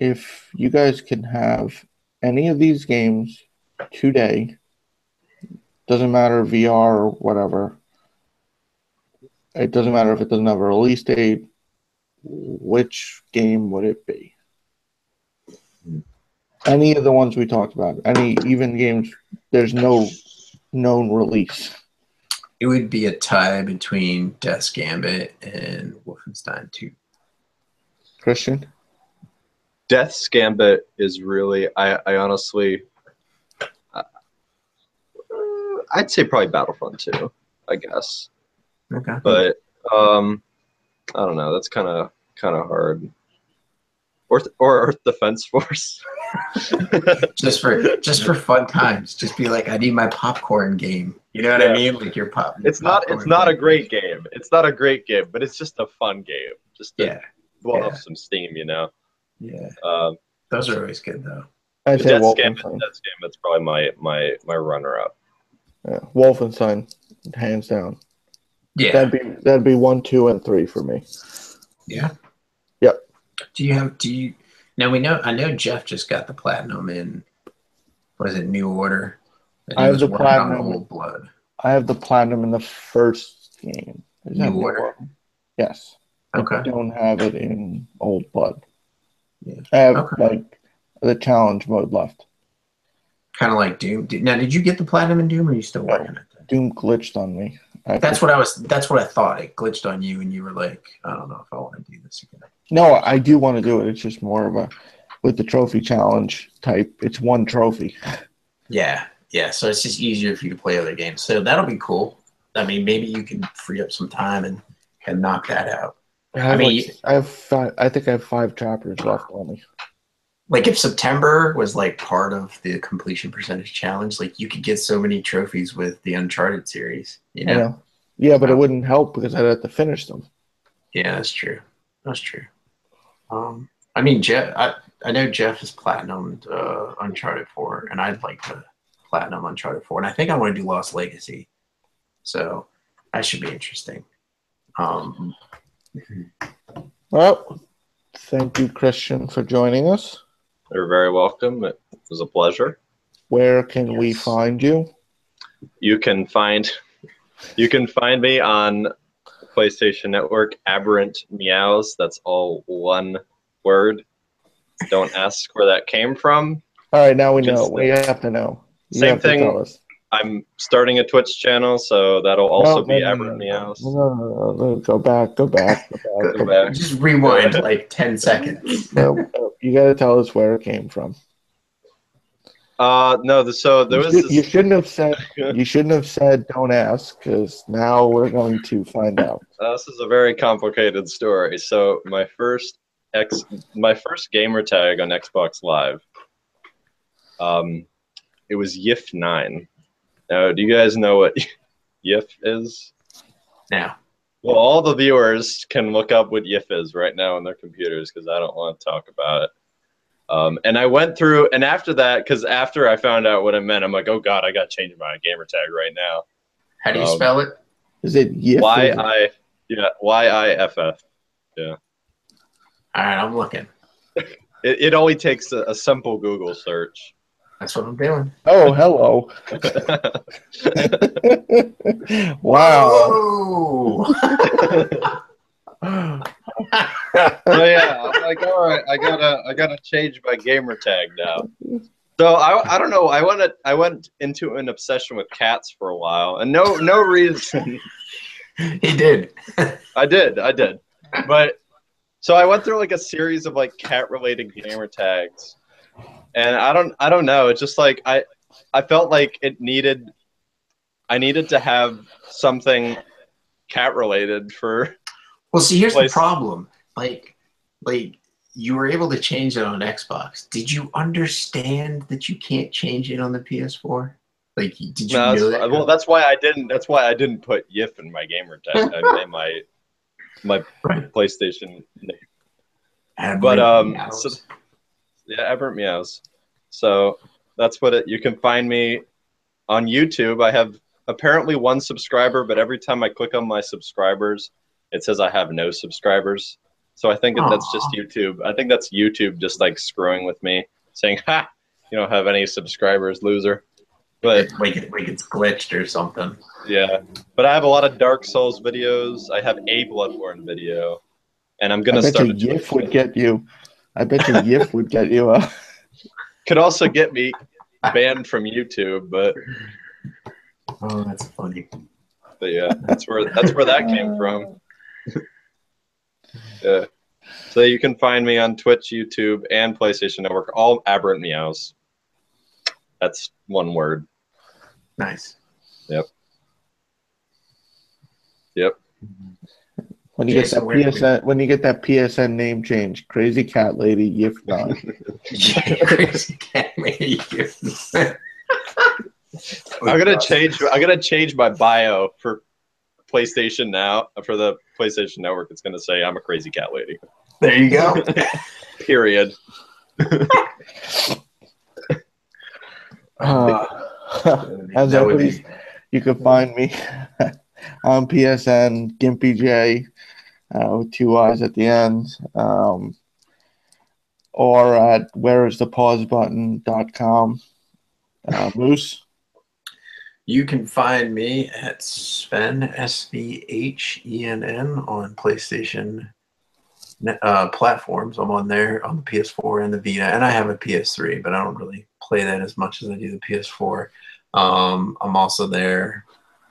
if you guys can have any of these games today, doesn't matter VR or whatever, it doesn't matter if it doesn't have a release date, which game would it be? Any of the ones we talked about, even games there's no known release. It would be a tie between Death's Gambit and Wolfenstein 2. Christian? Death's Gambit is really, I honestly, I'd say probably Battlefront 2, I guess. Okay. But I don't know. That's kind of hard. Or Earth Defense Force. just for fun times. Just be like, I need my popcorn game. You know what I mean? Like your pop. It's not a great game. It's not a great game, but it's just a fun game. Just to blow off some steam, Yeah. Those are always good though. I'd say Death's Gambit's probably my runner-up. Yeah, Wolfenstein, hands down. Yeah. That'd be 1, 2, and 3 for me. Yeah. Yep. Now I know Jeff just got the platinum in, what is it, New Order? I have the platinum. Old Blood. I have the platinum in the first game. New Order. Yes. Okay. I don't have it in Old Blood. Yeah. I have like the challenge mode left. Kind of like Doom. Now, did you get the platinum in Doom, or are you still working it? Doom glitched on me. That's what I thought. It glitched on you, and you were like, I don't know if I want to do this again. No, I do want to do it. It's just more of with the trophy challenge type. It's one trophy. Yeah. So it's just easier for you to play other games. So that'll be cool. I mean, maybe you can free up some time and knock that out. I think I have 5 chapters left on me. Like if September was like part of the completion percentage challenge, like you could get so many trophies with the Uncharted series. You know? I know. Yeah, but it wouldn't help because I'd have to finish them. Yeah, that's true. I mean, Jeff. I know Jeff is platinumed Uncharted 4, and I'd like to platinum Uncharted 4, and I think I want to do Lost Legacy. So that should be interesting. Well, thank you, Christian, for joining us. You're very welcome. It was a pleasure. Where can we find you? You can find me on PlayStation Network, Aberrant Meows. That's all one word. Don't ask where that came from. All right, now we know. We have to know. Same thing. I'm starting a Twitch channel, so that'll also be Aberrant Meows. No. Go back. Just rewind like 10 seconds. No, you got to tell us where it came from. No. So there was. You shouldn't have said. You shouldn't have said. Don't ask, because now we're going to find out. This is a very complicated story. So my first gamer tag on Xbox Live. It was YIF9. Now, do you guys know what YIF is? No. Well, all the viewers can look up what YIF is right now on their computers because I don't want to talk about it. And I went through, and after that, because after I found out what it meant, I'm like, oh God, I got to change my gamer tag right now. How do you spell it? Is it YIF? YIFF. Yeah. All right, I'm looking. It only takes a simple Google search. That's what I'm doing. Oh, hello. Wow. So yeah, I'm like, all right, I gotta change my gamer tag now. So I don't know. I went into an obsession with cats for a while, and no reason. He did. I did. But so I went through like a series of like cat related gamer tags, and I don't know. It's just like I felt like I needed to have something cat related for. Well, see, here's the problem. Like you were able to change it on Xbox. Did you understand that you can't change it on the PS4? Like, did you know that? Well, that's why I didn't put YIF in my gamer tag. I made my PlayStation name. But so, yeah, Aberrant Meows. So that's what you can find me on YouTube. I have apparently 1 subscriber, but every time I click on my subscribers, it says I have no subscribers. So I think that's just YouTube. I think that's YouTube just like screwing with me, saying, "Ha, you don't have any subscribers, loser." But like it's glitched or something. Yeah, but I have a lot of Dark Souls videos. I have a Bloodborne video, and I'm gonna start. I bet you YIF would get you. I bet you YIF would get you. Could also get me banned from YouTube, but oh, that's funny. But yeah, that's where that came from. Yeah. So you can find me on Twitch, YouTube, and PlayStation Network, all Aberrant Meows. That's one word. Nice. Yep. When you get that PSN name change, Crazy Cat Lady YIF Nine. Crazy Cat Lady YIF Nine. I'm gonna change my bio for PlayStation Now, for the PlayStation Network. It's gonna say I'm a crazy cat lady. There you go. Period. As always, you can find me on PSN GimpyJ with 2 I's at the end, or at whereisthepausebutton.com. Moose? You can find me at Sven, SVHENN, on PlayStation platforms. I'm on there on the PS4 and the Vita, and I have a PS3, but I don't really play that as much as I do the PS4. I'm also there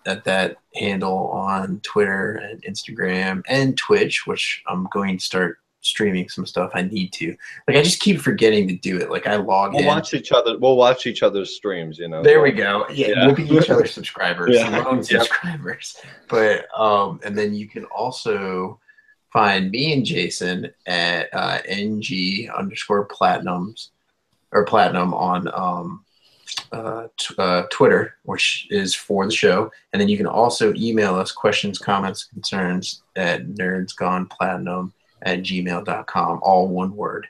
at that handle on Twitter and Instagram and Twitch, which I'm going to start streaming some stuff. I need to. Like, I just keep forgetting to do it. Like, I log in. We'll watch each other's streams, you know. There we go. Yeah. We'll be each other's subscribers. Yeah. Lone subscribers. But and then you can also find me and Jason at NG_platinums or platinum on Twitter, which is for the show. And then you can also email us questions, comments, concerns at nerdsgoneplatinum@gmail.com, all one word.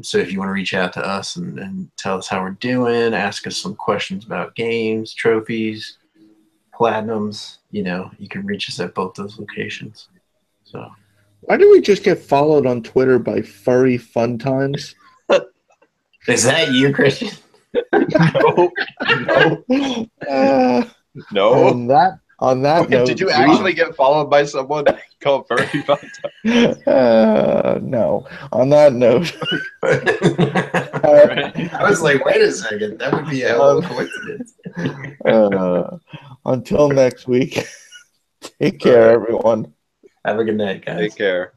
So if you want to reach out to us and tell us how we're doing, ask us some questions about games, trophies, platinums, you can reach us at both those locations. So, why do we just get followed on Twitter by Furry Fun Times? Is that you, Christian? No. No. On that note, did you actually get followed by someone called Furry Fun Times? No. On that note, I was like, wait a second, that would be a hell of a coincidence. Until next week, take care, everyone. Have a good night, guys. Take care.